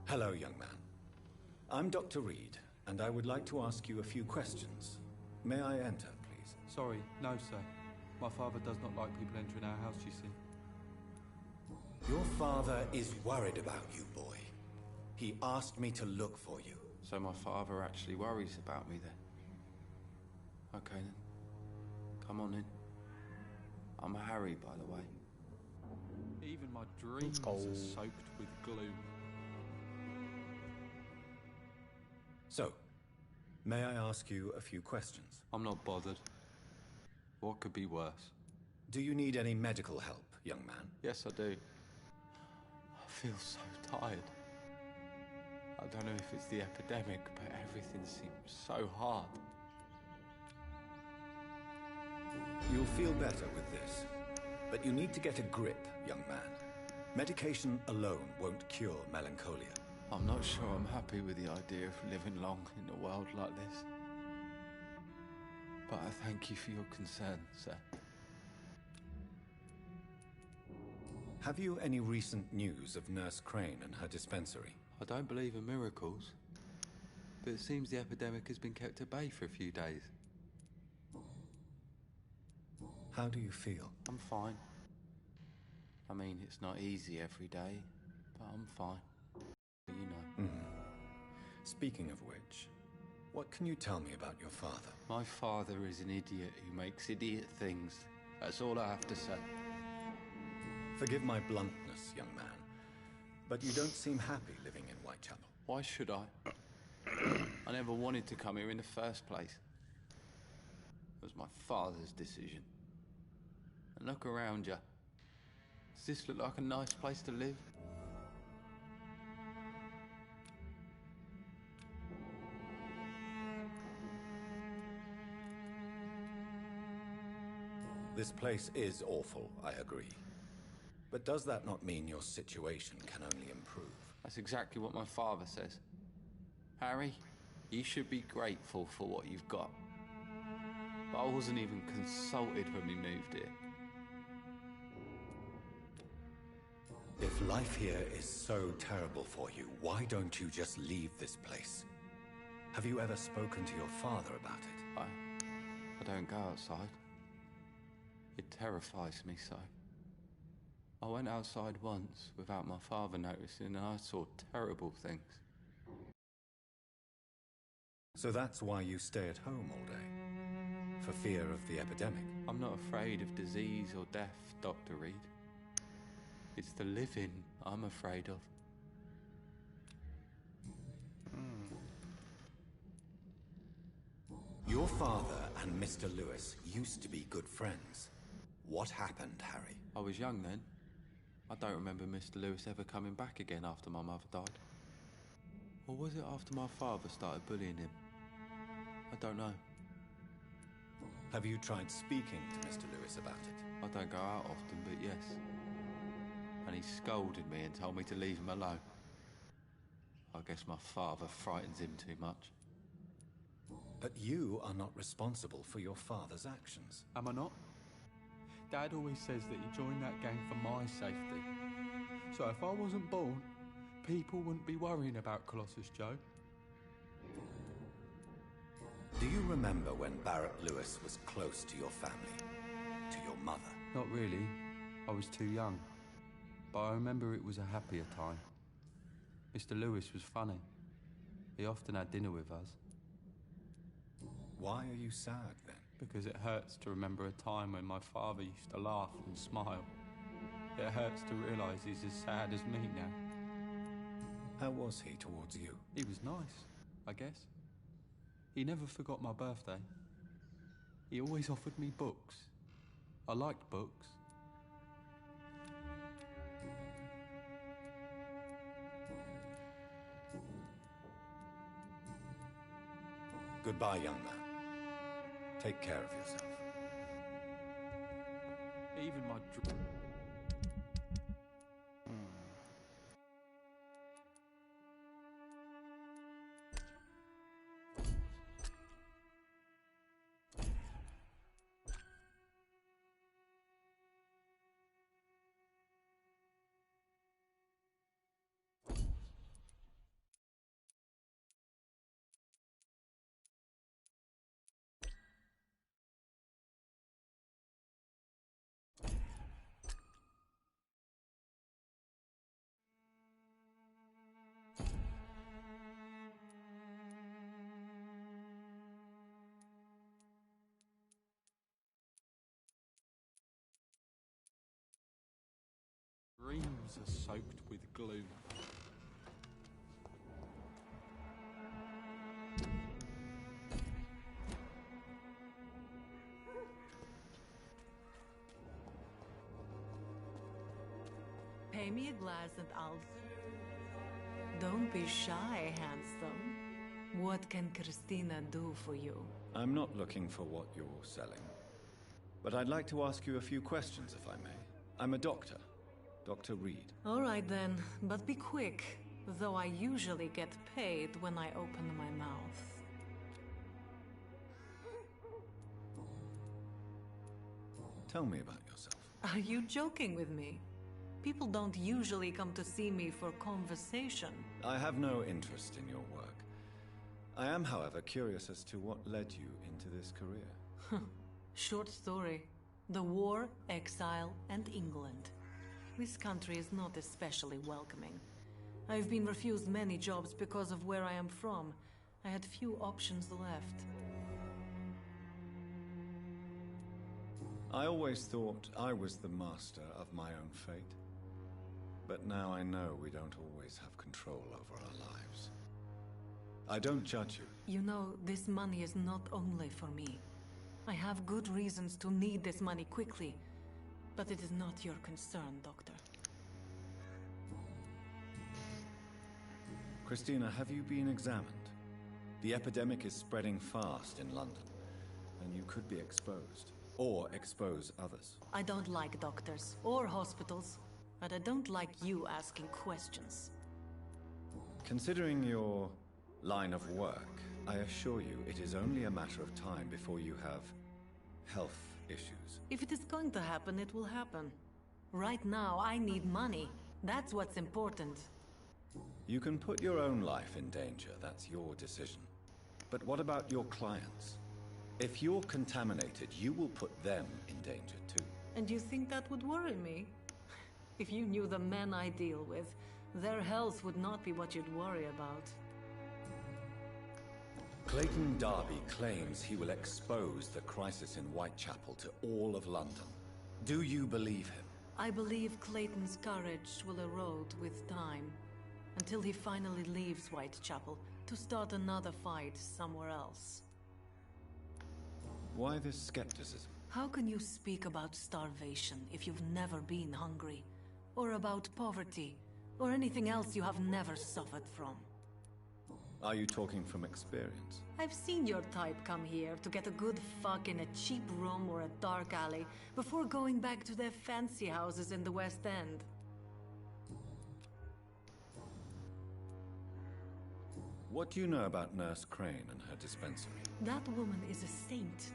Hello, young man. I'm Dr. Reed, and I would like to ask you a few questions. May I enter, please? Sorry, no, sir. My father does not like people entering our house, you see. Your father is worried about you, boy. He asked me to look for you. So my father actually worries about me then? Okay then. Come on in. I'm Harry, by the way. Even my dreams are soaked with gloom. So, may I ask you a few questions? I'm not bothered. What could be worse? Do you need any medical help, young man? Yes, I do. I feel so tired. I don't know if it's the epidemic, but everything seems so hard. You'll feel better with this. But you need to get a grip, young man. Medication alone won't cure melancholia. I'm not sure I'm happy with the idea of living long in a world like this. But I thank you for your concern, sir. Have you any recent news of Nurse Crane and her dispensary? I don't believe in miracles, but it seems the epidemic has been kept at bay for a few days. How do you feel? I'm fine. I mean, it's not easy every day, but I'm fine. You know. Speaking of which, what can you tell me about your father? My father is an idiot who makes idiot things. That's all I have to say. Forgive my bluntness, young man, but you don't seem happy living in Whitechapel. Why should I? I never wanted to come here in the first place. It was my father's decision. And look around you. Does this look like a nice place to live? This place is awful, I agree. But does that not mean your situation can only improve? That's exactly what my father says. Harry, you should be grateful for what you've got. But I wasn't even consulted when we moved here. If life here is so terrible for you, why don't you just leave this place? Have you ever spoken to your father about it? I don't go outside. It terrifies me so. I went outside once without my father noticing and I saw terrible things. So that's why you stay at home all day? For fear of the epidemic? I'm not afraid of disease or death, Dr. Reed. It's the living I'm afraid of. Your father and Mr. Lewis used to be good friends. What happened, Harry? I was young then. I don't remember Mr. Lewis ever coming back again after my mother died. Or was it after my father started bullying him? I don't know. Have you tried speaking to Mr. Lewis about it? I don't go out often, but yes. And he scolded me and told me to leave him alone. I guess my father frightens him too much. But you are not responsible for your father's actions. Am I not? Dad always says that he joined that gang for my safety. So if I wasn't born, people wouldn't be worrying about Colossus Joe. Do you remember when Barrett Lewis was close to your family? To your mother? Not really. I was too young. But I remember it was a happier time. Mr. Lewis was funny. He often had dinner with us. Why are you sad then? Because it hurts to remember a time when my father used to laugh and smile. It hurts to realise he's as sad as me now. How was he towards you? He was nice, I guess. He never forgot my birthday. He always offered me books. I liked books. Goodbye, young man. Take care of yourself. Even my dreams are soaked with gloom. Pay me a glass and I'll... Don't be shy, handsome. What can Christina do for you? I'm not looking for what you're selling. But I'd like to ask you a few questions, if I may. I'm a doctor. Dr. Reed. All right then, but be quick. Though I usually get paid when I open my mouth. Tell me about yourself. Are you joking with me? People don't usually come to see me for conversation. I have no interest in your work. I am, however, curious as to what led you into this career. Short story. The war, exile, and England. This country is not especially welcoming. I've been refused many jobs because of where I am from. I had few options left. I always thought I was the master of my own fate. But now I know we don't always have control over our lives. I don't judge you. You know, this money is not only for me. I have good reasons to need this money quickly. But it is not your concern, Doctor. Christina, have you been examined? The epidemic is spreading fast in London, and you could be exposed. Or expose others. I don't like doctors or hospitals, but I don't like you asking questions. Considering your line of work, I assure you it is only a matter of time before you have health issues. If it is going to happen, it will happen. Right now, I need money. That's what's important. You can put your own life in danger, that's your decision. But what about your clients? If you're contaminated, you will put them in danger too. And you think that would worry me? If you knew the men I deal with, their health would not be what you'd worry about. Clayton Darby claims he will expose the crisis in Whitechapel to all of London. Do you believe him? I believe Clayton's courage will erode with time, until he finally leaves Whitechapel to start another fight somewhere else. Why this skepticism? How can you speak about starvation if you've never been hungry? Or about poverty? Or anything else you have never suffered from? Are you talking from experience? I've seen your type come here to get a good fuck in a cheap room or a dark alley before going back to their fancy houses in the West End. What do you know about Nurse Crane and her dispensary? That woman is a saint.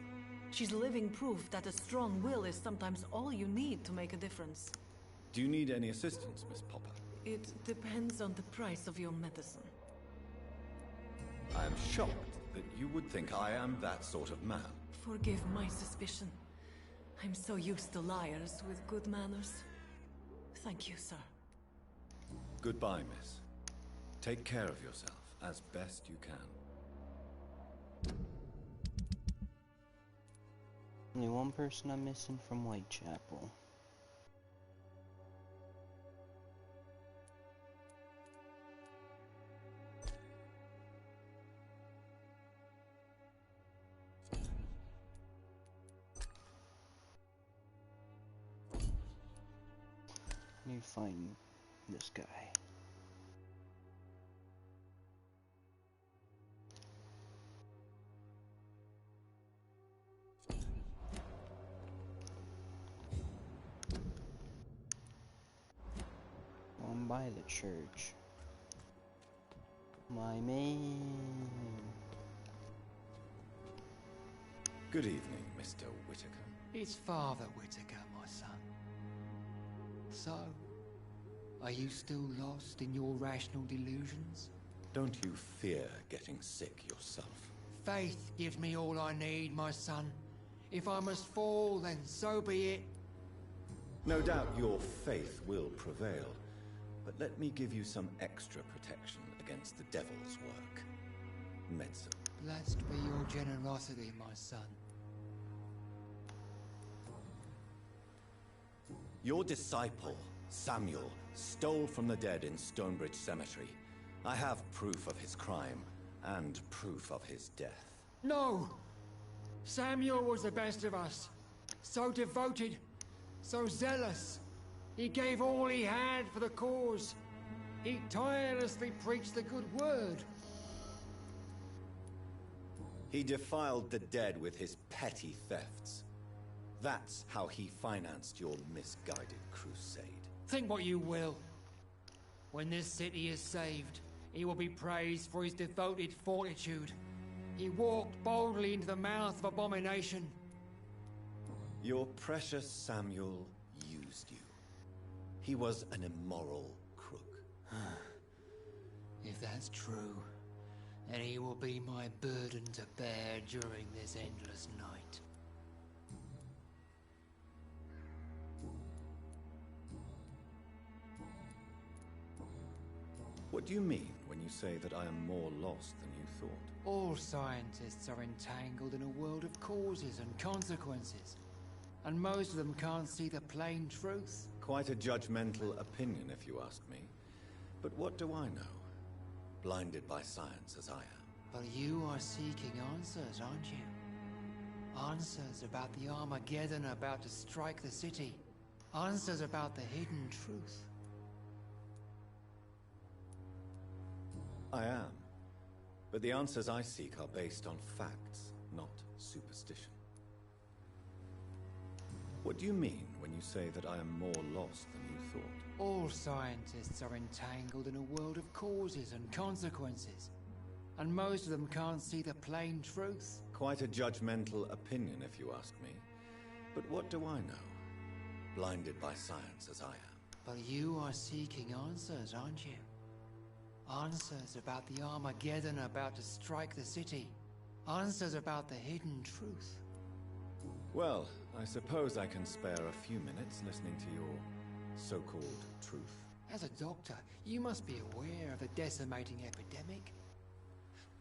She's living proof that a strong will is sometimes all you need to make a difference. Do you need any assistance, Miss Popper? It depends on the price of your medicine. I am shocked that you would think I am that sort of man. Forgive my suspicion. I'm so used to liars with good manners. Thank you, sir. Goodbye, miss. Take care of yourself as best you can. Only one person I'm missing from Whitechapel. I need to find this guy. One by the church. My man. Good evening, Mr. Whitaker. It's Father Whitaker, my son. So, are you still lost in your rational delusions? Don't you fear getting sick yourself? Faith gives me all I need, my son. If I must fall, then so be it. No doubt your faith will prevail, but let me give you some extra protection against the devil's work. Medicine. Blessed be your generosity, my son. Your disciple Samuel stole from the dead in Stonebridge Cemetery. I have proof of his crime and proof of his death. No! Samuel was the best of us. So devoted, so zealous. He gave all he had for the cause. He tirelessly preached the good word. He defiled the dead with his petty thefts. That's how he financed your misguided crusade. Think what you will. When this city is saved, he will be praised for his devoted fortitude. He walked boldly into the mouth of abomination. Your precious Samuel used you. He was an immoral crook. If that's true, then he will be my burden to bear during this endless night. What do you mean when you say that I am more lost than you thought? All scientists are entangled in a world of causes and consequences, and most of them can't see the plain truth. Quite a judgmental opinion, if you ask me. But what do I know? Blinded by science as I am. But you are seeking answers, aren't you? Answers about the Armageddon about to strike the city. Answers about the hidden truth. I am. But the answers I seek are based on facts, not superstition. What do you mean when you say that I am more lost than you thought? All scientists are entangled in a world of causes and consequences, and most of them can't see the plain truth. Quite a judgmental opinion, if you ask me. But what do I know? Blinded by science as I am. But you are seeking answers, aren't you? Answers about the Armageddon about to strike the city. Answers about the hidden truth. Well, I suppose I can spare a few minutes listening to your so-called truth. As a doctor, you must be aware of the decimating epidemic.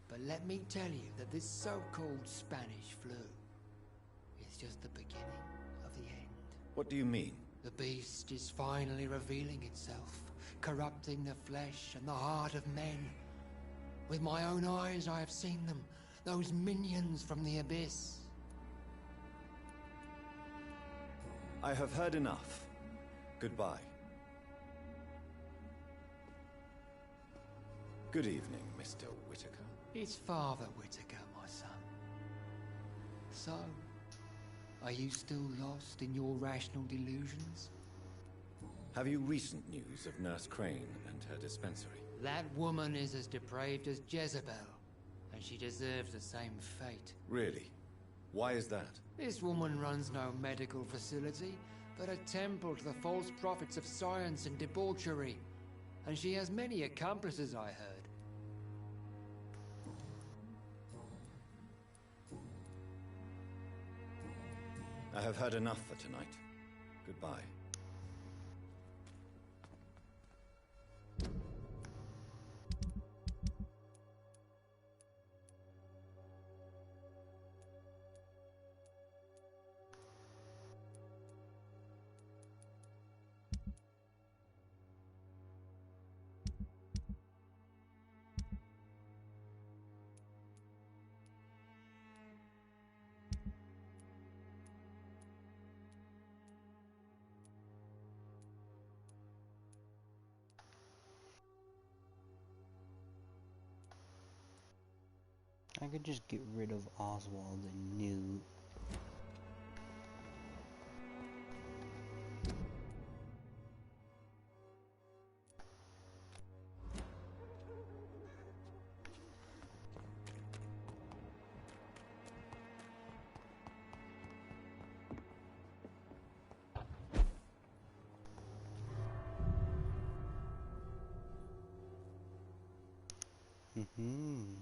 But let me tell you that this so-called Spanish flu is just the beginning of the end. What do you mean? The beast is finally revealing itself, corrupting the flesh and the heart of men. With my own eyes I have seen them, those minions from the abyss. I have heard enough. Goodbye. Good evening, Mr. Whitaker. It's Father Whitaker, my son. So, are you still lost in your rational delusions? Have you recent news of Nurse Crane and her dispensary? That woman is as depraved as Jezebel, and she deserves the same fate. Really? Why is that? This woman runs no medical facility, but a temple to the false prophets of science and debauchery. And she has many accomplices, I heard. I have heard enough for tonight. Goodbye. I could just get rid of Oswald and Newt. Mm-hmm.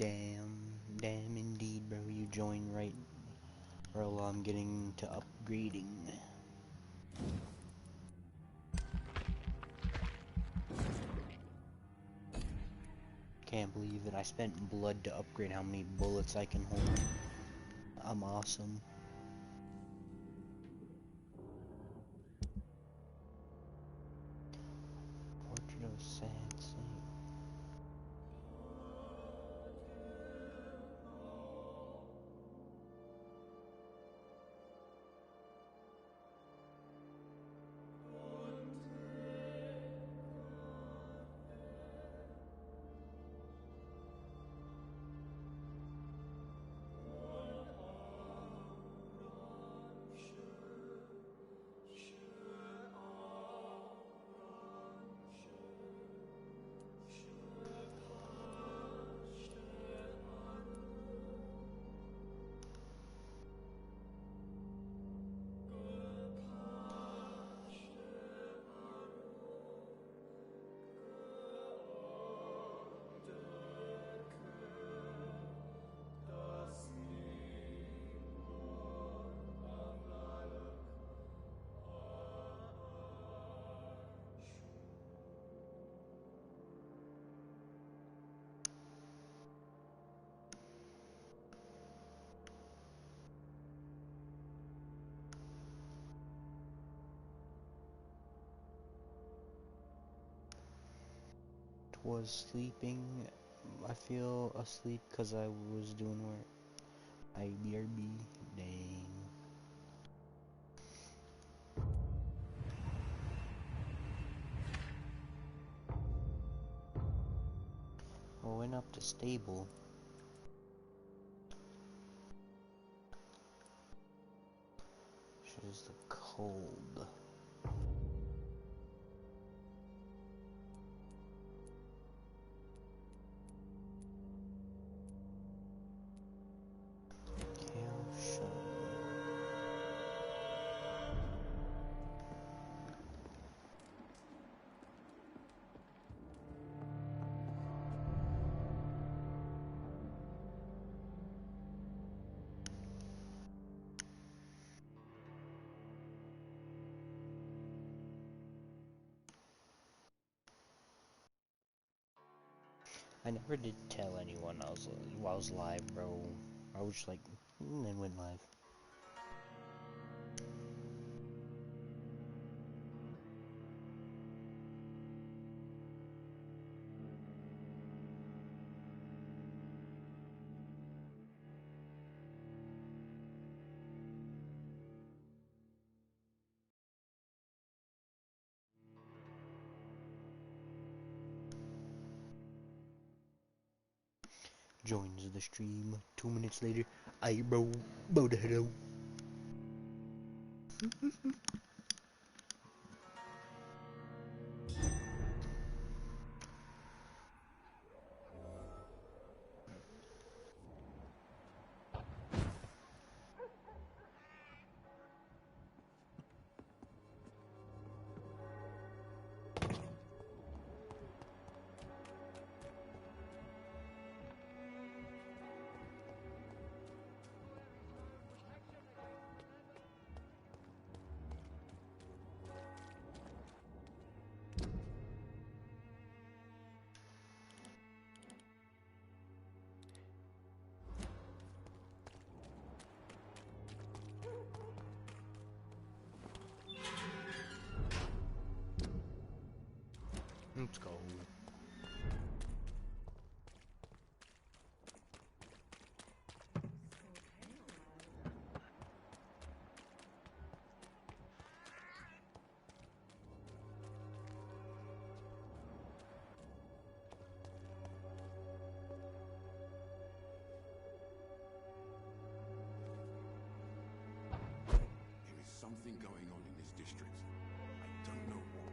Damn indeed, bro. You joined right, bro. I'm getting to upgrading. Can't believe it. I spent blood to upgrade how many bullets I can hold. I'm awesome. Portrait of a sad saint. Was sleeping. I feel asleep because I was doing work. IBRB. Dang. I went up to stable. She's the cold. I never did tell anyone I was live, bro. I was just like, and then went live. Joins the stream 2 minutes later. Aye, bro, bow the hello. Let's go. There is something going on in this district. I don't know what.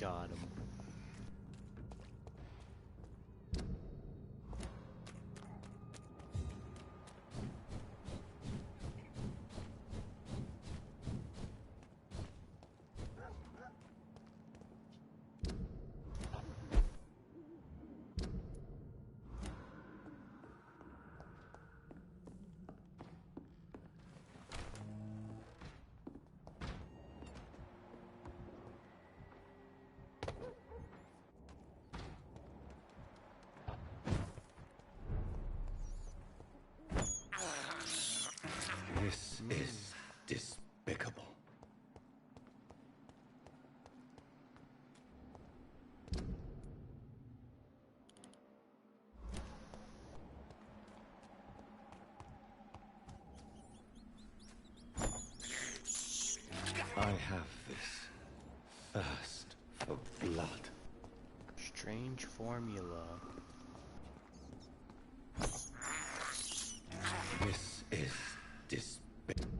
Got him. This is despicable. I have this thirst for blood. Strange formula. This is despicable.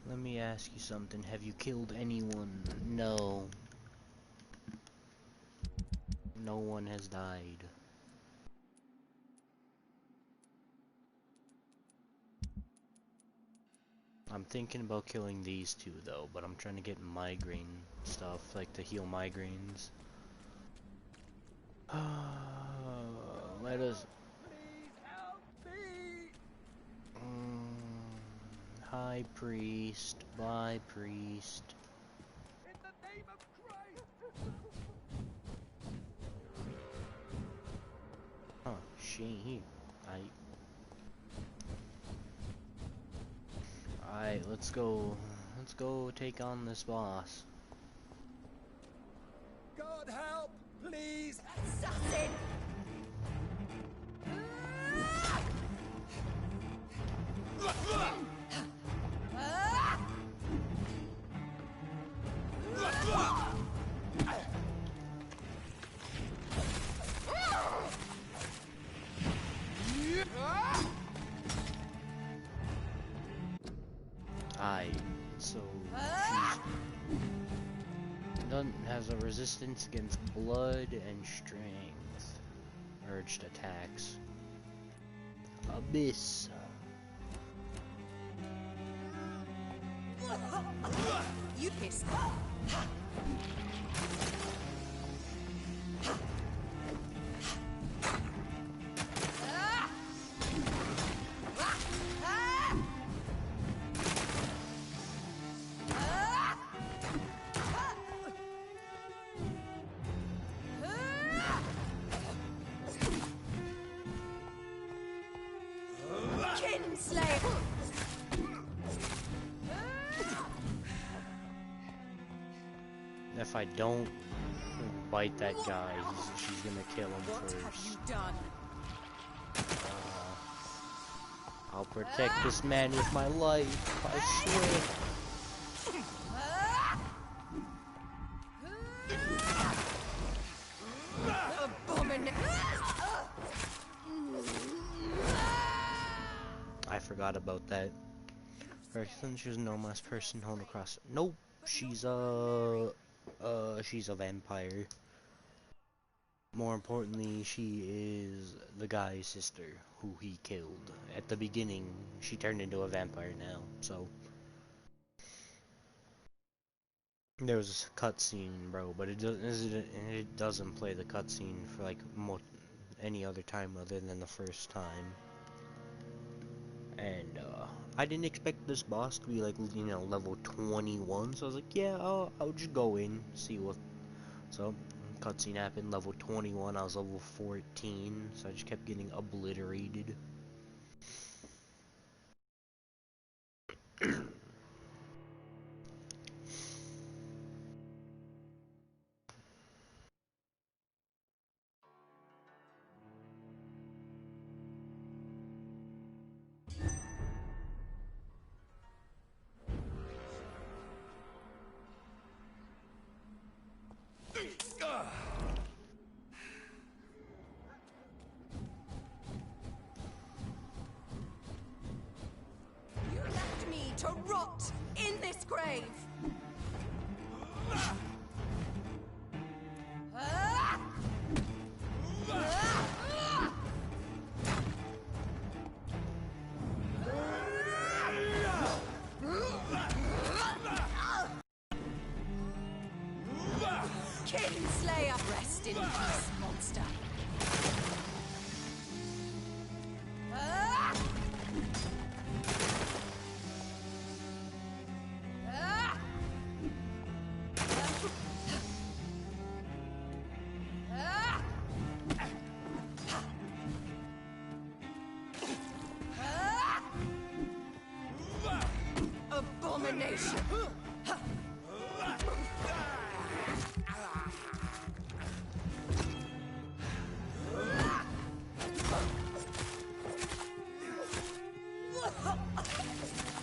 Let me ask you something. Have you killed anyone? No. No one has died. I'm thinking about killing these two though, but I'm trying to get migraine stuff, like to heal migraines. Let us... High priest, by priest. In the name of Christ! Huh, she... Alright, let's go take on this boss. God help, please! Assassin! So she has a resistance against blood and strength. Urged attacks. Abyss. You pissed. If I don't bite that guy, she's gonna kill him first. What have you done? I'll protect this man with my life, I swear. I forgot about that. She's a normal person home across. Nope, she's a vampire. More importantly, she is the guy's sister who he killed. At the beginning, she turned into a vampire now, so. There was a cutscene, bro, but it doesn't play the cutscene for like any other time other than the first time. And I didn't expect this boss to be like, you know, level 21, so I was like, yeah, I'll just go in, see what. So cutscene happened, level 21, I was level 14, so I just kept getting obliterated. You left me to rot in this grave! Kinslayer, rest in peace, monster. Abomination!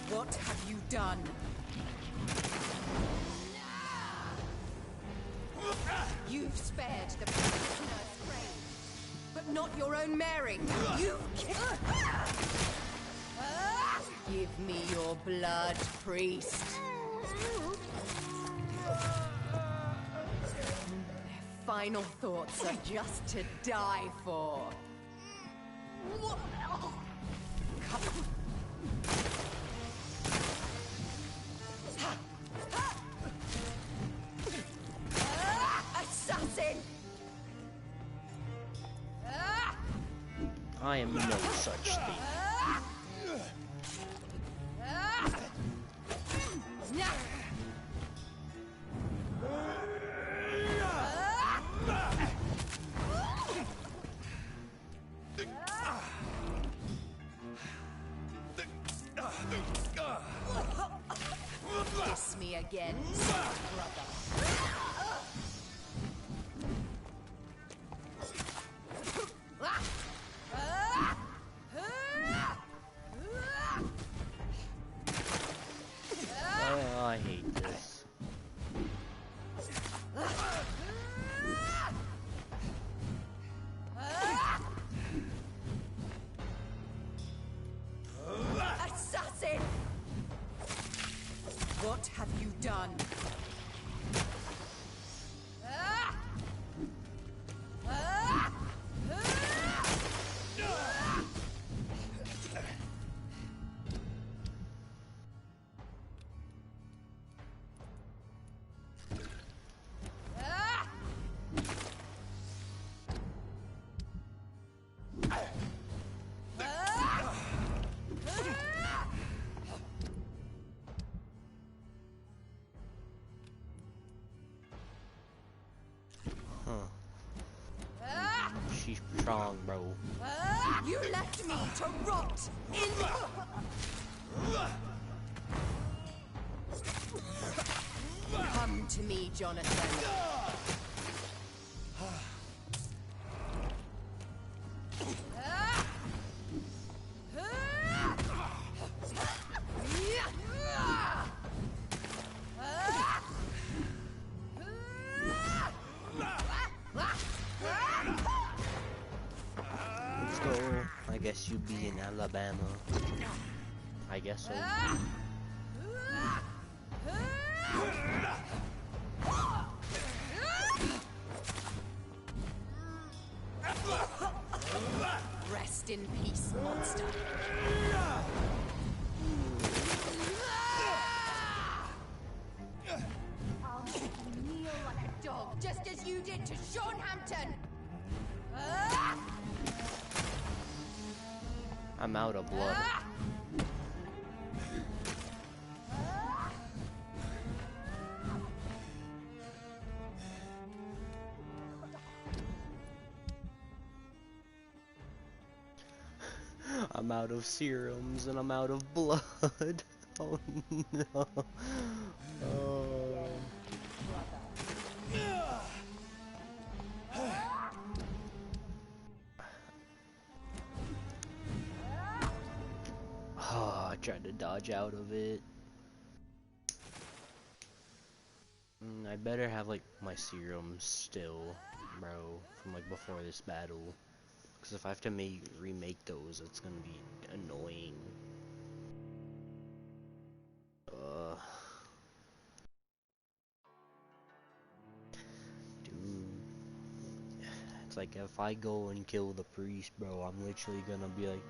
What have you done? You've spared the prisoner's grave, but not your own Mary. You give me your blood, priest. Their final thoughts are just to die for. Assassin! I am no such thing. Kiss me again, brother. Oh, I hate this. Assassin! What have you done? She's strong, bro. You left me to rot in... Come to me, Jonathan. guess you'd be in Alabama. I guess so. Rest in peace, monster. I'll make you kneel like a dog, just as you did to Sean Hampton. I'm out of blood. I'm out of serums and I'm out of blood. Oh no. Oh. Oh, I tried to dodge out of it. I better have like my serums still, bro, from like before this battle. Because if I have to remake those, it's gonna be annoying. Dude, it's like if I go and kill the priest, bro, I'm literally gonna be like,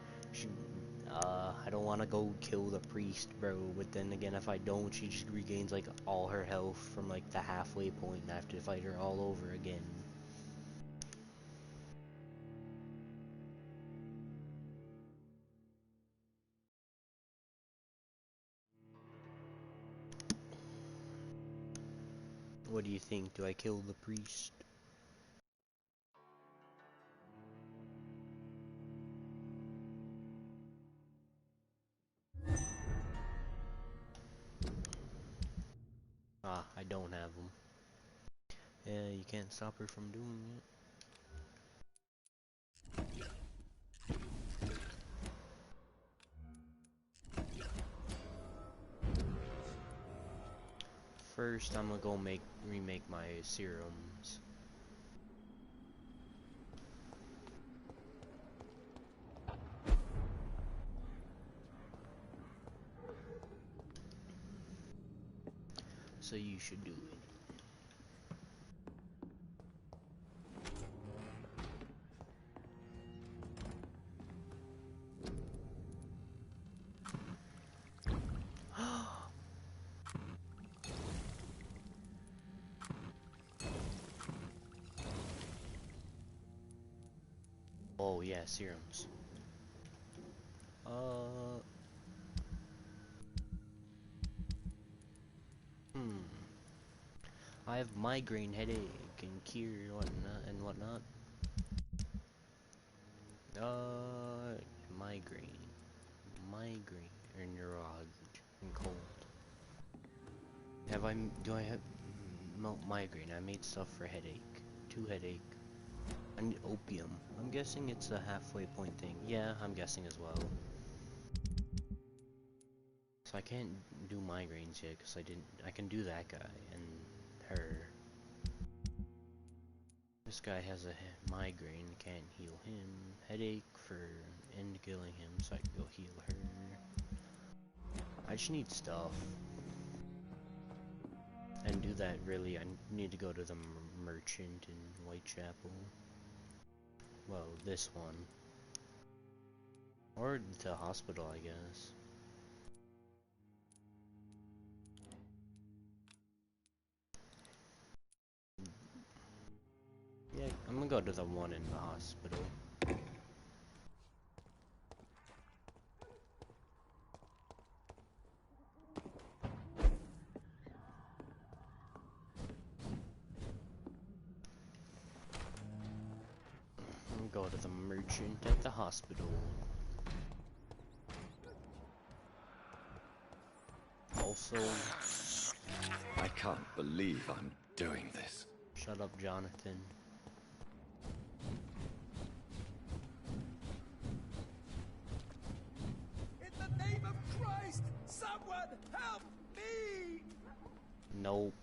I don't want to go kill the priest, bro. But then again, if I don't, she just regains like all her health from like the halfway point, and I have to fight her all over again. What do you think? Do I kill the priest? Ah, I don't have them. Yeah, you can't stop her from doing it. First, I'm gonna go remake my serums. So you should do it. Oh yeah, serums. I have migraine, headache, and cure and whatnot. Migraine, or neurology, and cold. Do I have migraine? I made stuff for headache, 2 headache. I need opium. I'm guessing it's a halfway point thing. Yeah, I'm guessing as well. So I can't do migraines yet because I can do that guy and her. This guy has a migraine, can't heal him. Headache for end killing him, so I can go heal her. I just need stuff. And do that really, I need to go to the merchant in Whitechapel. Well, this one. Or the hospital, I guess. Yeah, I'm gonna go to the one in the hospital. Go to the merchant at the hospital. Also, I can't believe I'm doing this. Shut up, Jonathan. In the name of Christ, someone help me! Nope.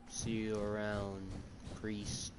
See you around, priest.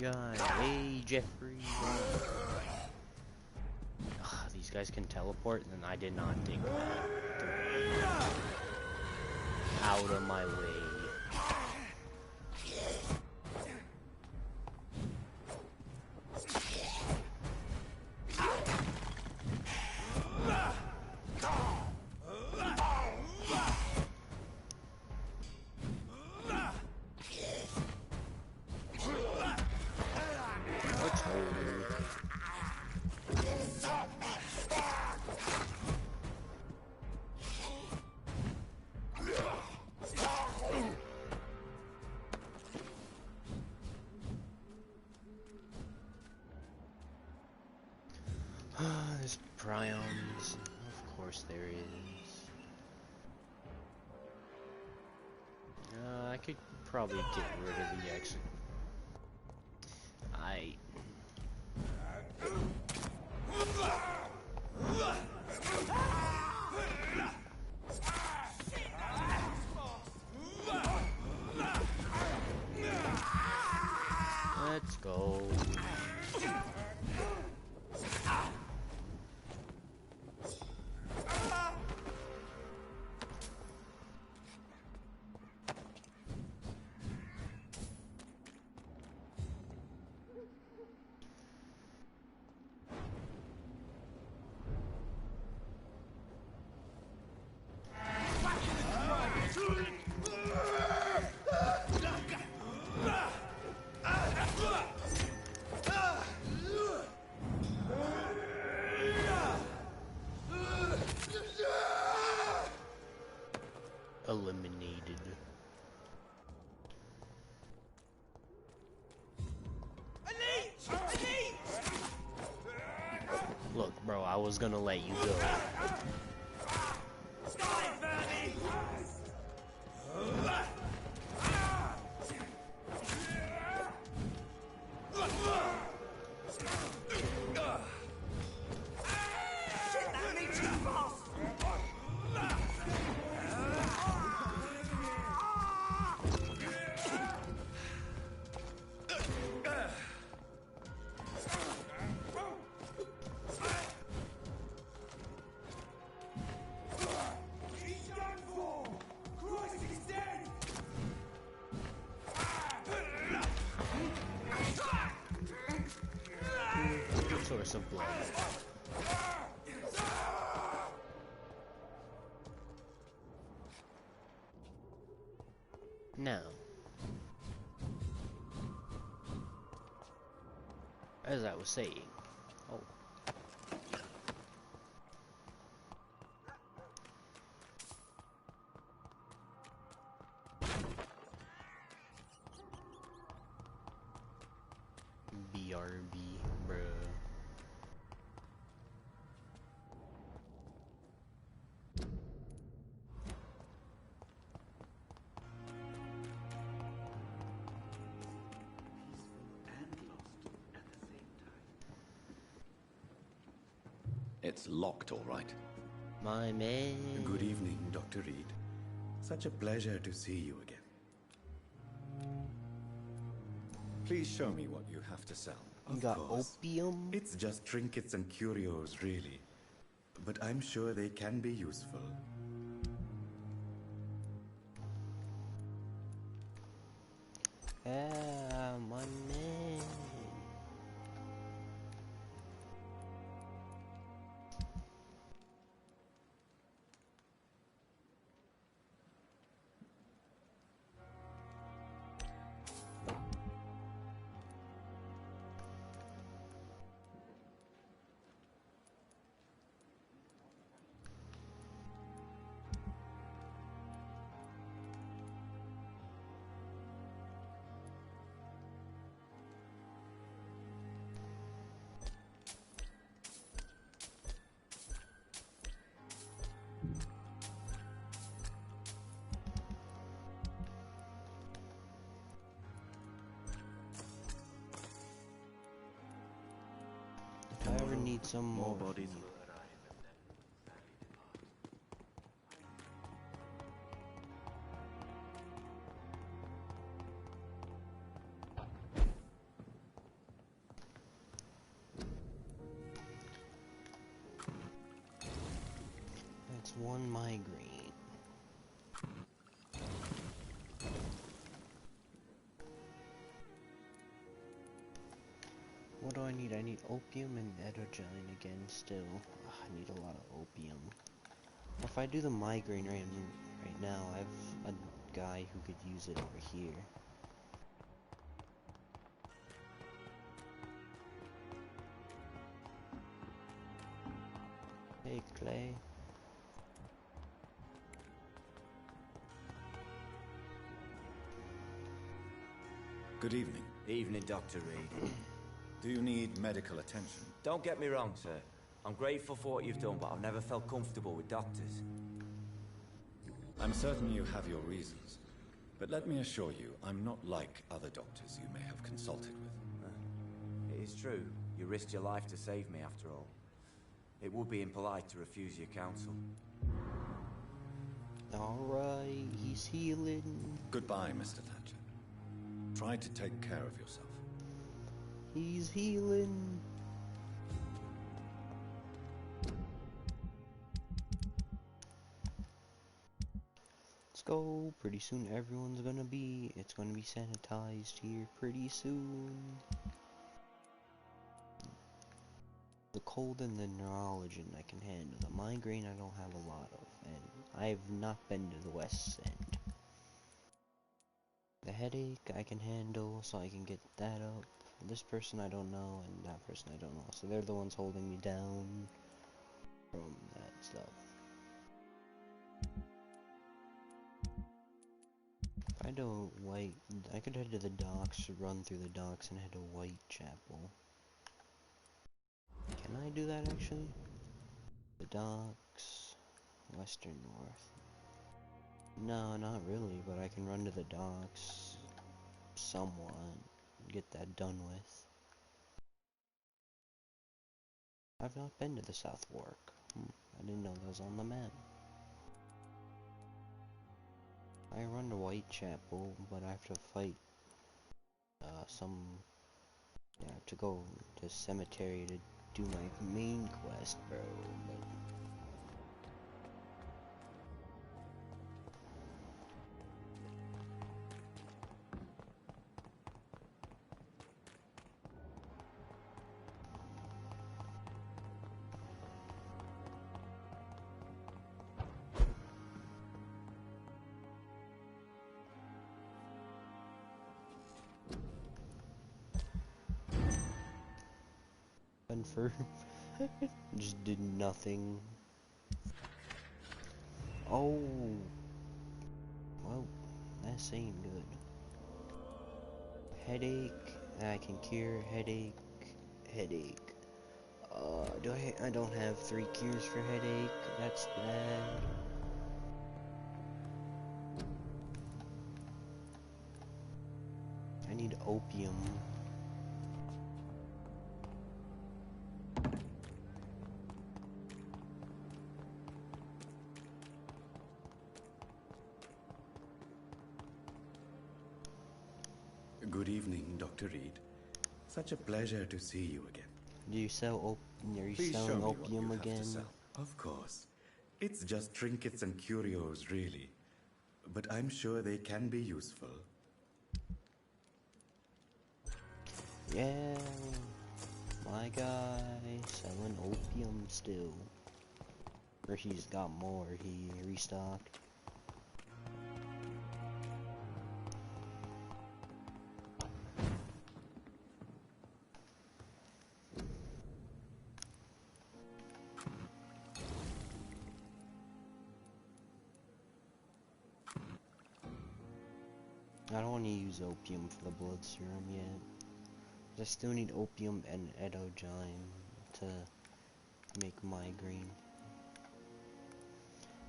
guy. Hey, Jeffrey. Ugh, these guys can teleport, and I did not think that. Out of my way. There's prions. Of course there is. I could probably get rid of the X. Let's go. Eliminated. Look, bro, I was gonna let you go. Source of blood. Now, as I was saying, BRB, bruh. It's locked, all right. My man. Good evening, Dr. Reed. Such a pleasure to see you again. Please show me what you have to sell. You got opium? It's just trinkets and curios, really. But I'm sure they can be useful. Ah, my man. If I ever need some more bodies. one migraine. What do I need? I need opium and etogyne again still. Ugh, I need a lot of opium. If I do the migraine right now, I have a guy who could use it over here. Hey, Clay. Good evening. Evening, Dr. Reed. Do you need medical attention? Don't get me wrong, sir. I'm grateful for what you've done, but I've never felt comfortable with doctors. I'm certain you have your reasons. But let me assure you, I'm not like other doctors you may have consulted with. It is true. You risked your life to save me, after all. It would be impolite to refuse your counsel. Alright, he's healing. Goodbye, Mr. Thatcher. Try to take care of yourself. He's healing. Let's go. Pretty soon it's gonna be sanitized here pretty soon. The cold and the neurologen I can handle. The migraine I don't have a lot of, and I've not been to the West End. The headache I can handle, so I can get that up. This person I don't know, and that person I don't know. So they're the ones holding me down from that stuff. If I do I could head to the docks, run through the docks, and head to Whitechapel. Can I do that actually? The docks, western north. No, not really, but I can run to the docks somewhat, get that done with. I've not been to the South Fork. I didn't know that was on the map. I run to Whitechapel, but I have to fight I have to go to cemetery to do my main quest, bro. But for just did nothing. Oh, well, that's ain't good. Headache, I can cure headache. I don't have 3 cures for headache. That's bad. I need opium. Good evening, Dr. Reed. Such a pleasure to see you again. Do you sell are you Please show selling me what opium you have to again? sell. Of course. It's just trinkets and curios, really. But I'm sure they can be useful. Yeah, my guy selling opium still. Or he's got more, he restocked. I don't want to use opium for the blood serum yet. I still need opium and etogyne to make migraine.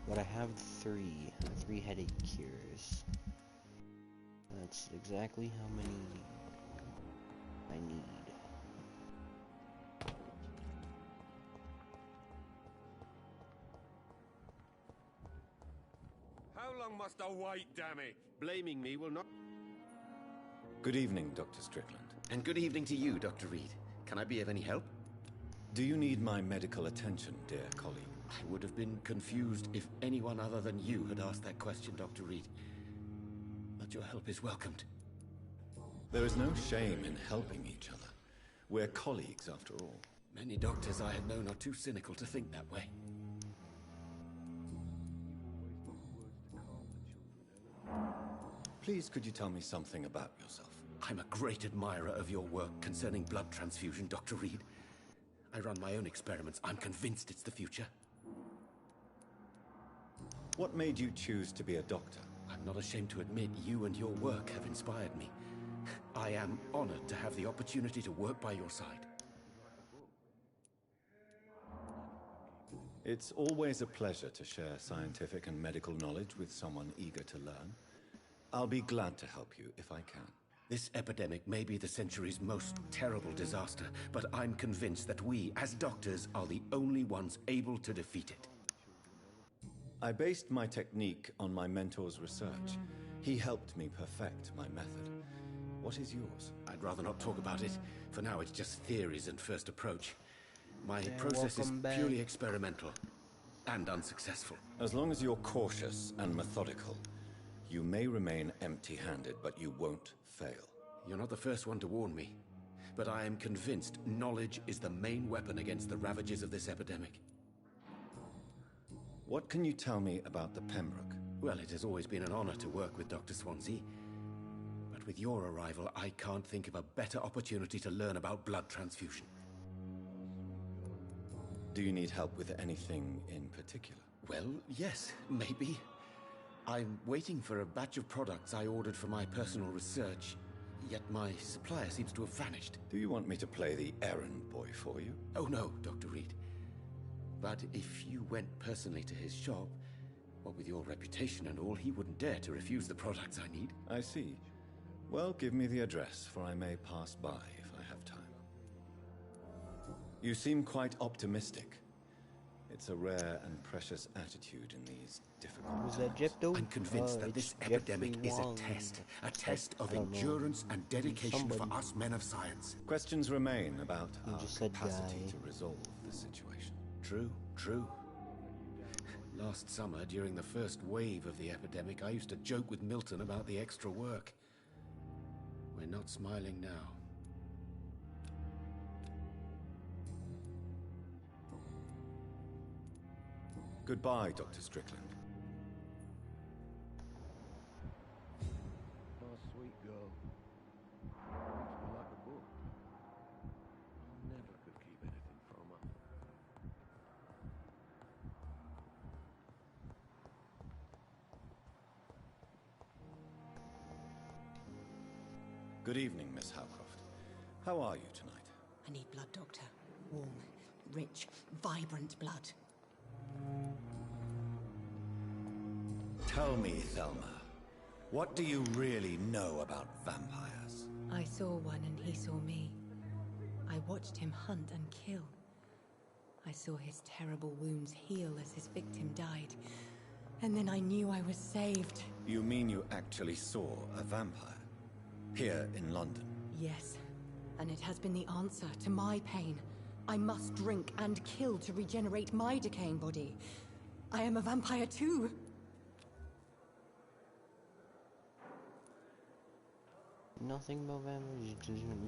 But I have three headache cures. That's exactly how many I need. How long must I wait, damn it? Blaming me will not... Good evening, Dr. Strickland. And good evening to you, Dr. Reed. Can I be of any help? Do you need my medical attention, dear colleague? I would have been confused if anyone other than you had asked that question, Dr. Reed. But your help is welcomed. There is no shame in helping each other. We're colleagues, after all. Many doctors I have known are too cynical to think that way. Please, could you tell me something about yourself? I'm a great admirer of your work concerning blood transfusion, Dr. Reed. I run my own experiments. I'm convinced it's the future. What made you choose to be a doctor? I'm not ashamed to admit you and your work have inspired me. I am honored to have the opportunity to work by your side. It's always a pleasure to share scientific and medical knowledge with someone eager to learn. I'll be glad to help you if I can. This epidemic may be the century's most terrible disaster, but I'm convinced that we, as doctors, are the only ones able to defeat it. I based my technique on my mentor's research. He helped me perfect my method. What is yours? I'd rather not talk about it. For now, it's just theories and first approach. My process is purely experimental and unsuccessful. As long as you're cautious and methodical, you may remain empty-handed, but you won't fail. You're not the first one to warn me, but I am convinced knowledge is the main weapon against the ravages of this epidemic. What can you tell me about the Pembroke? Well, it has always been an honor to work with Dr. Swansea. But with your arrival, I can't think of a better opportunity to learn about blood transfusion. Do you need help with anything in particular? Well, yes, maybe. I'm waiting for a batch of products I ordered for my personal research, yet my supplier seems to have vanished. Do you want me to play the errand boy for you? Oh no, Dr. Reed. But if you went personally to his shop, what with your reputation and all, he wouldn't dare to refuse the products I need. I see. Well, give me the address, for I may pass by if I have time. You seem quite optimistic. It's a rare and precious attitude in these difficult Was times. that Jepto? I'm convinced that this epidemic is a test of endurance and dedication for us men of science. Questions remain about our just said capacity guy. to resolve the situation. True, true. Last summer, during the first wave of the epidemic, I used to joke with Milton about the extra work. We're not smiling now. Goodbye, Dr. Strickland. Oh, sweet girl. Reads me like a book. I never could keep anything from her. Good evening, Miss Howcroft. How are you tonight? I need blood, Doctor. Warm, rich, vibrant blood. Tell me, Thelma, what do you really know about vampires? I saw one and he saw me. I watched him hunt and kill. I saw his terrible wounds heal as his victim died. And then I knew I was saved. You mean you actually saw a vampire? Here in London? Yes, and it has been the answer to my pain. I must drink and kill to regenerate my decaying body. I am a vampire too. Nothing about vampires. You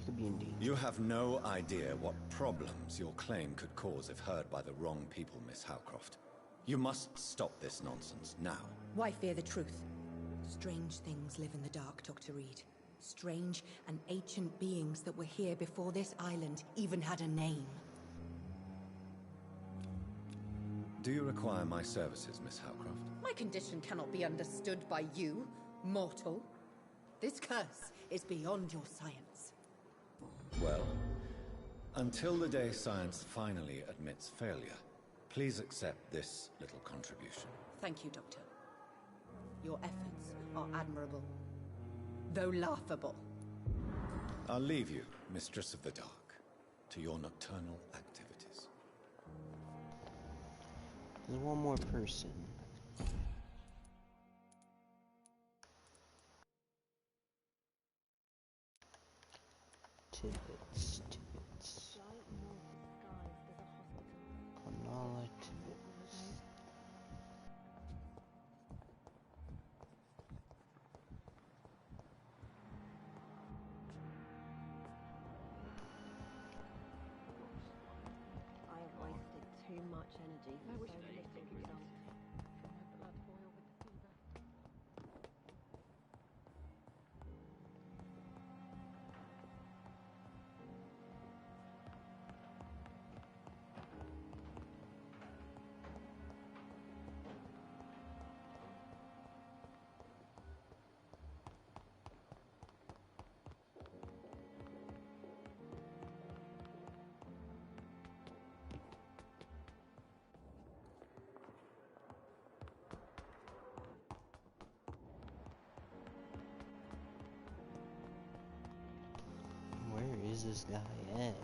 could be in danger. You have no idea what problems your claim could cause if heard by the wrong people, Miss Howcroft. You must stop this nonsense now. Why fear the truth? Strange things live in the dark, Dr. Reed. Strange and ancient beings that were here before this island even had a name. Do you require my services, Miss Howcroft? My condition cannot be understood by you, mortal. This curse is beyond your science. Well, until the day science finally admits failure, please accept this little contribution. Thank you, Doctor. Your efforts are admirable, though laughable. I'll leave you, Mistress of the Dark, to your nocturnal activities. There's one more person. Tibbets. Quinala Tibbets. much energy for so little result. From my blood boil with the fever. Where is this guy at?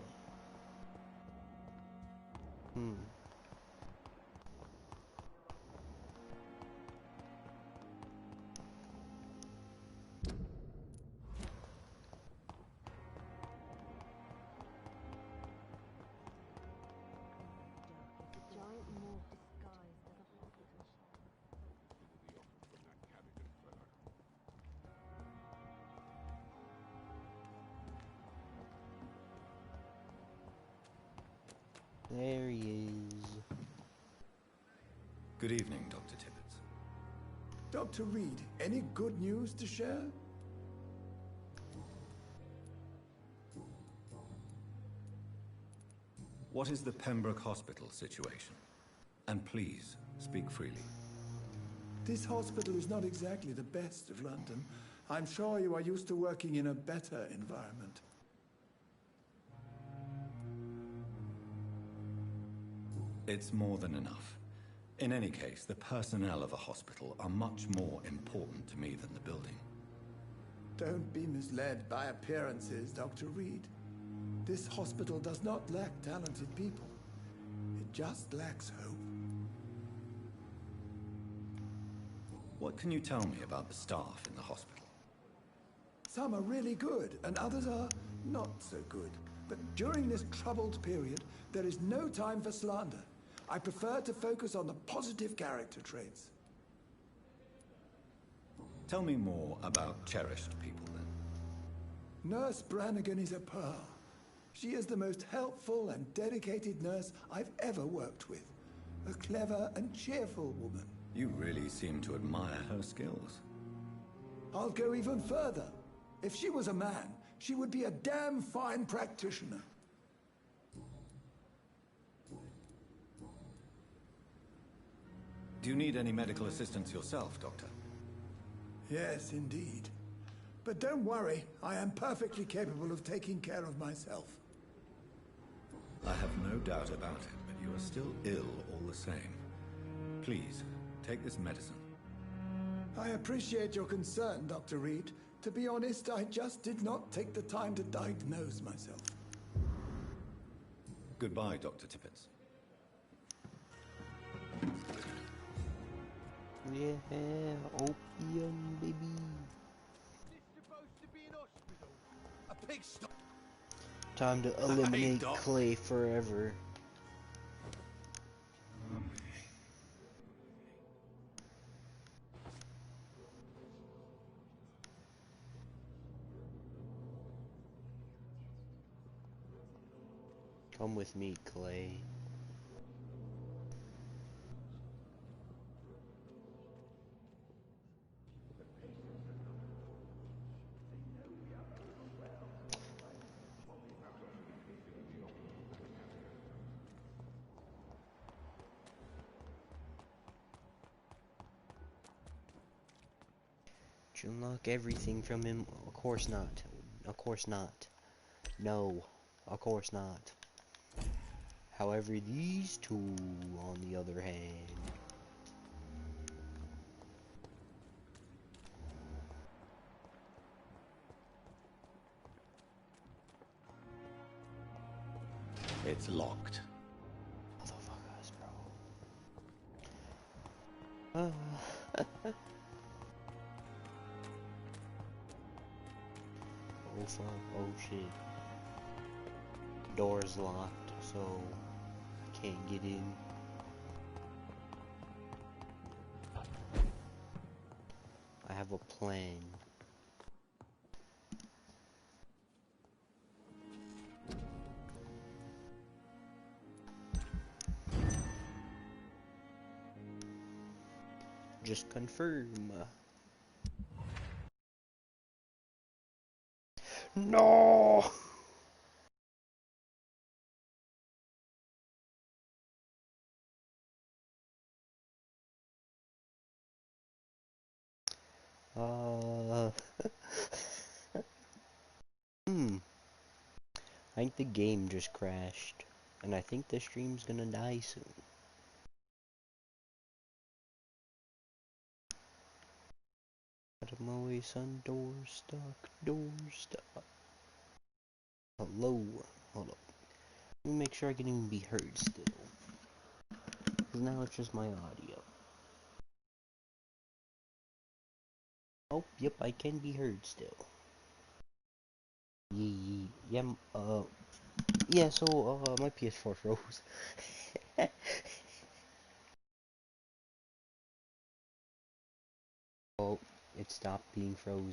There he is. Good evening, Dr. Tibbets. Dr. Reed, any good news to share? What is the Pembroke Hospital situation? And please, speak freely. This hospital is not exactly the best of London. I'm sure you are used to working in a better environment. It's more than enough. In any case, the personnel of a hospital are much more important to me than the building. Don't be misled by appearances, Dr. Reed. This hospital does not lack talented people. It just lacks hope. What can you tell me about the staff in the hospital? Some are really good, and others are not so good. But during this troubled period, there is no time for slander. I prefer to focus on the positive character traits. Tell me more about cherished people, then. Nurse Brannigan is a pearl. She is the most helpful and dedicated nurse I've ever worked with. A clever and cheerful woman. You really seem to admire her skills. I'll go even further. If she was a man, she would be a damn fine practitioner. Do you need any medical assistance yourself, Doctor? Yes, indeed. But don't worry, I am perfectly capable of taking care of myself. I have no doubt about it, but you are still ill all the same. Please, take this medicine. I appreciate your concern, Dr. Reed. To be honest, I just did not take the time to diagnose myself. Goodbye, Dr. Tippets. Yeah, opium, baby. Time to eliminate Clay forever. Come with me, Clay. Did you unlock everything from him? Of course not. Of course not. No. Of course not. However, these two, on the other hand... It's locked. Motherfuckers, bro. Oh fuck, oh shit. Door's locked, so I can't get in. I have a plan. just confirm. No! I think the game just crashed, and I think the stream's gonna die soon. But I'm always on door stuck. Hello? Hold up. Let me make sure I can even be heard still. Because now it's just my audio. Oh, yep, I can be heard still. Yeah, yeah, so, my PS4 froze. Oh, it stopped being frozen.